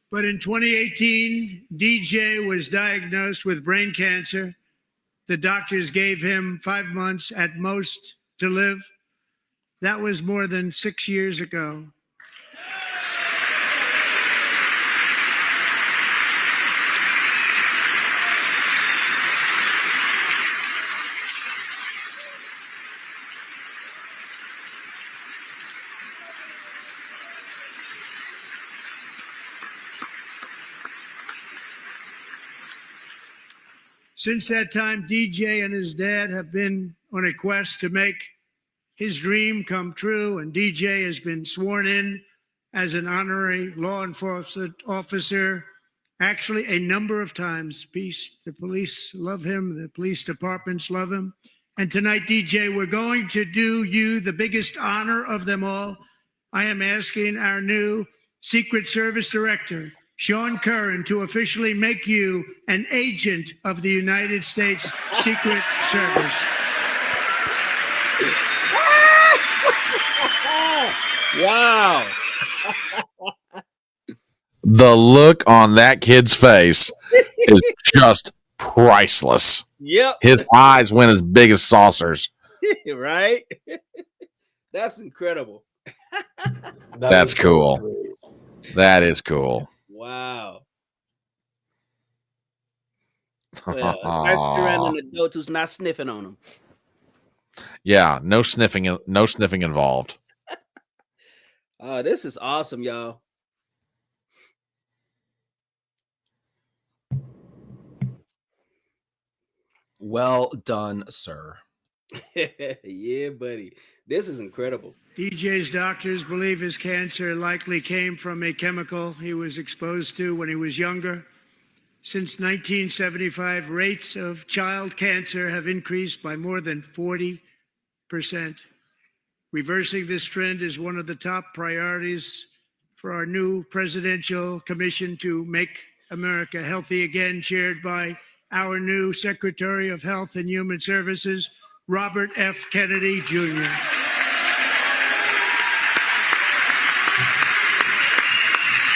But in 2018, DJ was diagnosed with brain cancer. The doctors gave him 5 months at most to live. That was more than 6 years ago. Since that time, DJ and his dad have been on a quest to make his dream come true, and DJ has been sworn in as an honorary law enforcement officer, actually a number of times. The police love him, the police departments love him. And tonight, DJ, we're going to do you the biggest honor of them all. I am asking our new Secret Service Director, Sean Curran, to officially make you an agent of the United States Secret Service. Wow. The look on that kid's face is just priceless. Yep. His eyes went as big as saucers. Right? That's incredible. That's cool. That is cool. Wow. Well, around an adult who's not sniffing on them. Yeah, no sniffing involved. This is awesome, y'all. Well done, sir. Yeah, buddy. This is incredible. DJ's doctors believe his cancer likely came from a chemical he was exposed to when he was younger. Since 1975, rates of child cancer have increased by more than 40%. Reversing this trend is one of the top priorities for our new presidential commission to make America healthy again, chaired by our new Secretary of Health and Human Services, Robert F. Kennedy, Jr.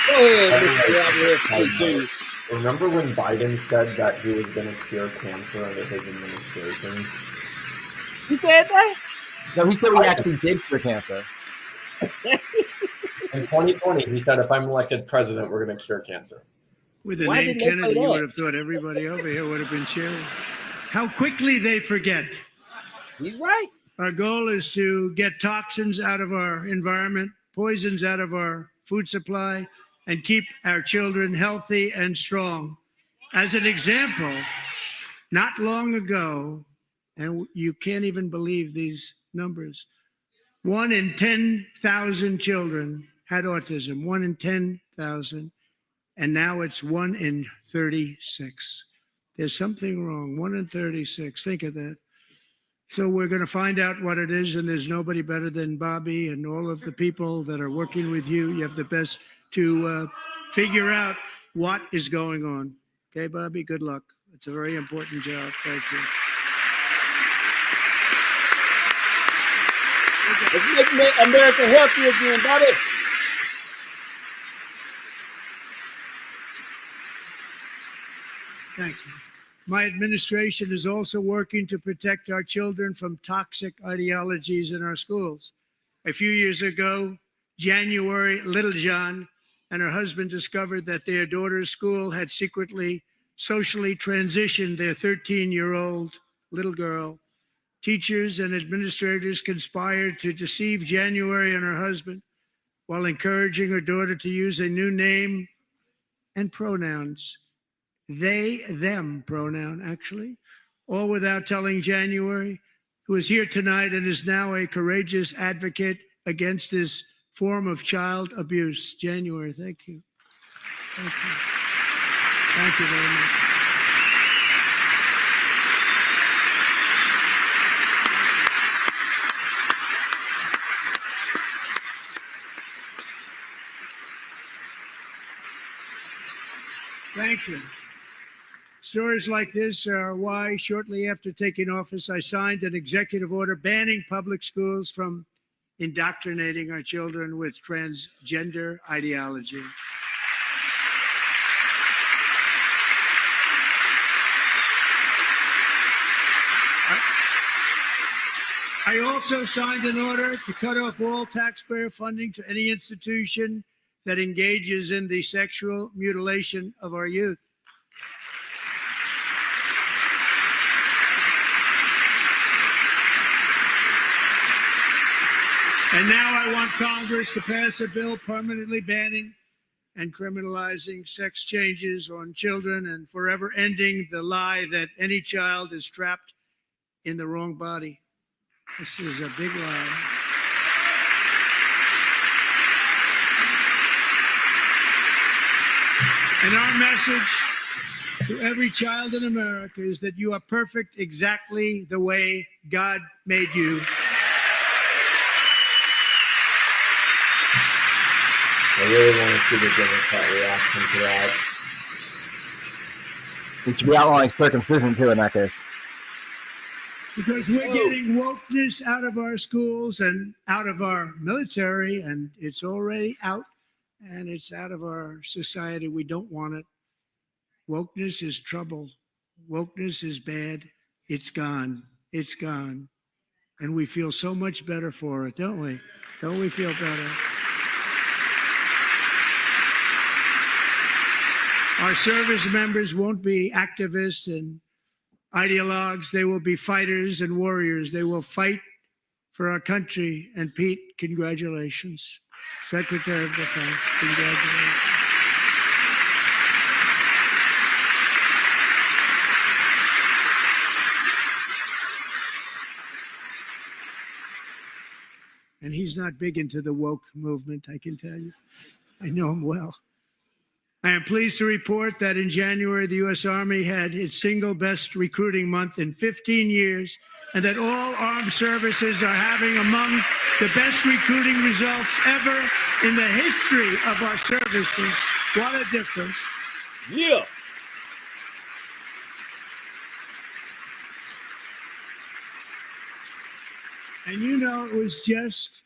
Go ahead, Mr. Robert F. Kennedy. Remember when Biden said that he was going to cure cancer under his administration? He said that? No, he said we actually did cure cancer. In 2020, he said, if I'm elected president, we're going to cure cancer. With the Why name didn't they Kennedy, say you that? would have thought everybody over here would have been cheering. How quickly they forget. He's right. Our goal is to get toxins out of our environment, poisons out of our food supply, and keep our children healthy and strong. As an example, not long ago, and you can't even believe these numbers, 1 in 10,000 children had autism, 1 in 10,000, and now it's 1 in 36. There's something wrong, 1 in 36, think of that. So we're going to find out what it is, and there's nobody better than Bobby and all of the people that are working with you. You have the best to figure out what is going on. Okay, Bobby, good luck. It's a very important job. Thank you. Let's make America healthy again, buddy. Thank you. My administration is also working to protect our children from toxic ideologies in our schools. A few years ago, January Littlejohn and her husband discovered that their daughter's school had secretly socially transitioned their 13-year-old little girl. Teachers and administrators conspired to deceive January and her husband while encouraging her daughter to use a new name and pronouns. They, them pronoun, actually, all without telling January, who is here tonight and is now a courageous advocate against this form of child abuse. January, thank you. Thank you. Thank you very much. Thank you. Stories like this are why, shortly after taking office, I signed an executive order banning public schools from indoctrinating our children with transgender ideology. I also signed an order to cut off all taxpayer funding to any institution that engages in the sexual mutilation of our youth. And now I want Congress to pass a bill permanently banning and criminalizing sex changes on children and forever ending the lie that any child is trapped in the wrong body. This is a big lie. And our message to every child in America is that you are perfect exactly the way God made you. I really want to see the Democrat reaction to that. We should be outlawing circumcision too in that case. Because we're getting wokeness out of our schools and out of our military, and it's already out, and it's out of our society. We don't want it. Wokeness is trouble. Wokeness is bad. It's gone. It's gone. And we feel so much better for it, don't we? Don't we feel better? Our service members won't be activists and ideologues. They will be fighters and warriors. They will fight for our country. And Pete, congratulations. Secretary of Defense, congratulations. And he's not big into the woke movement, I can tell you. I know him well. I am pleased to report that in January, the U.S. Army had its single best recruiting month in 15 years, and that all armed services are having among the best recruiting results ever in the history of our services. What a difference. Yeah. And you know, it was just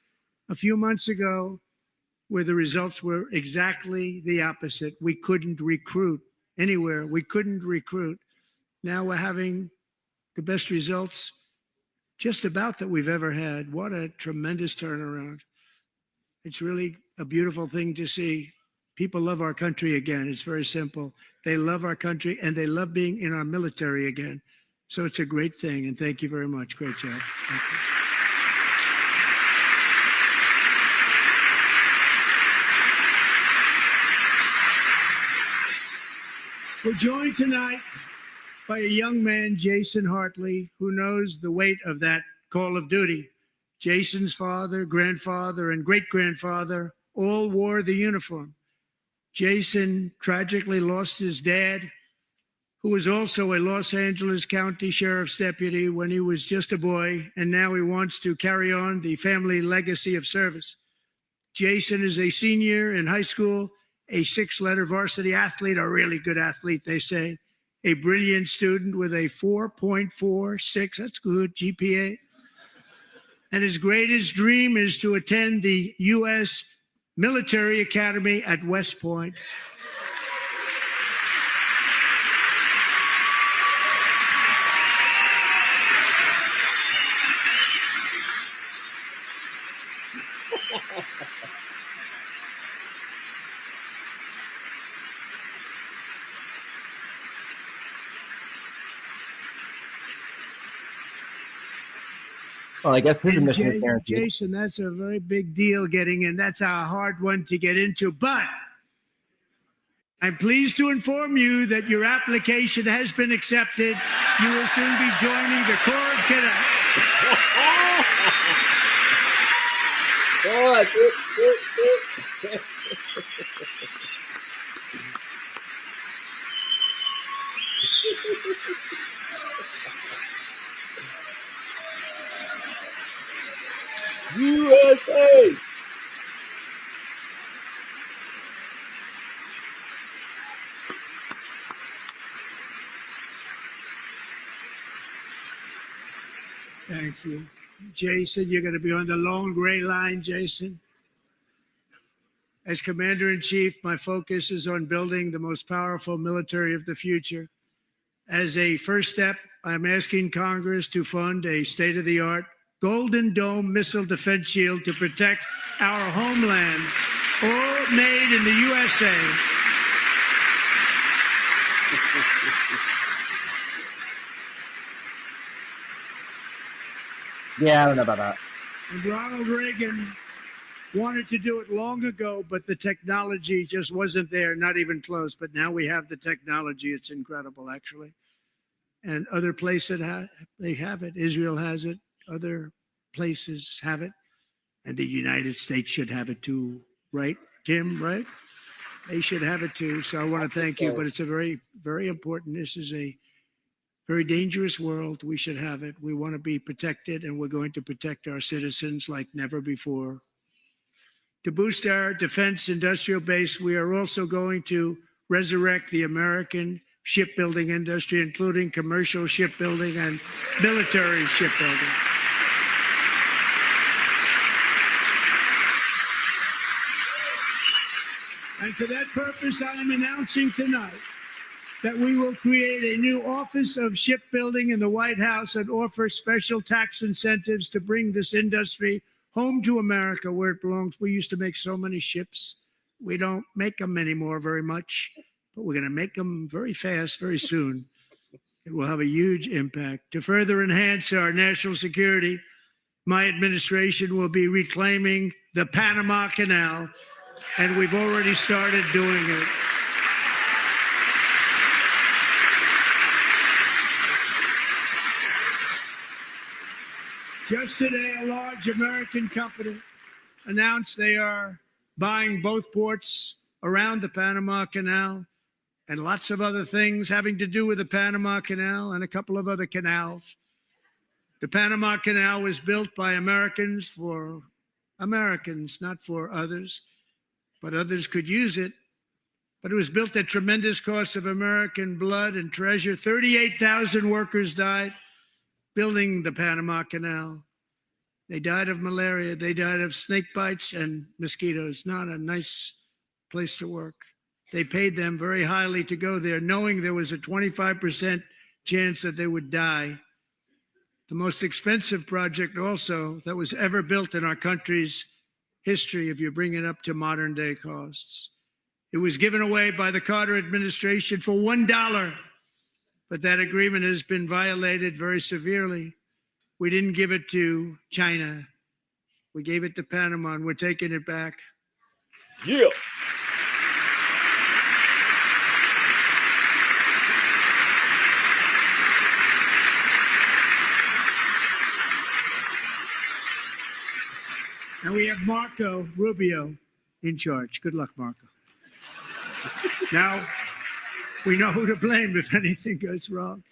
a few months ago where the results were exactly the opposite. We couldn't recruit anywhere. We couldn't recruit. Now we're having the best results just about that we've ever had. What a tremendous turnaround. It's really a beautiful thing to see. People love our country again. It's very simple. They love our country and they love being in our military again. So it's a great thing. And thank you very much. Great job. Thank you. We're joined tonight by a young man, Jason Hartley, who knows the weight of that call of duty. Jason's father, grandfather, and great-grandfather all wore the uniform. Jason tragically lost his dad, who was also a Los Angeles County Sheriff's deputy when he was just a boy, and now he wants to carry on the family legacy of service. Jason is a senior in high school, a 6-letter varsity athlete, a really good athlete, they say, a brilliant student with a 4.46, that's good, GPA. And his greatest dream is to attend the U.S. Military Academy at West Point. Well, I guess his And admission is guaranteed. Jason, that's a very big deal getting in. That's a hard one to get into. But I'm pleased to inform you that your application has been accepted. You will soon be joining the Corps of Cadets. USA. Thank you. Jason, you're going to be on the long gray line, Jason. As Commander-in-Chief, my focus is on building the most powerful military of the future. As a first step, I'm asking Congress to fund a state-of-the-art Golden Dome missile defense shield to protect our homeland, all made in the USA. Yeah, I don't know about that. And Ronald Reagan wanted to do it long ago, but the technology just wasn't there, not even close. But now we have the technology. It's incredible, actually. And other places they have it. Israel has it. Other places have it. And the United States should have it too, right, Tim? Right? They should have it too. So I want to thank you. But it's a very, very important. This is a very dangerous world. We should have it. We want to be protected, and we're going to protect our citizens like never before. To boost our defense industrial base, we are also going to resurrect the American shipbuilding industry, including commercial shipbuilding and military shipbuilding. And for that purpose, I am announcing tonight that we will create a new Office of Shipbuilding in the White House and offer special tax incentives to bring this industry home to America where it belongs. We used to make so many ships. We don't make them anymore very much, but we're going to make them very fast, very soon. It will have a huge impact. To further enhance our national security, my administration will be reclaiming the Panama Canal, and we've already started doing it. Just today, a large American company announced they are buying both ports around the Panama Canal and lots of other things having to do with the Panama Canal and a couple of other canals. The Panama Canal was built by Americans for Americans, not for others, but others could use it. But it was built at tremendous cost of American blood and treasure. 38,000 workers died building the Panama Canal. They died of malaria. They died of snake bites and mosquitoes. Not a nice place to work. They paid them very highly to go there, knowing there was a 25% chance that they would die. The most expensive project also that was ever built in our country's history, if you bring it up to modern day costs. It was given away by the Carter administration for $1. But that agreement has been violated very severely. We didn't give it to China. We gave it to Panama, and we're taking it back. Yeah. And we have Marco Rubio in charge. Good luck, Marco. Now, we know who to blame if anything goes wrong.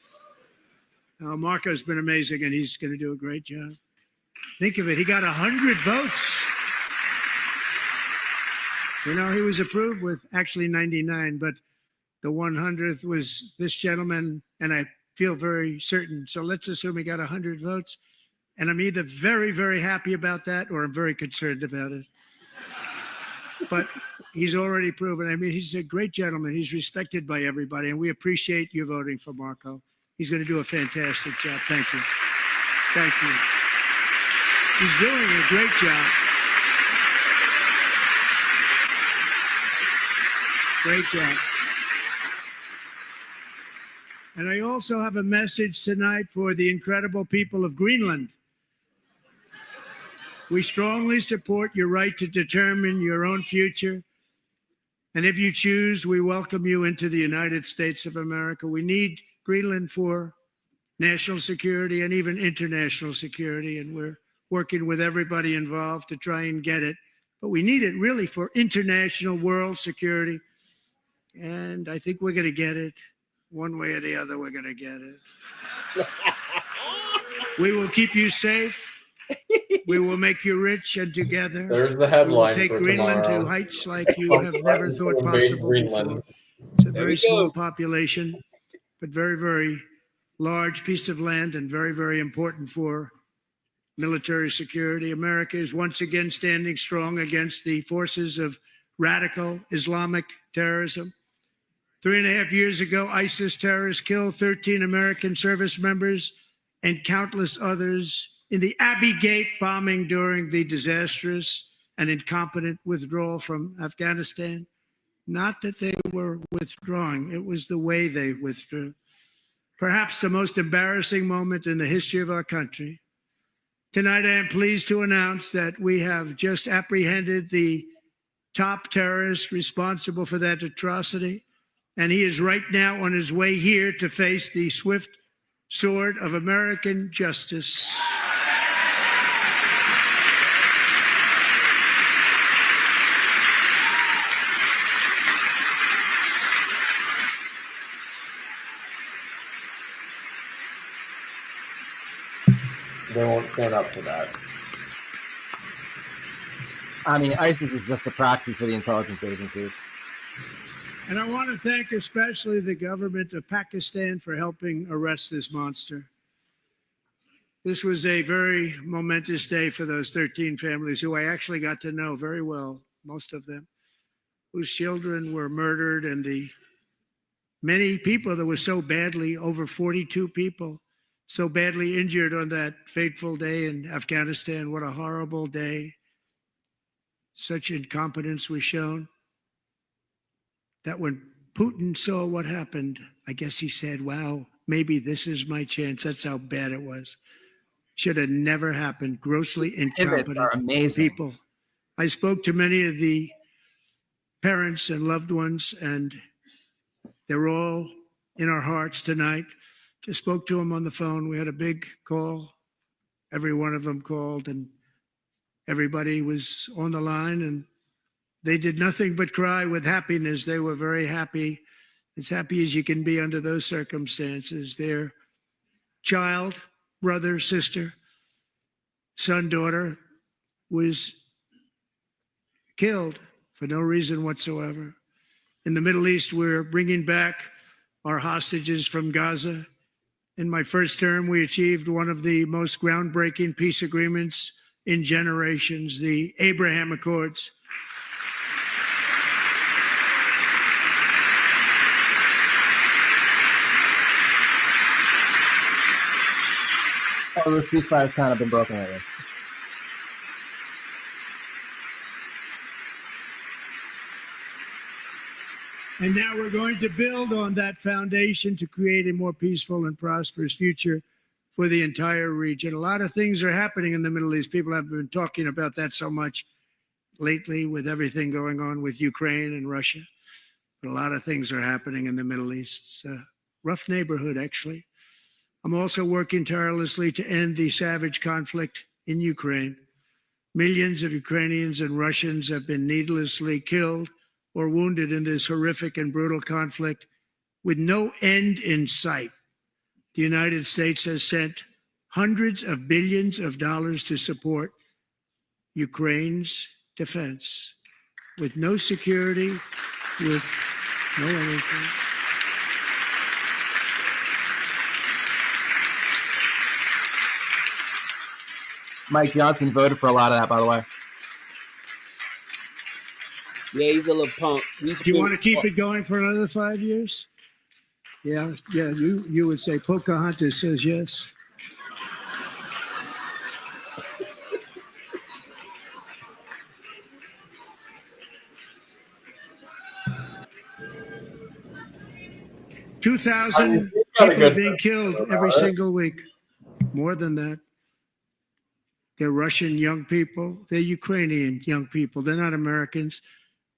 Marco's been amazing, and he's going to do a great job. Think of it. He got 100 votes. You know, he was approved with actually 99, but The 100th was this gentleman, and I feel very certain. So let's assume he got 100 votes. And I'm either very, very happy about that or I'm very concerned about it. But he's already proven. I mean, he's a great gentleman. He's respected by everybody, and we appreciate you voting for Marco. He's going to do a fantastic job. Thank you. Thank you. He's doing a great job. Great job. And I also have a message tonight for the incredible people of Greenland. We strongly support your right to determine your own future. And if you choose, we welcome you into the United States of America. We need Greenland for national security and even international security. And we're working with everybody involved to try and get it. But we need it really for international world security. And I think we're going to get it. One way or the other, we're going to get it. We will keep you safe. We will make you rich, and together There's the headline. We will take for Greenland tomorrow. to heights like you have never thought possible before. It's a very small population, but very, very large piece of land and very, very important for military security. America is once again standing strong against the forces of radical Islamic terrorism. 3.5 years ago, ISIS terrorists killed 13 American service members and countless others in the Abbey Gate bombing during the disastrous and incompetent withdrawal from Afghanistan. Not that they were withdrawing, it was the way they withdrew. Perhaps the most embarrassing moment in the history of our country. Tonight, I am pleased to announce that we have just apprehended the top terrorist responsible for that atrocity. And he is right now on his way here to face the swift sword of American justice. They won't stand up to that. I mean, ISIS is just a proxy for the intelligence agencies. And I want to thank especially the government of Pakistan for helping arrest this monster. This was a very momentous day for those 13 families who I actually got to know very well, most of them, whose children were murdered, and the many people that were so badly, over 42 people, so badly injured on that fateful day in Afghanistan. What a horrible day. Such incompetence was shown. That when Putin saw what happened, I guess he said, wow, maybe this is my chance. That's how bad it was. Should have never happened. Grossly incompetent people. I spoke to many of the parents and loved ones, and they're all in our hearts tonight. Just spoke to them on the phone. We had a big call. Every one of them called, and everybody was on the line, and they did nothing but cry with happiness. They were very happy, as happy as you can be under those circumstances. Their child, brother, sister, son, daughter was killed for no reason whatsoever. In the Middle East, we're bringing back our hostages from Gaza. In my first term, we achieved one of the most groundbreaking peace agreements in generations, the Abraham Accords. Oh, the ceasefire's kind of been broken lately. And now we're going to build on that foundation to create a more peaceful and prosperous future for the entire region. A lot of things are happening in the Middle East. People have been talking about that so much lately with everything going on with Ukraine and Russia. But a lot of things are happening in the Middle East. It's a rough neighborhood, actually. I'm also working tirelessly to end the savage conflict in Ukraine. Millions of Ukrainians and Russians have been needlessly killed or wounded in this horrific and brutal conflict with no end in sight. The United States has sent hundreds of billions of dollars to support Ukraine's defense with no security, with no anything. Mike Johnson voted for a lot of that, by the way. Yeah, he's a little punk. Do you want to keep it going for another 5 years? Yeah. You would say Pocahontas says yes. $2,000 people are being killed every single week. More than that. They're Russian young people. They're Ukrainian young people. They're not Americans,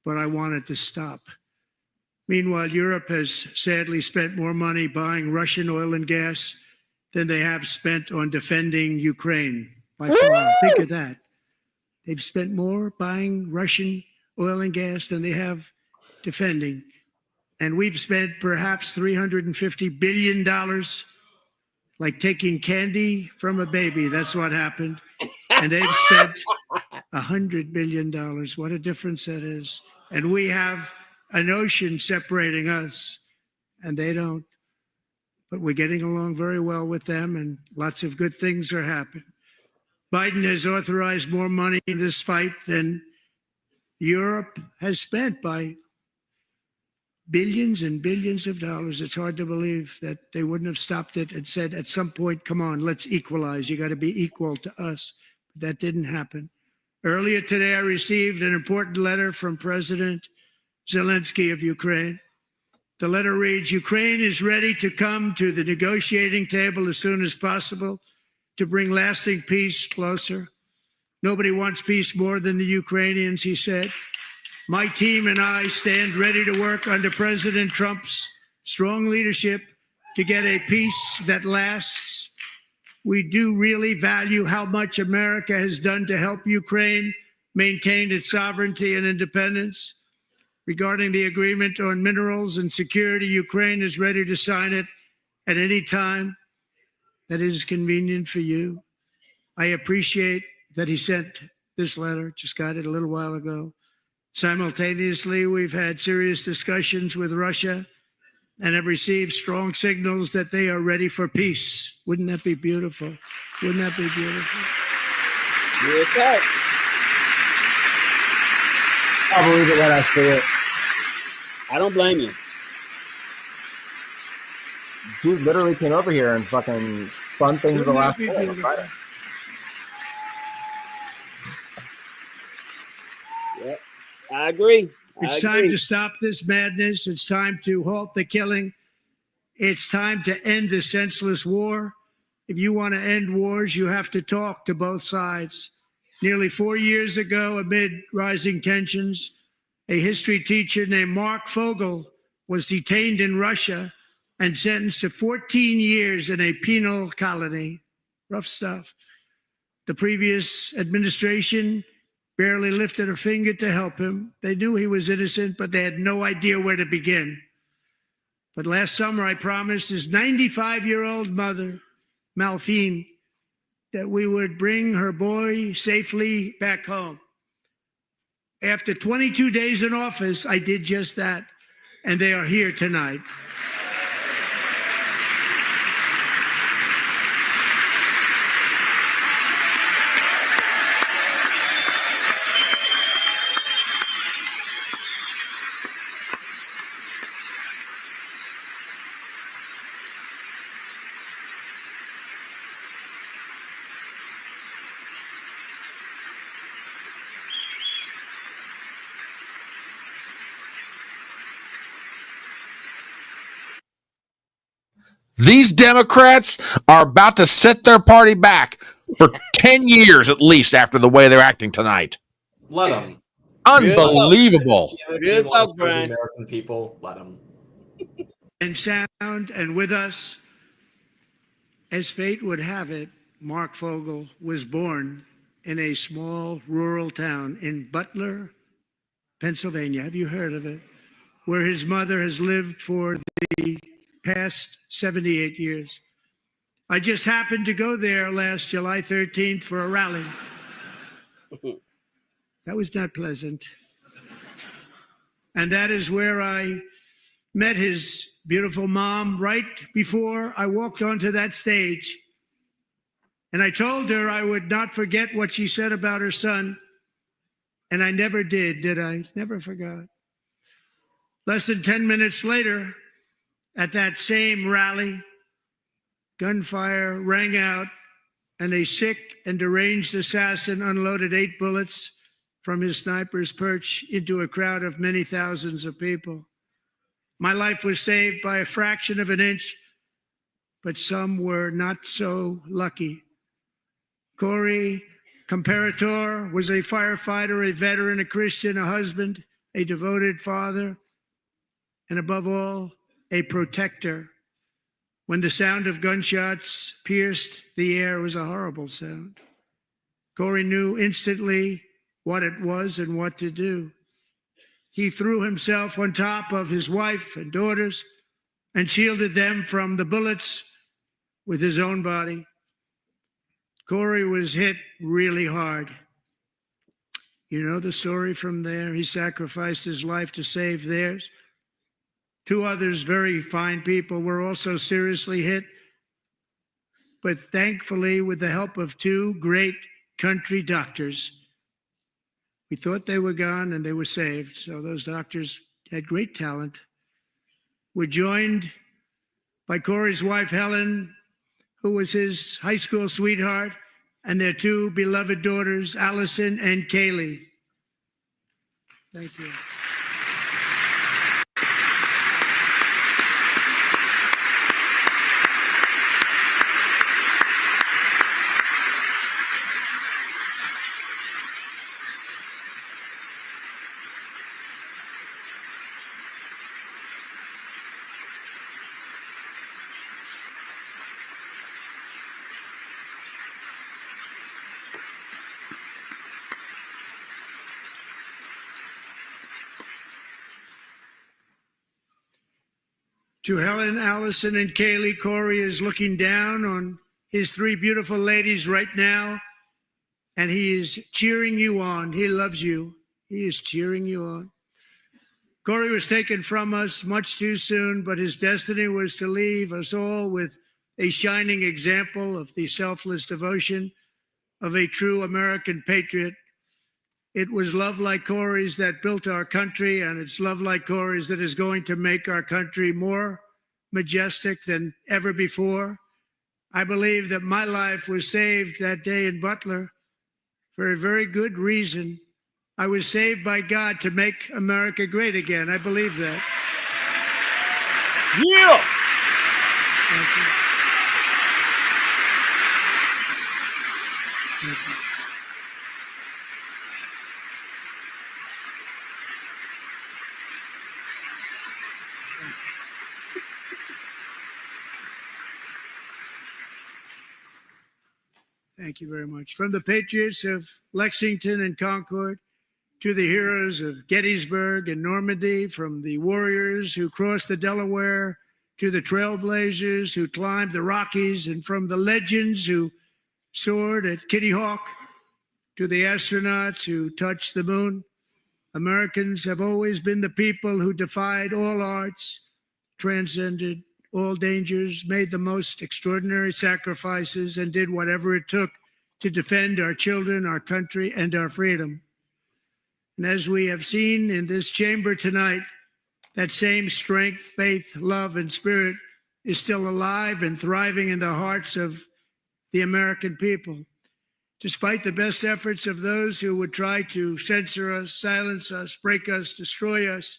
but I want it to stop. Meanwhile, Europe has sadly spent more money buying Russian oil and gas than they have spent on defending Ukraine. By far, think of that. They've spent more buying Russian oil and gas than they have defending. And we've spent perhaps $350 billion, like taking candy from a baby. That's what happened. And they've spent $100 billion. What a difference that is. And we have an ocean separating us, and they don't. But we're getting along very well with them, and lots of good things are happening. Biden has authorized more money in this fight than Europe has spent by billions and billions of dollars. It's hard to believe that they wouldn't have stopped it and said at some point, come on, let's equalize. You got to be equal to us. That didn't happen. Earlier today, I received an important letter from President Zelensky of Ukraine. The letter reads, Ukraine is ready to come to the negotiating table as soon as possible to bring lasting peace closer. Nobody wants peace more than the Ukrainians, he said. My team and I stand ready to work under President Trump's strong leadership to get a peace that lasts. We do really value how much America has done to help Ukraine maintain its sovereignty and independence. Regarding the agreement on minerals and security, Ukraine is ready to sign it at any time that is convenient for you. I appreciate that he sent this letter, just got it a little while ago. Simultaneously, we've had serious discussions with Russia and have received strong signals that they are ready for peace. Wouldn't that be beautiful? Wouldn't that be beautiful? Yes, I'll believe it when I see it. I don't blame you. Dude literally came over here and fucking spun things to the last minute on Friday. Yep, I agree. It's time to stop this madness. It's time to halt the killing. It's time to end the senseless war. If you want to end wars, you have to talk to both sides. Nearly 4 years ago, amid rising tensions, a history teacher named Mark Fogel was detained in Russia and sentenced to 14 years in a penal colony. Rough stuff. The previous administration barely lifted a finger to help him. They knew he was innocent, but they had no idea where to begin. But last summer, I promised his 95-year-old mother, Malphine, that we would bring her boy safely back home. After 22 days in office, I did just that, and they are here tonight. These Democrats are about to set their party back for 10 years at least after the way they're acting tonight. Let them. Unbelievable. Real talk, Brian. American people, let them. And sound and with us, as fate would have it, Mark Fogel was born in a small rural town in Butler, Pennsylvania. Have you heard of it? Where his mother has lived for the past 78 years. I just happened to go there last July 13th for a rally. That was not pleasant. And that is where I met his beautiful mom right before I walked onto that stage. And I told her I would not forget what she said about her son. And I never did I? Never forgot. Less than 10 minutes later, at that same rally, gunfire rang out, and a sick and deranged assassin unloaded 8 bullets from his sniper's perch into a crowd of many thousands of people. My life was saved by a fraction of an inch, but some were not so lucky. Corey Comparator was a firefighter, a veteran, a Christian, a husband, a devoted father, and above all, a protector. When the sound of gunshots pierced the air, it was a horrible sound. Corey knew instantly what it was and what to do. He threw himself on top of his wife and daughters and shielded them from the bullets with his own body. Corey was hit really hard. You know the story from there. He sacrificed his life to save theirs. 2 others, very fine people, were also seriously hit. But thankfully, with the help of 2 great country doctors, we thought they were gone and they were saved. So those doctors had great talent. We're joined by Corey's wife, Helen, who was his high school sweetheart, and their 2 beloved daughters, Allison and Kaylee. Thank you. To Helen, Allison, and Kaylee, Corey is looking down on his 3 beautiful ladies right now, and he is cheering you on. He loves you. He is cheering you on. Corey was taken from us much too soon, but his destiny was to leave us all with a shining example of the selfless devotion of a true American patriot. It was love like Corey's that built our country, and it's love like Corey's that is going to make our country more majestic than ever before. I believe that my life was saved that day in Butler for a very good reason. I was saved by God to make America great again. I believe that. Yeah. Thank you. Thank you. Thank you very much. From the patriots of Lexington and Concord to the heroes of Gettysburg and Normandy, from the warriors who crossed the Delaware to the trailblazers who climbed the Rockies, and from the legends who soared at Kitty Hawk to the astronauts who touched the moon, Americans have always been the people who defied all odds, transcended all dangers, made the most extraordinary sacrifices, and did whatever it took to defend our children, our country, and our freedom. And as we have seen in this chamber tonight, that same strength, faith, love, and spirit is still alive and thriving in the hearts of the American people. Despite the best efforts of those who would try to censor us, silence us, break us, destroy us,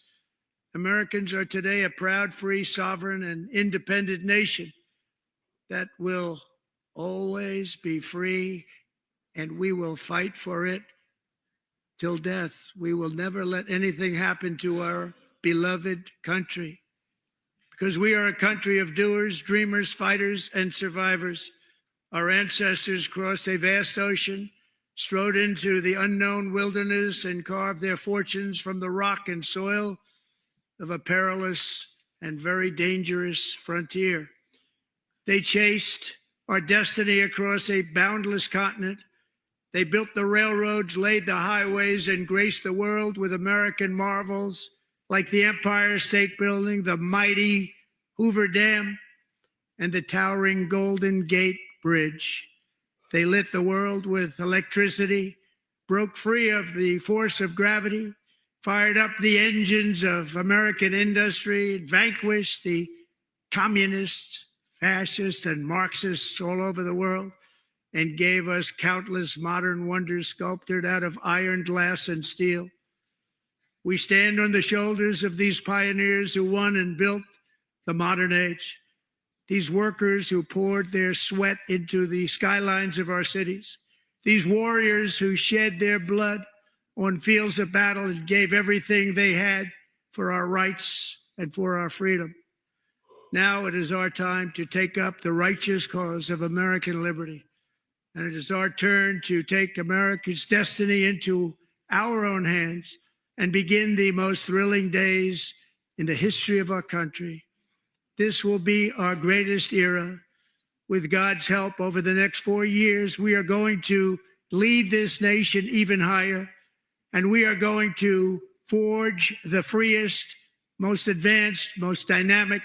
Americans are today a proud, free, sovereign, and independent nation that will always be free, and we will fight for it till death. We will never let anything happen to our beloved country, because we are a country of doers, dreamers, fighters, and survivors. Our ancestors crossed a vast ocean, strode into the unknown wilderness, and carved their fortunes from the rock and soil of a perilous and very dangerous frontier. They chased our destiny across a boundless continent. They built the railroads, laid the highways, and graced the world with American marvels like the Empire State Building, the mighty Hoover Dam, and the towering Golden Gate Bridge. They lit the world with electricity, broke free of the force of gravity, fired up the engines of American industry, vanquished the communists, fascists, and Marxists all over the world, and gave us countless modern wonders sculptured out of iron, glass, and steel. We stand on the shoulders of these pioneers who won and built the modern age, these workers who poured their sweat into the skylines of our cities, these warriors who shed their blood on fields of battle and gave everything they had for our rights and for our freedom. Now it is our time to take up the righteous cause of American liberty. And it is our turn to take America's destiny into our own hands and begin the most thrilling days in the history of our country. This will be our greatest era. With God's help, over the next 4 years, we are going to lead this nation even higher, and we are going to forge the freest, most advanced, most dynamic,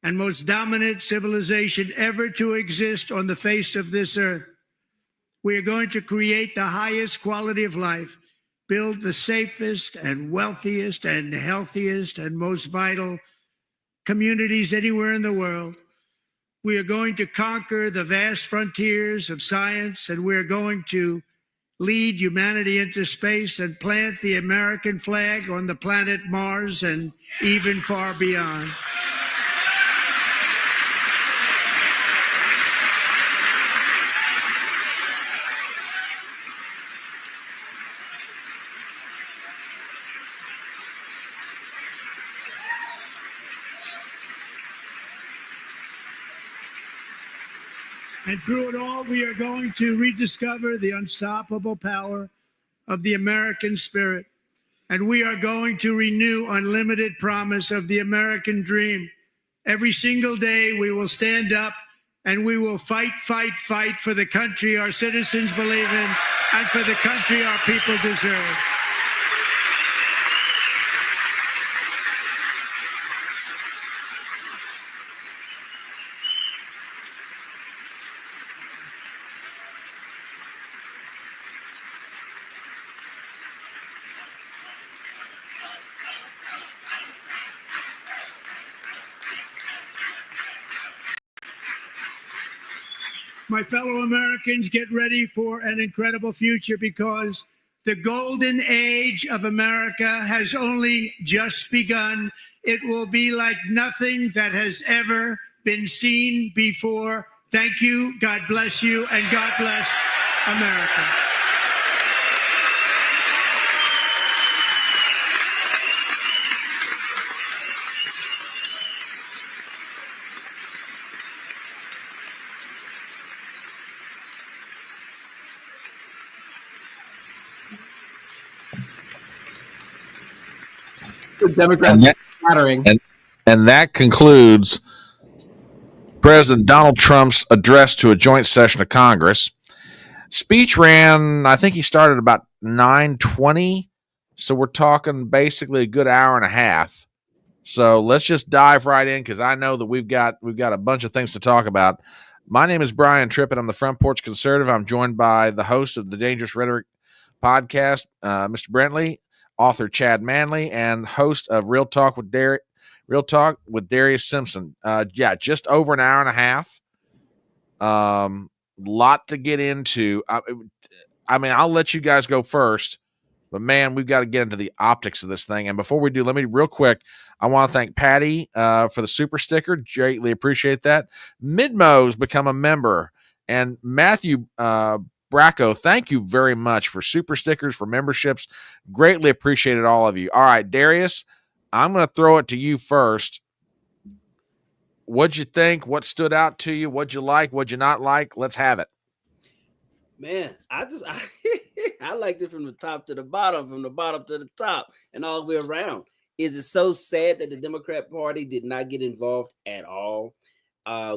and most dominant civilization ever to exist on the face of this earth. We are going to create the highest quality of life, build the safest and wealthiest and healthiest and most vital communities anywhere in the world. We are going to conquer the vast frontiers of science, and we're going to lead humanity into space and plant the American flag on the planet Mars and even far beyond. And through it all, we are going to rediscover the unstoppable power of the American spirit. And we are going to renew unlimited promise of the American dream. Every single day, we will stand up and we will fight, fight, fight for the country our citizens believe in and for the country our people deserve. My fellow Americans, get ready for an incredible future, because the golden age of America has only just begun. It will be like nothing that has ever been seen before. Thank you, God bless you, and God bless America. The Democrats are scattering. And that concludes President Donald Trump's address to a joint session of Congress. Speech ran, I think he started about 9:20, so we're talking basically a good hour and a half. So let's just dive right in, because I know that we've got a bunch of things to talk about. My name is Brian Trippett. I'm the Front Porch Conservative. I'm joined by the host of the Dangerous Rhetoric podcast, Mr. Brentley, author Chad Manley, and host of Real Talk with Darius Simpson. Just over an hour and a half. Lot to get into. I mean, I'll let you guys go first, but man, we've got to get into the optics of this thing. And before we do, let me real quick, I want to thank Patty for the super sticker. Greatly appreciate that. Midmo's become a member, and Matthew Bracco, thank you very much for super stickers, for memberships. Greatly appreciated all of you. All right, Darius, I'm going to throw it to you first. What'd you think? What stood out to you? What'd you like? What'd you not like? Let's have it. Man, I liked it from the top to the bottom, from the bottom to the top, and all the way around. Is it so sad that the Democrat Party did not get involved at all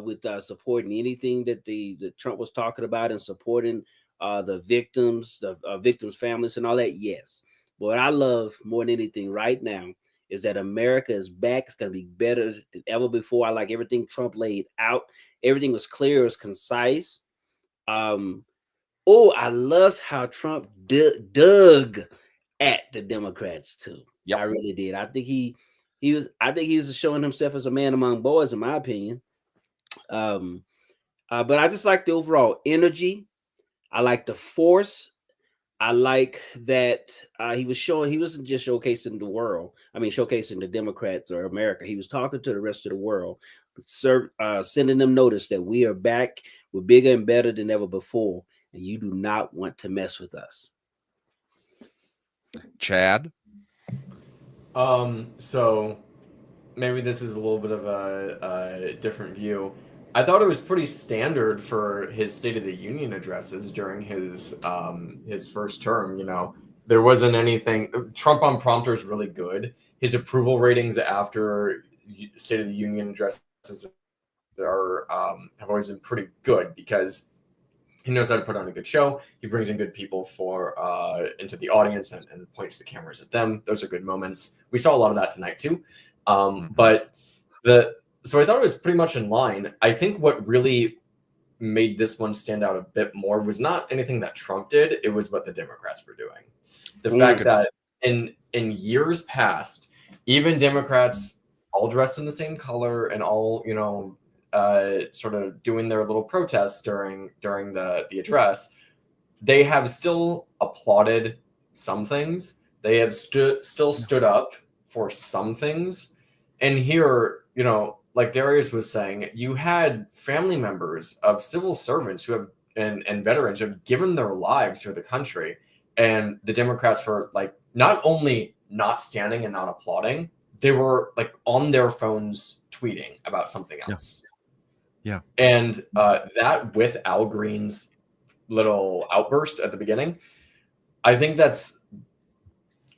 with supporting anything that the Trump was talking about and supporting the victims, victims' families, and all that? Yes. But what I love more than anything right now is that America is back. It's going to be better than ever before. I like everything Trump laid out. Everything was clear, it was concise. Oh, I loved how Trump dug at the Democrats too. Yep. I really did. I think he was showing himself as a man among boys, in my opinion. But I just like the overall energy. I like the force. I like that he wasn't just showcasing the world. I mean, showcasing the Democrats or America. He was talking to the rest of the world, sending them notice that we are back. We're bigger and better than ever before, and you do not want to mess with us. Chad? So maybe this is a little bit of a different view. I thought it was pretty standard for his State of the Union addresses during his first term. You know, there wasn't anything. Trump on prompter is really good. His approval ratings after State of the Union addresses are have always been pretty good because he knows how to put on a good show. He brings in good people into the audience and points the cameras at them. Those are good moments. We saw a lot of that tonight too. So I thought it was pretty much in line. I think what really made this one stand out a bit more was not anything that Trump did. It was what the Democrats were doing. The fact that in years past, even Democrats all dressed in the same color and all, sort of doing their little protests during the address, they have still applauded some things. They have still stood up for some things. And here, like Darius was saying, you had family members of civil servants who have and veterans who have given their lives for the country. And the Democrats were like not only not standing and not applauding, they were like on their phones tweeting about something else. Yeah. And that with Al Green's little outburst at the beginning, I think if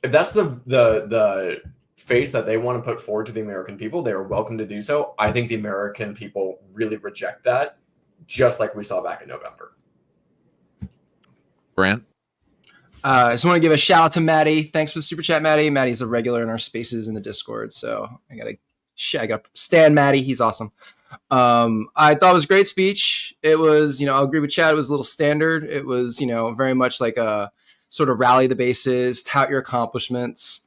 that's the face that they want to put forward to the American people, they are welcome to do so. I think the American people really reject that, just like we saw back in November. Brant? I just want to give a shout out to Maddie. Thanks for the super chat, Maddie. Maddie's a regular in our spaces in the Discord, so I gotta stand Maddie. He's awesome. I thought it was a great speech. It was, I'll agree with Chad. It was a little standard. It was, very much like a sort of rally the bases, tout your accomplishments,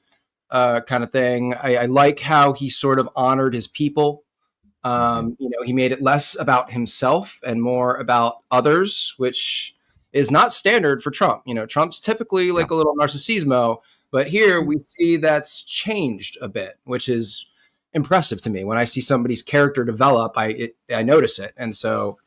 kind of thing. I like how he sort of honored his people. He made it less about himself and more about others, which is not standard for Trump. Trump's typically like a little narcissismo, but here we see that's changed a bit, which is impressive to me. When I see somebody's character develop, I notice it. And so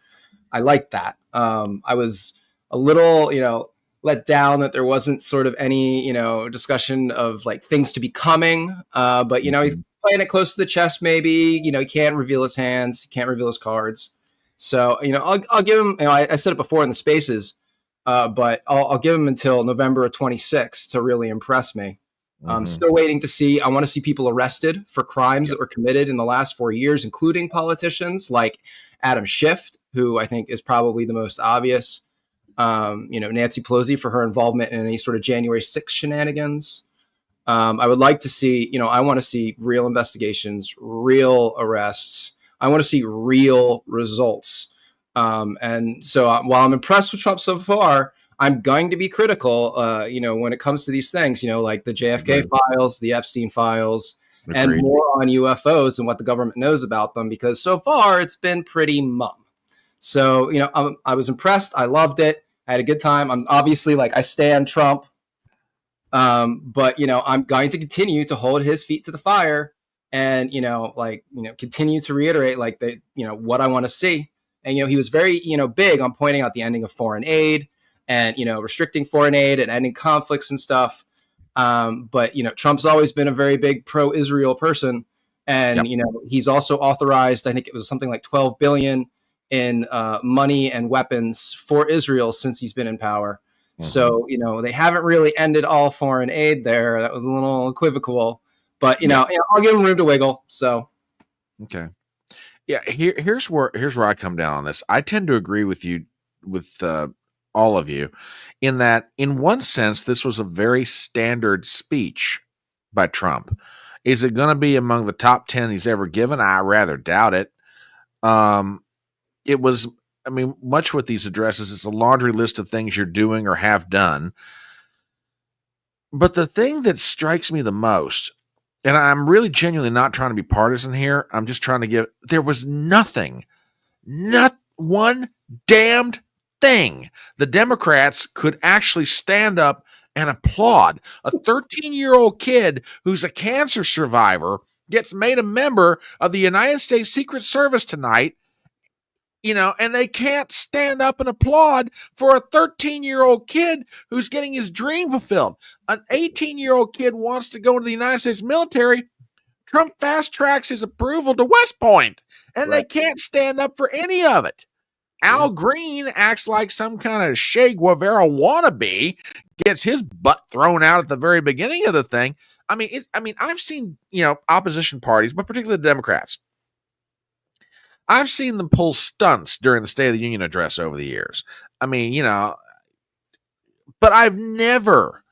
I like that. I was a little, let down that there wasn't sort of any, discussion of like things to be coming. But, he's playing it close to the chest, maybe. He can't reveal his hands. He can't reveal his cards. So, I'll give him, I said it before in the spaces, but I'll give him until November of 26 to really impress me. I'm still waiting to see. I want to see people arrested for crimes that were committed in the last 4 years, including politicians like Adam Schiff, who I think is probably the most obvious. Nancy Pelosi for her involvement in any sort of January 6th shenanigans. I would like to see, I want to see real investigations, real arrests. I want to see real results. And so while I'm impressed with Trump so far, I'm going to be critical, when it comes to these things, like the JFK files, the Epstein files, and more on UFOs and what the government knows about them, because so far it's been pretty mum. So, I was impressed. I loved it. I had a good time. I'm obviously I stand Trump. But, I'm going to continue to hold his feet to the fire and, continue to reiterate what I want to see. And, he was very, big on pointing out the ending of foreign aid and, restricting foreign aid and ending conflicts and stuff. But, Trump's always been a very big pro-Israel person. And, he's also authorized, I think it was something like $12 billion in money and weapons for Israel since he's been in power. So, they haven't really ended all foreign aid there. That was a little equivocal. But, I'll give him room to wiggle. So. Okay. Yeah, here's where I come down on this. I tend to agree with you, with all of you, in that, in one sense, this was a very standard speech by Trump. Is it going to be among the top 10 he's ever given? I rather doubt it. It was I mean, much with these addresses, it's a laundry list of things you're doing or have done. But the thing that strikes me the most, and I'm really genuinely not trying to be partisan here, I'm just trying to give, there was nothing, not one damned thing the Democrats could actually stand up and applaud. A 13-year-old kid who's a cancer survivor gets made a member of the United States Secret Service tonight, and they can't stand up and applaud for a 13-year-old kid who's getting his dream fulfilled. An 18-year-old kid wants to go into the United States military. Trump fast tracks his approval to West Point, and they can't stand up for any of it. Al Green acts like some kind of Che Guevara wannabe, gets his butt thrown out at the very beginning of the thing. I mean, I've seen, opposition parties, but particularly the Democrats. I've seen them pull stunts during the State of the Union address over the years. I mean, but I've never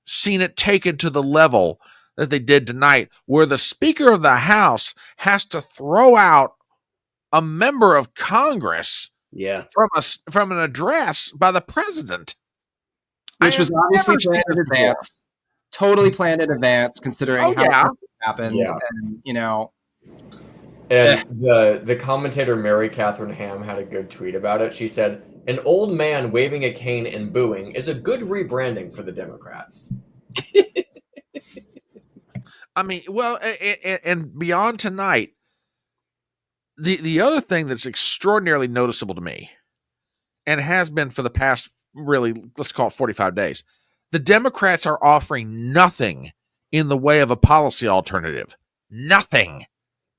seen it taken to the level that they did tonight, where the Speaker of the House has to throw out a member of Congress from an address by the president. Which was obviously planned in advance. Totally planned in advance, considering how it happened. Yeah. And, And the commentator Mary Catherine Ham had a good tweet about it. She said, "An old man waving a cane and booing is a good rebranding for the Democrats." I mean, well, and beyond tonight, the other thing that's extraordinarily noticeable to me, and has been for the past, really, let's call it 45 days, the Democrats are offering nothing in the way of a policy alternative. Nothing.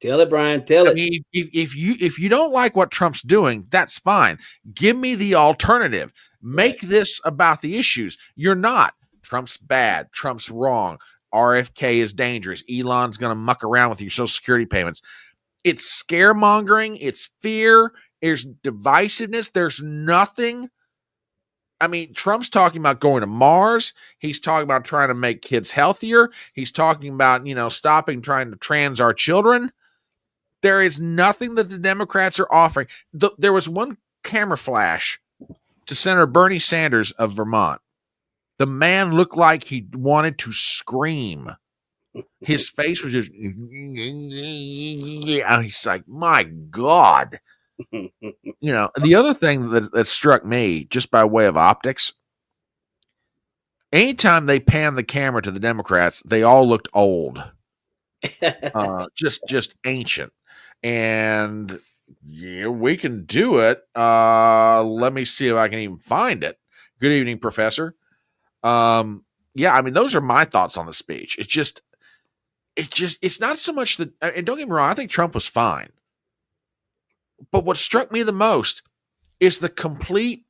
Tell it, Brian. Tell it. I mean, if you don't like what Trump's doing, that's fine. Give me the alternative. Make this about the issues. You're not. Trump's bad. Trump's wrong. RFK is dangerous. Elon's going to muck around with your Social Security payments. It's scaremongering. It's fear. There's divisiveness. There's nothing. I mean, Trump's talking about going to Mars. He's talking about trying to make kids healthier. He's talking about, stopping trying to trans our children. There is nothing that the Democrats are offering. There was one camera flash to Senator Bernie Sanders of Vermont. The man looked like he wanted to scream. His face was just, he's like, my God. The other thing that struck me, just by way of optics, anytime they panned the camera to the Democrats, they all looked old. Just ancient. And we can do it. Let me see if I can even find it. Good evening, Professor. I mean, those are my thoughts on the speech. It's not so much that, and don't get me wrong, I think Trump was fine. But what struck me the most is the complete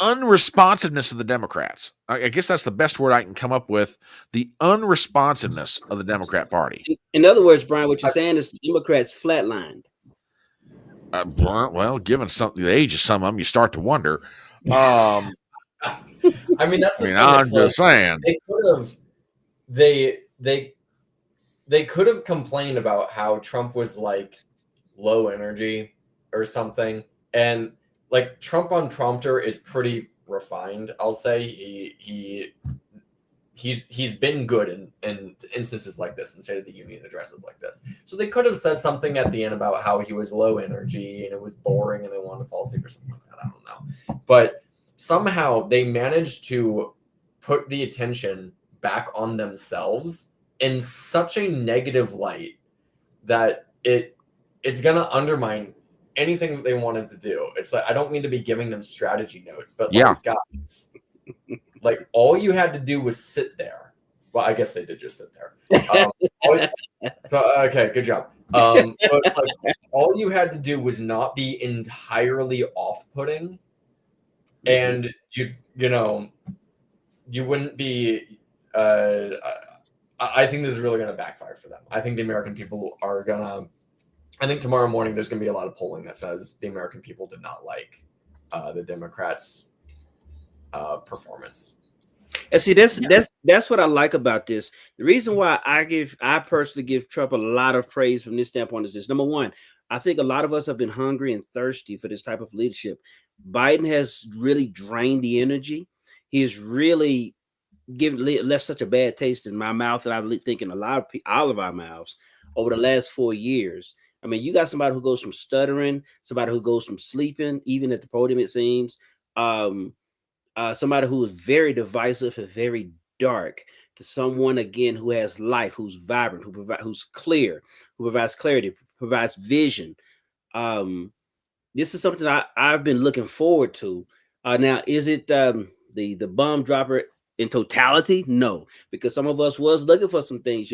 unresponsiveness of the Democrats. I guess that's the best word I can come up with. The unresponsiveness of the Democrat Party. In other words, Brian, what you're saying is the Democrats flatlined. Well, given the age of some of them, you start to wonder. I mean, that's. I'm just saying they could have complained about how Trump was like low energy or something, and like Trump on prompter is pretty refined. I'll say he's been good in instances like this, in State of the Union addresses like this. So they could have said something at the end about how he was low energy and it was boring and they wanted to fall asleep or something like that. I don't know, but somehow they managed to put the attention back on themselves in such a negative light that it's going to undermine anything that they wanted to do. It's like, I don't mean to be giving them strategy notes, but like, guys, like all you had to do was sit there. Well, I guess they did just sit there. Okay, good job. But it's like all you had to do was not be entirely off-putting, and you wouldn't be. I think this is really going to backfire for them. I think the American people are gonna. I think tomorrow morning there's going to be a lot of polling that says the American people did not like the Democrats' performance. And see, that's what I like about this. The reason why I personally give Trump a lot of praise from this standpoint is this. Number one, I think a lot of us have been hungry and thirsty for this type of leadership. Biden has really drained the energy. He has really left such a bad taste in my mouth, and I think in all of our mouths over the last 4 years. I mean, you got somebody who goes from stuttering, somebody who goes from sleeping, even at the podium, it seems. Somebody who is very divisive and very dark, to someone again who has life, who's vibrant, who's clear, who provides clarity, provides vision. This is something I've been looking forward to. Now, is it the bomb dropper in totality? No, because some of us was looking for some things.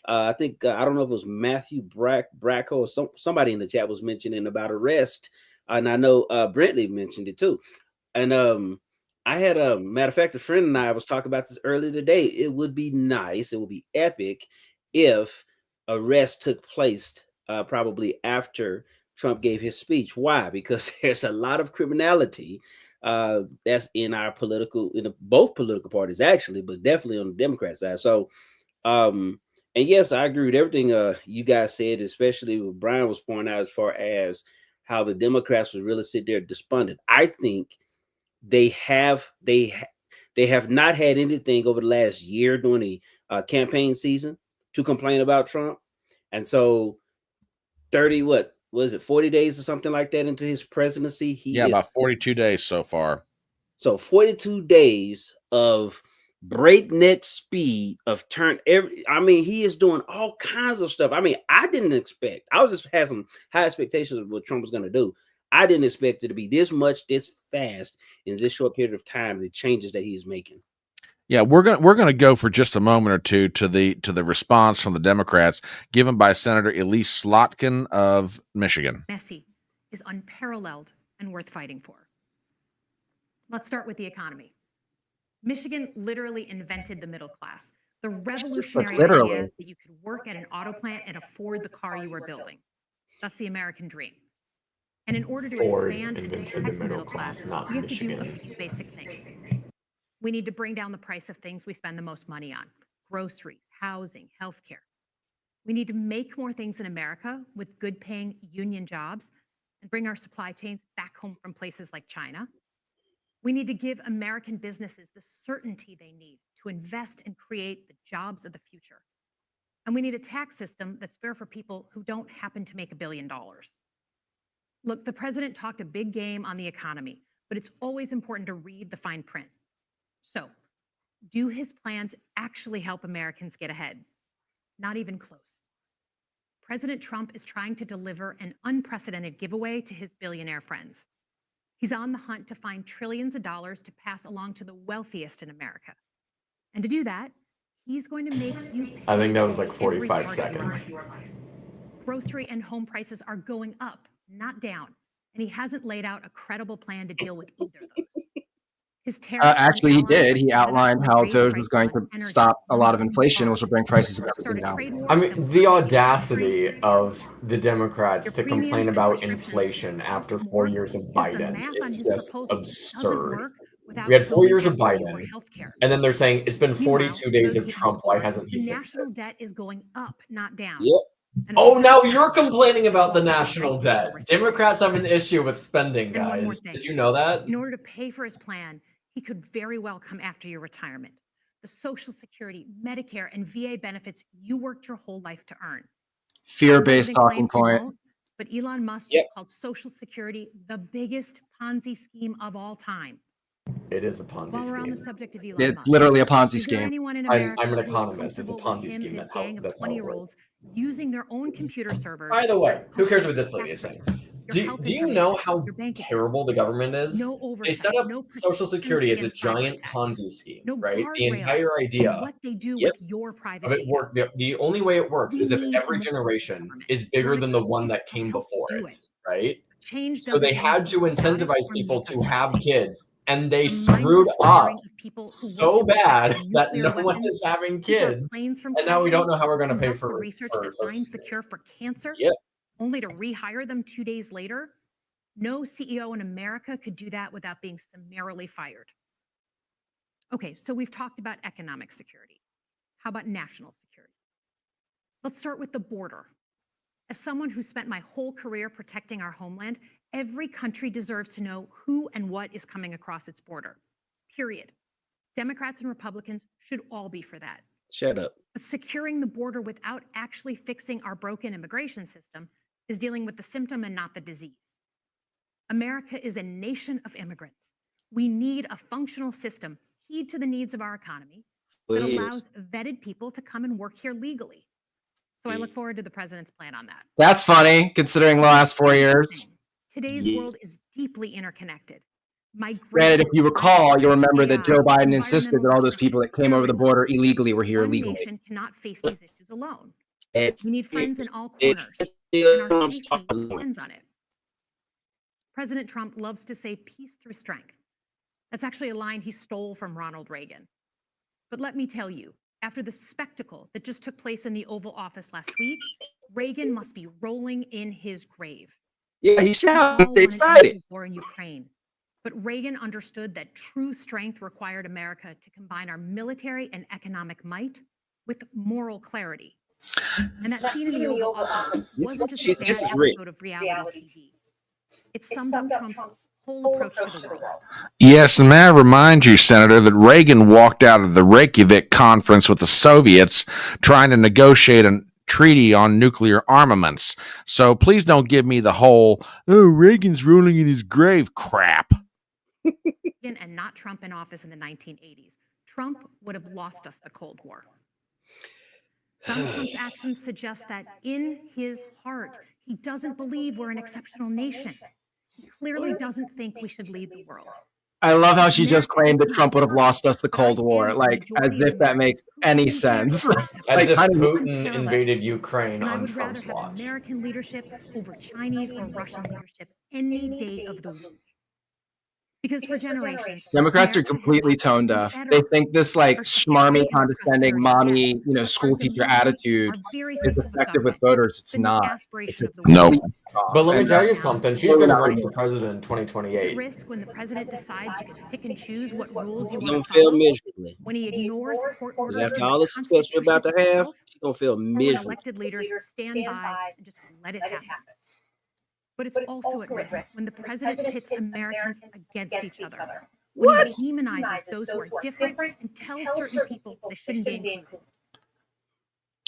I think I don't know if it was Matthew Bracco or somebody in the chat was mentioning about arrest, and I know Brentley mentioned it too. And I had a matter of fact, a friend and I was talking about this earlier today. It would be nice, it would be epic if arrest took place probably after Trump gave his speech. Why? Because there's a lot of criminality that's in both political parties actually, but definitely on the Democrat side. So, and yes, I agree with everything you guys said, especially what Brian was pointing out as far as how the Democrats would really sit there despondent. I think they have not had anything over the last year during the campaign season to complain about Trump, and so 40 days or something like that into his presidency, about 42 days so far. So 42 days of breakneck speed of he is doing all kinds of stuff. I mean, I didn't expect. I was just had some high expectations of what Trump was going to do. I didn't expect it to be this fast in this short period of time, the changes that he is making. Yeah, we're gonna go for just a moment or two to the response from the Democrats given by Senator Elise Slotkin of Michigan. Messy is unparalleled and worth fighting for. Let's start with the economy. Michigan literally invented the middle class. The revolutionary idea that you could work at an auto plant and afford the car you were building. That's the American dream. And in order to expand and protect the middle class, we have to do a few basic things. We need to bring down the price of things we spend the most money on: groceries, housing, healthcare. We need to make more things in America with good-paying union jobs and bring our supply chains back home from places like China. We need to give American businesses the certainty they need to invest and create the jobs of the future. And we need a tax system that's fair for people who don't happen to make $1 billion. Look, the president talked a big game on the economy, but it's always important to read the fine print. So, do his plans actually help Americans get ahead? Not even close. President Trump is trying to deliver an unprecedented giveaway to his billionaire friends. He's on the hunt to find trillions of dollars to pass along to the wealthiest in America. And to do that, he's going to make you pay. I think that was like 45 seconds. Grocery and home prices are going up, not down. And he hasn't laid out a credible plan to deal with either of those. His actually, he did. He outlined how DOGE was going to stop a lot of inflation, which will bring prices of everything down. I mean, the audacity of the Democrats to complain about inflation after 4 years of Biden is just absurd. We had 4 years of Biden, and then they're saying it's been 42 days of Trump. Why hasn't he fixed it? National debt is going up, not down. Yep. Oh, now you're complaining about the national debt. Democrats have an issue with spending, guys. Did you know that? In order to pay for his plan, he could very well come after your retirement. The Social Security, Medicare, and VA benefits you worked your whole life to earn. Fear-based talking point. But Elon Musk just called Social Security the biggest Ponzi scheme of all time. It is a Ponzi scheme. While we're on the subject of Elon It's Musk, literally a Ponzi scheme. I'm an economist. It's a Ponzi scheme. That's how it works. Using their own computer servers. By the way, who cares what this lady is saying? Do you know how terrible the government is? They set up Social Security as a giant Ponzi scheme, right? The entire idea of it work. The only way it works is if every generation is bigger than the one that came before it, right? So they had to incentivize people to have kids, and they screwed up so bad that no one is having kids, and now we don't know how we're going to pay for research that finds the cure for cancer. Yep. Only to rehire them 2 days later. No CEO in America could do that without being summarily fired. Okay, so we've talked about economic security. How about national security? Let's start with the border. As someone who spent my whole career protecting our homeland, every country deserves to know who and what is coming across its border. Period. Democrats and Republicans should all be for that. Shut up. But securing the border without actually fixing our broken immigration system is dealing with the symptom and not the disease. America is a nation of immigrants. We need a functional system keyed to the needs of our economy that allows vetted people to come and work here legally. So I look forward to the president's plan on that. That's funny, considering the last 4 years. Today's world is deeply interconnected. Granted, if you recall, you'll remember that Joe Biden insisted that all those people that came over the border illegally were here One illegally. nation cannot face these issues alone. We need friends in all corners, and our safety depends on it. President Trump loves to say peace through strength. That's actually a line he stole from Ronald Reagan. But let me tell you, after the spectacle that just took place in the Oval Office last week, Reagan must be rolling in his grave. Yeah, he's shouting, excited. War in Ukraine. But Reagan understood that true strength required America to combine our military and economic might with moral clarity. And that scene in the Oval Office wasn't just a bad episode of reality TV. It summed up Trump's whole approach to the world. Yes, and may I remind you, Senator, that Reagan walked out of the Reykjavik conference with the Soviets trying to negotiate a treaty on nuclear armaments. So please don't give me the whole, oh, Reagan's rolling in his grave crap. And not Trump in office in the 1980s. Trump would have lost us the Cold War. Donald Trump's actions suggest that in his heart, he doesn't believe we're an exceptional nation. He clearly doesn't think we should lead the world. I love how she just claimed that Trump would have lost us the Cold War, like as if that makes any sense. As if Putin invaded Ukraine And I on would rather Trump's have watch. American leadership over Chinese or Russian leadership any day of the week. Because for generations, Democrats are completely tone deaf. They think this like schmarmy, condescending, mommy, school teacher attitude is effective with voters. It's not. It's a Nope. But let me tell you something. She's going to run for president in 2028. risk when the president decides you can pick and choose what rules you She's want gonna to fail follow, miserably. when he ignores court orders After from all the the success we're about to Constitution have, itself, she's gonna fail or when miserably. elected leaders stand by and just let it happen. But it's also at risk when the president pits Americans against each other. When he demonizes those who are different and tells certain people they shouldn't be included.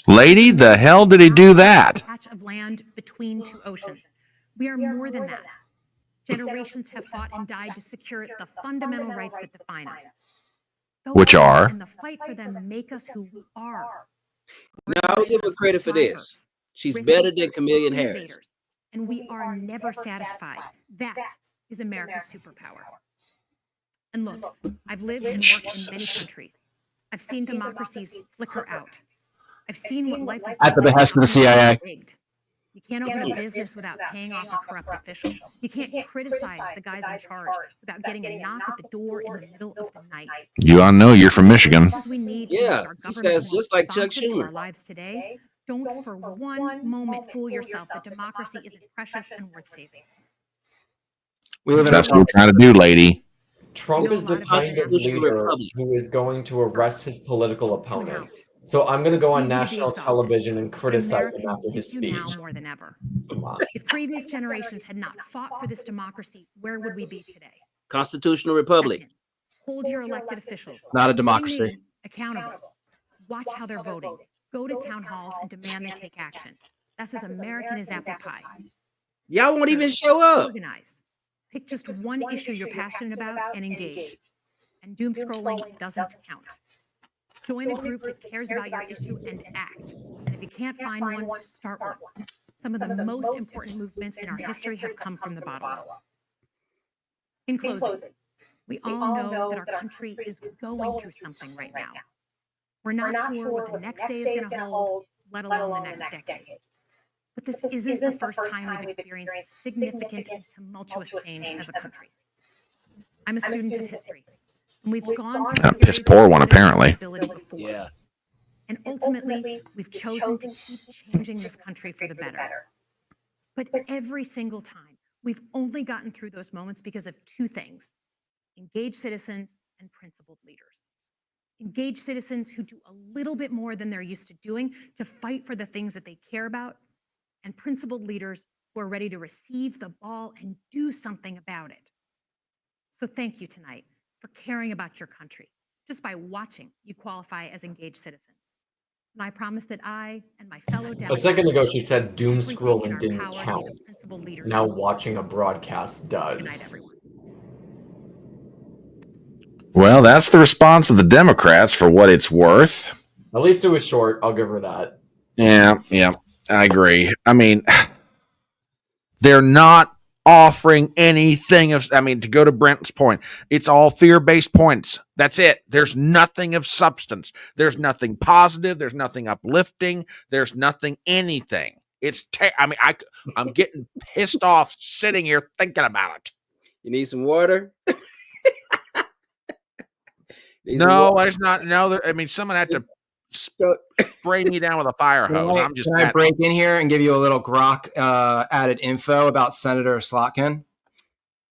Lady, the hell did he do that? A patch of land between two oceans. We are more than that. Generations have fought and died to secure the fundamental rights that define us. Those Which are? And the fight for them make us who we are. Now, I'll give her credit for this. She's better than Chameleon Harris. And we are never satisfied. That is America's superpower. And look, I've lived and worked in many countries. I've seen democracies flicker out. I've seen what life is at the like behest of the when it's CIA. rigged. You can't open a business without paying off a corrupt official. You can't criticize the guys in charge without getting a knock at the door in the middle of the night. You all know you're from Michigan. We need to Yeah, make our she government says more just like Chuck responsive to our Schumer. lives today. Don't for one moment fool yourself that democracy isn't precious and worth saving. We live in That's what we're trying to do, lady. Trump is the kind of leader who is going to arrest his political opponents. So I'm going to go on national television and criticize him after his You now speech. more than ever. Come on. If previous generations had not fought for this democracy, where would we be today? Constitutional Republic. Second, hold your elected officials. It's not a including democracy. me, accountable. Watch how they're voting. Go to town halls and demand they take action. That's as American as apple pie. Y'all won't even show up. Organize. Pick just one issue you're passionate about and engage. And doom scrolling doesn't count. Join a group that cares about your issue and act. And if you can't find one, start one. Some of the most important movements in our history have come from the bottom up. In closing, we all know that our country is going through something right now. We're not sure what the next day is going to hold, let alone the next decade. But this isn't the first time we've experienced significant and tumultuous change as a country. I'm a student of history, and we've gone through A piss poor one, apparently. before. Yeah. And ultimately, we've chosen to keep changing this country for the better. But every single time, we've only gotten through those moments because of two things: engaged citizens and principled leaders. Engaged citizens who do a little bit more than they're used to doing to fight for the things that they care about, and principled leaders who are ready to receive the ball and do something about it. So thank you tonight for caring about your country. Just by watching, you qualify as engaged citizens. And I promise that I and my fellow delegates— A second ago, she said doom everything in scrolling our didn't power to be count. the principled leaders. Now watching a broadcast Good night, does. everyone. Well, that's the response of the Democrats for what it's worth. At least it was short. I'll give her that. Yeah, I agree. I mean, they're not offering anything of, I mean, to go to Brent's point, it's all fear-based points. That's it. There's nothing of substance. There's nothing positive. There's nothing uplifting. There's nothing anything. I'm getting pissed off sitting here thinking about it. You need some water? No, it's not. No, I mean, someone had to spray me down with a fire hose. Can I break in here and give you a little grok added info about Senator Slotkin?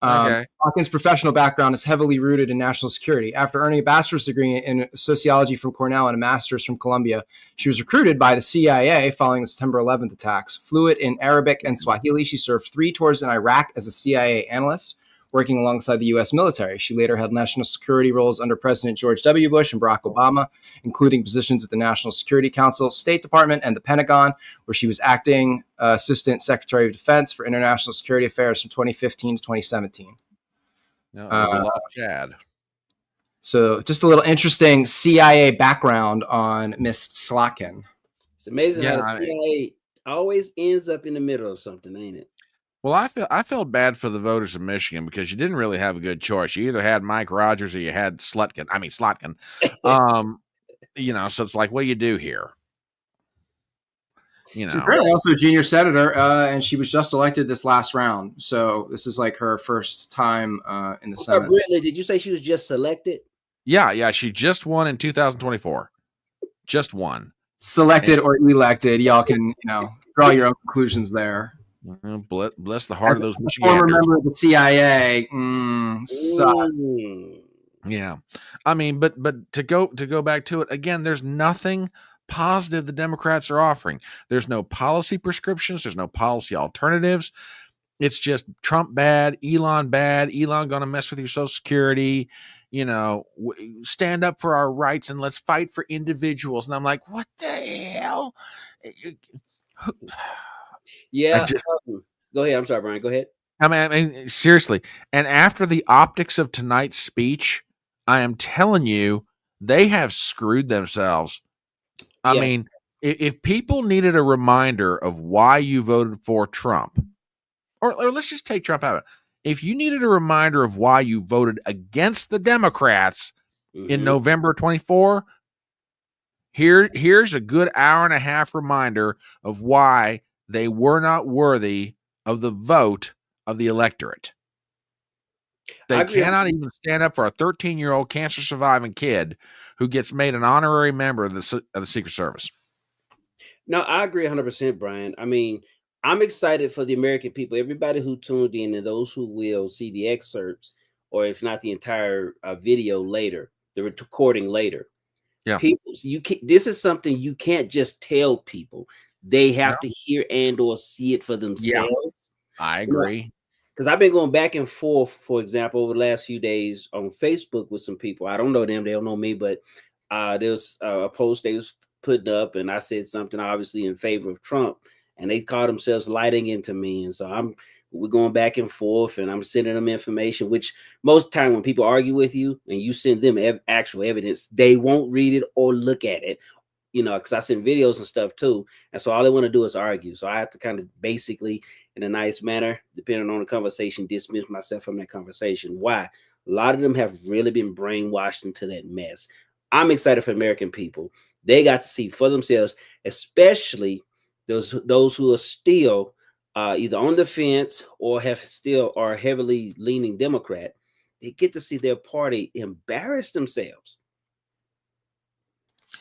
Okay. Slotkin's professional background is heavily rooted in national security. After earning a bachelor's degree in sociology from Cornell and a master's from Columbia, she was recruited by the CIA following the September 11th attacks. Fluent in Arabic and Swahili, she served 3 tours in Iraq as a CIA analyst, working alongside the U.S. military. She later held national security roles under President George W. Bush and Barack Obama, including positions at the National Security Council, State Department, and the Pentagon, where she was acting Assistant Secretary of Defense for International Security Affairs from 2015 to 2017. No, we lost Chad. So just a little interesting CIA background on Miss Slotkin. It's amazing how the CIA always ends up in the middle of something, ain't it? Well, I felt bad for the voters of Michigan because you didn't really have a good choice. You either had Mike Rogers or you had Slotkin. So it's like, what do you do here? She's apparently also a junior senator, and she was just elected this last round. So this is like her first time in the Senate. Brittany, did you say she was just selected? Yeah. She just won in 2024. Just won. Selected or elected. Y'all can, draw your own conclusions there. Bless the heart of those Michiganders. Former member of the CIA. Sucks. Yeah. I mean, but to go back to it again, there's nothing positive the Democrats are offering. There's no policy prescriptions. There's no policy alternatives. It's just Trump bad, Elon going to mess with your Social Security. Stand up for our rights and let's fight for individuals. And I'm like, what the hell? Yeah. Go ahead. I'm sorry, Brian. Go ahead. I mean, seriously. And after the optics of tonight's speech, I am telling you, they have screwed themselves. I mean, if people needed a reminder of why you voted for Trump, or let's just take Trump out of it. If you needed a reminder of why you voted against the Democrats in November 24, here's a good hour and a half reminder of why they were not worthy of the vote of the electorate. They cannot even stand up for a 13-year-old cancer-surviving kid who gets made an honorary member of the Secret Service. No, I agree 100%, Brian. I mean, I'm excited for the American people. Everybody who tuned in and those who will see the excerpts, or if not the entire video later, the recording later. Yeah, people, this is something you can't just tell people. They have to hear and or see it for themselves. Yeah, I agree. Because I've been going back and forth, for example, over the last few days on Facebook with some people. I don't know them; they don't know me. But there's a post they was putting up, and I said something obviously in favor of Trump, and they called themselves lighting into me. And so we're going back and forth, and I'm sending them information. Which most time when people argue with you and you send them actual evidence, they won't read it or look at it. Because I send videos and stuff too. And so all they want to do is argue. So I have to kind of basically, in a nice manner, depending on the conversation, dismiss myself from that conversation. Why? A lot of them have really been brainwashed into that mess. I'm excited for American people. They got to see for themselves, especially those who are still either on the fence or are heavily leaning Democrat. They get to see their party embarrass themselves.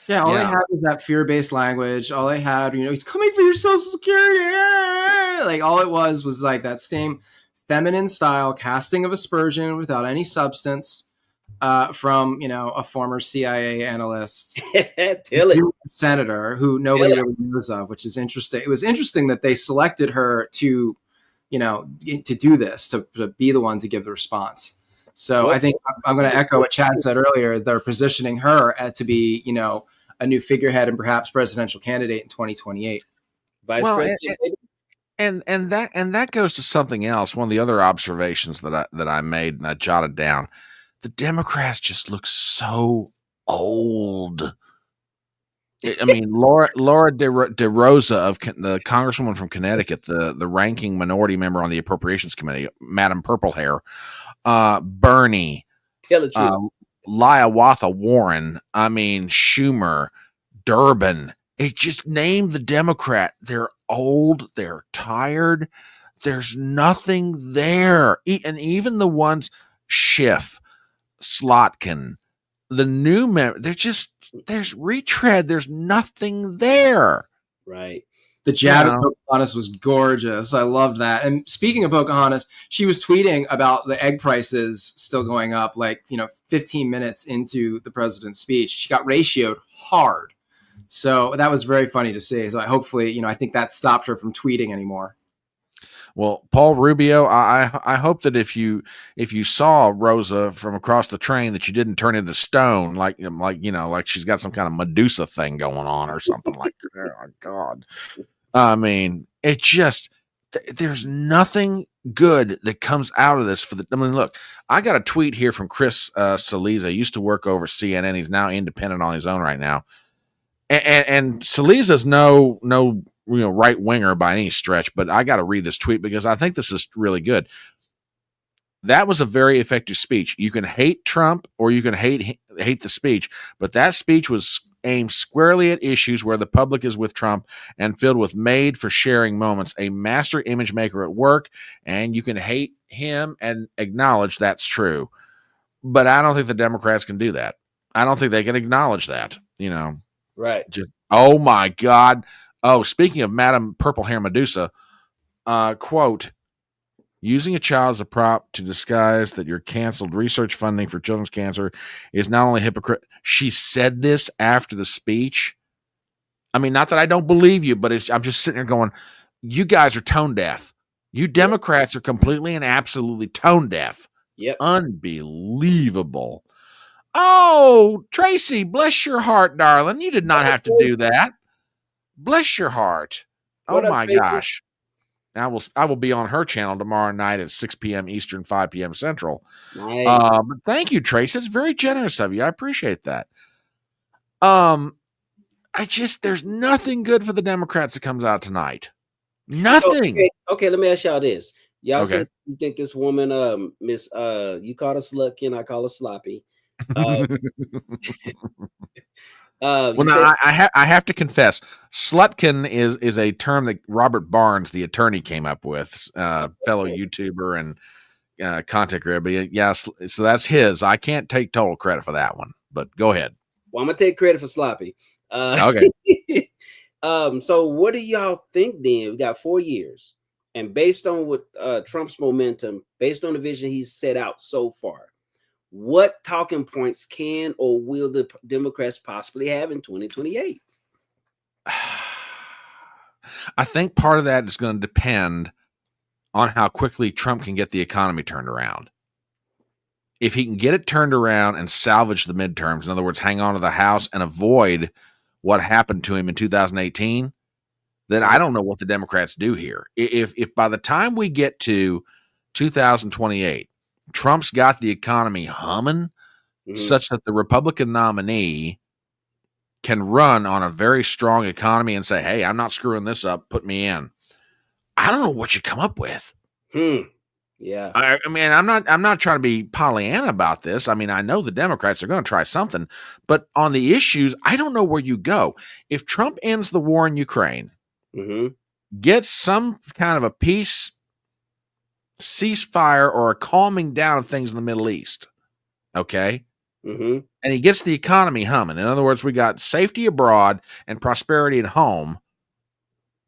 Yeah, all they had was that fear-based language. All they had, he's coming for your Social Security. Like all it was like that same feminine style casting of aspersion without any substance. from a former CIA analyst, Tell it. senator who nobody really knows of, which is interesting. It was interesting that they selected her to do this, to be the one to give the response. So I think I'm going to echo what Chad said earlier. They're positioning her to be, a new figurehead and perhaps presidential candidate in 2028. Vice President. And that goes to something else. One of the other observations that I made and I jotted down: the Democrats just look so old. I mean, Laura DeRosa, of the Congresswoman from Connecticut, the ranking minority member on the Appropriations Committee, Madam Purple Hair, Bernie, Hiawatha Warren, I mean, Schumer, Durbin. It just named the Democrat. They're old. They're tired. There's nothing there. And even the ones, Schiff, Slotkin, the new member, there's retread. There's nothing there. Right. The Jad of Pocahontas was gorgeous. I loved that. And speaking of Pocahontas, she was tweeting about the egg prices still going up, 15 minutes into the president's speech. She got ratioed hard. So that was very funny to see. So hopefully, I think that stopped her from tweeting anymore. Well, Paul Rubio, I hope that if you saw Rosa from across the train, that you didn't turn into stone, like she's got some kind of Medusa thing going on or something like that. Oh my God. I mean, it just, there's nothing good that comes out of this look, I got a tweet here from Chris Saliza. Used to work over CNN. He's now independent on his own right now. And Saliza's no right winger by any stretch, but I got to read this tweet because I think this is really good. That was a very effective speech. You can hate Trump or you can hate the speech, but that speech was aimed squarely at issues where the public is with Trump and filled with made for sharing moments. A master image maker at work, and you can hate him and acknowledge that's true. But I don't think the Democrats can do that. I don't think they can acknowledge that, Right. Just, oh my God. Oh, speaking of Madam Purple Hair Medusa, quote, using a child as a prop to disguise that your canceled research funding for children's cancer is not only hypocrite. She said this after the speech. I mean, not that I don't believe you, but I'm just sitting there going, you guys are tone deaf. You Democrats are completely and absolutely tone deaf. Yep. Unbelievable. Oh, Tracy, bless your heart, darling. You did not have to do that. Bless your heart. Oh my gosh. I will be on her channel tomorrow night at 6 p.m. Eastern, 5 p.m. Central. Nice. Thank you, Tracy. It's very generous of you. I appreciate that. There's nothing good for the Democrats that comes out tonight. Nothing. Okay, let me ask y'all this. Y'all said you think this woman, Miss, you call her Slutkin, I call her Sloppy. I have to confess, Slutkin is a term that Robert Barnes, the attorney, came up with, fellow YouTuber and content creator. But yes, so that's his. I can't take total credit for that one, but go ahead. Well, I'm gonna take credit for Sloppy. Okay. So what do y'all think then? We got 4 years, and based on what Trump's momentum, based on the vision he's set out so far, what talking points can or will the Democrats possibly have in 2028? I think part of that is going to depend on how quickly Trump can get the economy turned around. If he can get it turned around and salvage the midterms, in other words, hang on to the House and avoid what happened to him in 2018, then I don't know what the Democrats do here. If by the time we get to 2028, Trump's got the economy humming such that the Republican nominee can run on a very strong economy and say, hey, I'm not screwing this up, put me in. I don't know what you come up with. Yeah. I mean, I'm not trying to be Pollyanna about this. I mean, I know the Democrats are going to try something, but on the issues, I don't know where you go. If Trump ends the war in Ukraine, gets some kind of a peace ceasefire or a calming down of things in the Middle East, okay? And he gets the economy humming. In other words, we got safety abroad and prosperity at home.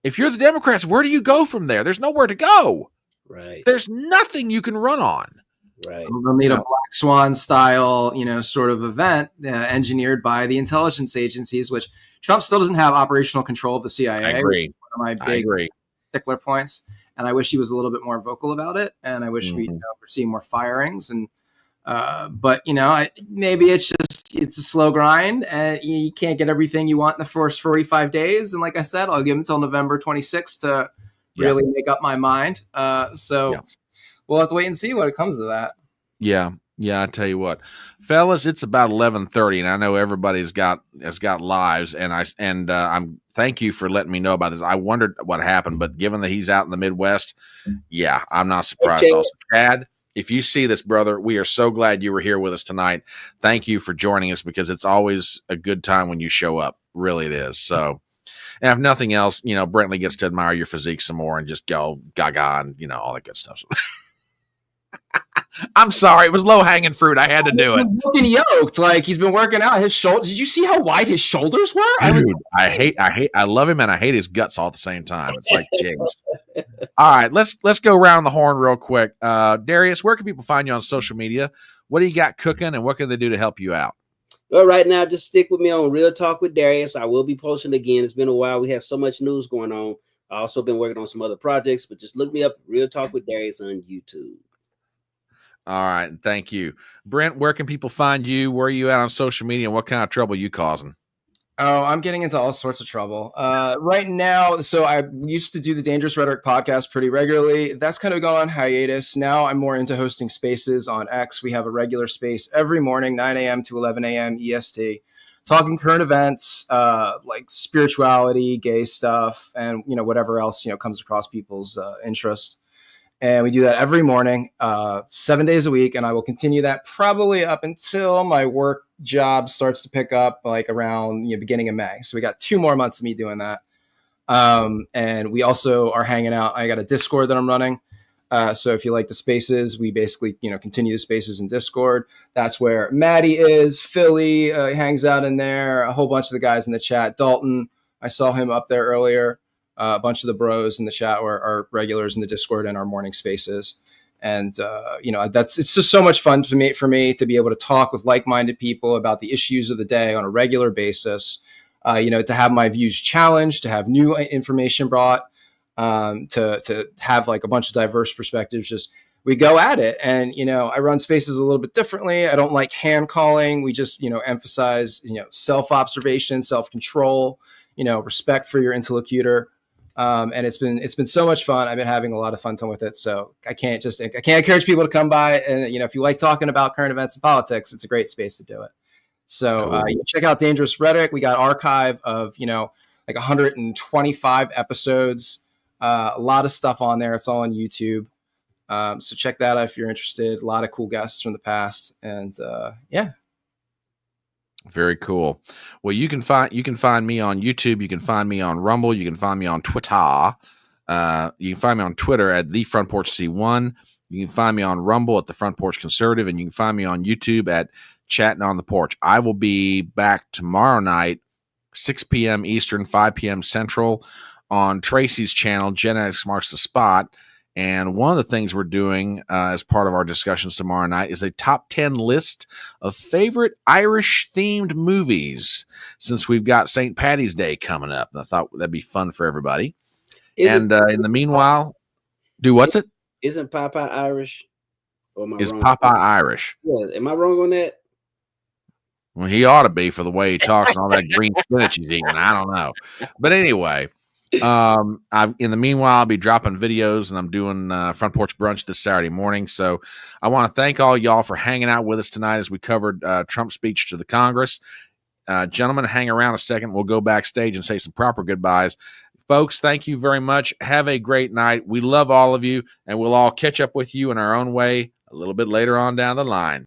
If you're the Democrats, where do you go from there? There's nowhere to go. Right. There's nothing you can run on. Right. They'll need a Black Swan style, sort of event engineered by the intelligence agencies, which Trump still doesn't have operational control of the CIA. I agree. One of my big stickler points. And I wish he was a little bit more vocal about it. And I wish we're seeing more firings. And but maybe it's a slow grind, and you can't get everything you want in the first 45 days. And like I said, I'll give him until November 26th to really make up my mind. So we'll have to wait and see what it comes to that. Yeah. I tell you what, fellas, it's about 11:30, and I know everybody's has got lives, and I'm thank you for letting me know about this. I wondered what happened, but given that he's out in the Midwest, I'm not surprised. Okay. Also, Chad, if you see this, brother, we are so glad you were here with us tonight. Thank you for joining us, because it's always a good time when you show up. Really, it is. So, and if nothing else, Brentley gets to admire your physique some more and just go gaga and all that good stuff. I'm sorry, it was low hanging fruit. I had to do it. Looking yoked, like he's been working out. His shoulders. Did you see how wide his shoulders were? Dude, I love him, and I hate his guts all at the same time. It's like jigs. All right, let's go around the horn real quick. Darius, where can people find you on social media? What do you got cooking, and what can they do to help you out? Well, right now, just stick with me on Real Talk with Darius. I will be posting again. It's been a while. We have so much news going on. I've also been working on some other projects, but just look me up, Real Talk with Darius on YouTube. All right, thank you. Brent, where can people find you? Where are you at on social media, and what kind of trouble are you causing? Oh, I'm getting into all sorts of trouble right now. So I used to do the Dangerous Rhetoric podcast pretty regularly. That's kind of gone on hiatus. Now I'm more into hosting spaces on X. We have a regular space every morning, 9 a.m. to 11 a.m. EST, talking current events, like spirituality, gay stuff, and whatever else comes across people's interests. And we do that every morning, 7 days a week. And I will continue that probably up until my work job starts to pick up, like around beginning of May. So we got 2 more months of me doing that. And we also are hanging out. I got a Discord that I'm running. So if you like the spaces, we basically, continue the spaces in Discord. That's where Maddie is. Philly hangs out in there. A whole bunch of the guys in the chat. Dalton, I saw him up there earlier. A bunch of the bros in the chat are regulars in the Discord and our morning spaces. And, it's just so much fun for me to be able to talk with like-minded people about the issues of the day on a regular basis, to have my views challenged, to have new information brought, to have like a bunch of diverse perspectives. Just we go at it. And, I run spaces a little bit differently. I don't like hand calling. We just, emphasize, self-observation, self-control, respect for your interlocutor. And it's been so much fun. I've been having a lot of fun time with it. So I can't encourage people to come by. And, if you like talking about current events and politics, it's a great space to do it. So cool. Check out Dangerous Rhetoric. We got archive of, like 125 episodes, a lot of stuff on there. It's all on YouTube. So check that out if you're interested. A lot of cool guests from the past. And Very cool. Well, you can find me on YouTube. You can find me on Rumble. You can find me on Twitter. You can find me on Twitter at the Front Porch C1. You can find me on Rumble at the Front Porch Conservative, and you can find me on YouTube at Chatting on the Porch. I will be back tomorrow night, 6 p.m. Eastern, 5 p.m. Central, on Tracy's channel, Gen X Marks the Spot. And one of the things we're doing as part of our discussions tomorrow night is a top 10 list of favorite Irish-themed movies, since we've got St. Paddy's Day coming up. And I thought that'd be fun for everybody. In the meanwhile, what's it? Isn't Popeye Irish? Is Popeye Irish? Yeah, am I wrong on that? Well, he ought to be for the way he talks and all that green spinach he's eating. I don't know. But anyway... in the meanwhile, I'll be dropping videos, and I'm doing Front Porch Brunch this Saturday morning. So I want to thank all y'all for hanging out with us tonight as we covered Trump's speech to the Congress. Gentlemen, hang around a second. We'll go backstage and say some proper goodbyes. Folks, thank you very much. Have a great night. We love all of you, and we'll all catch up with you in our own way a little bit later on down the line.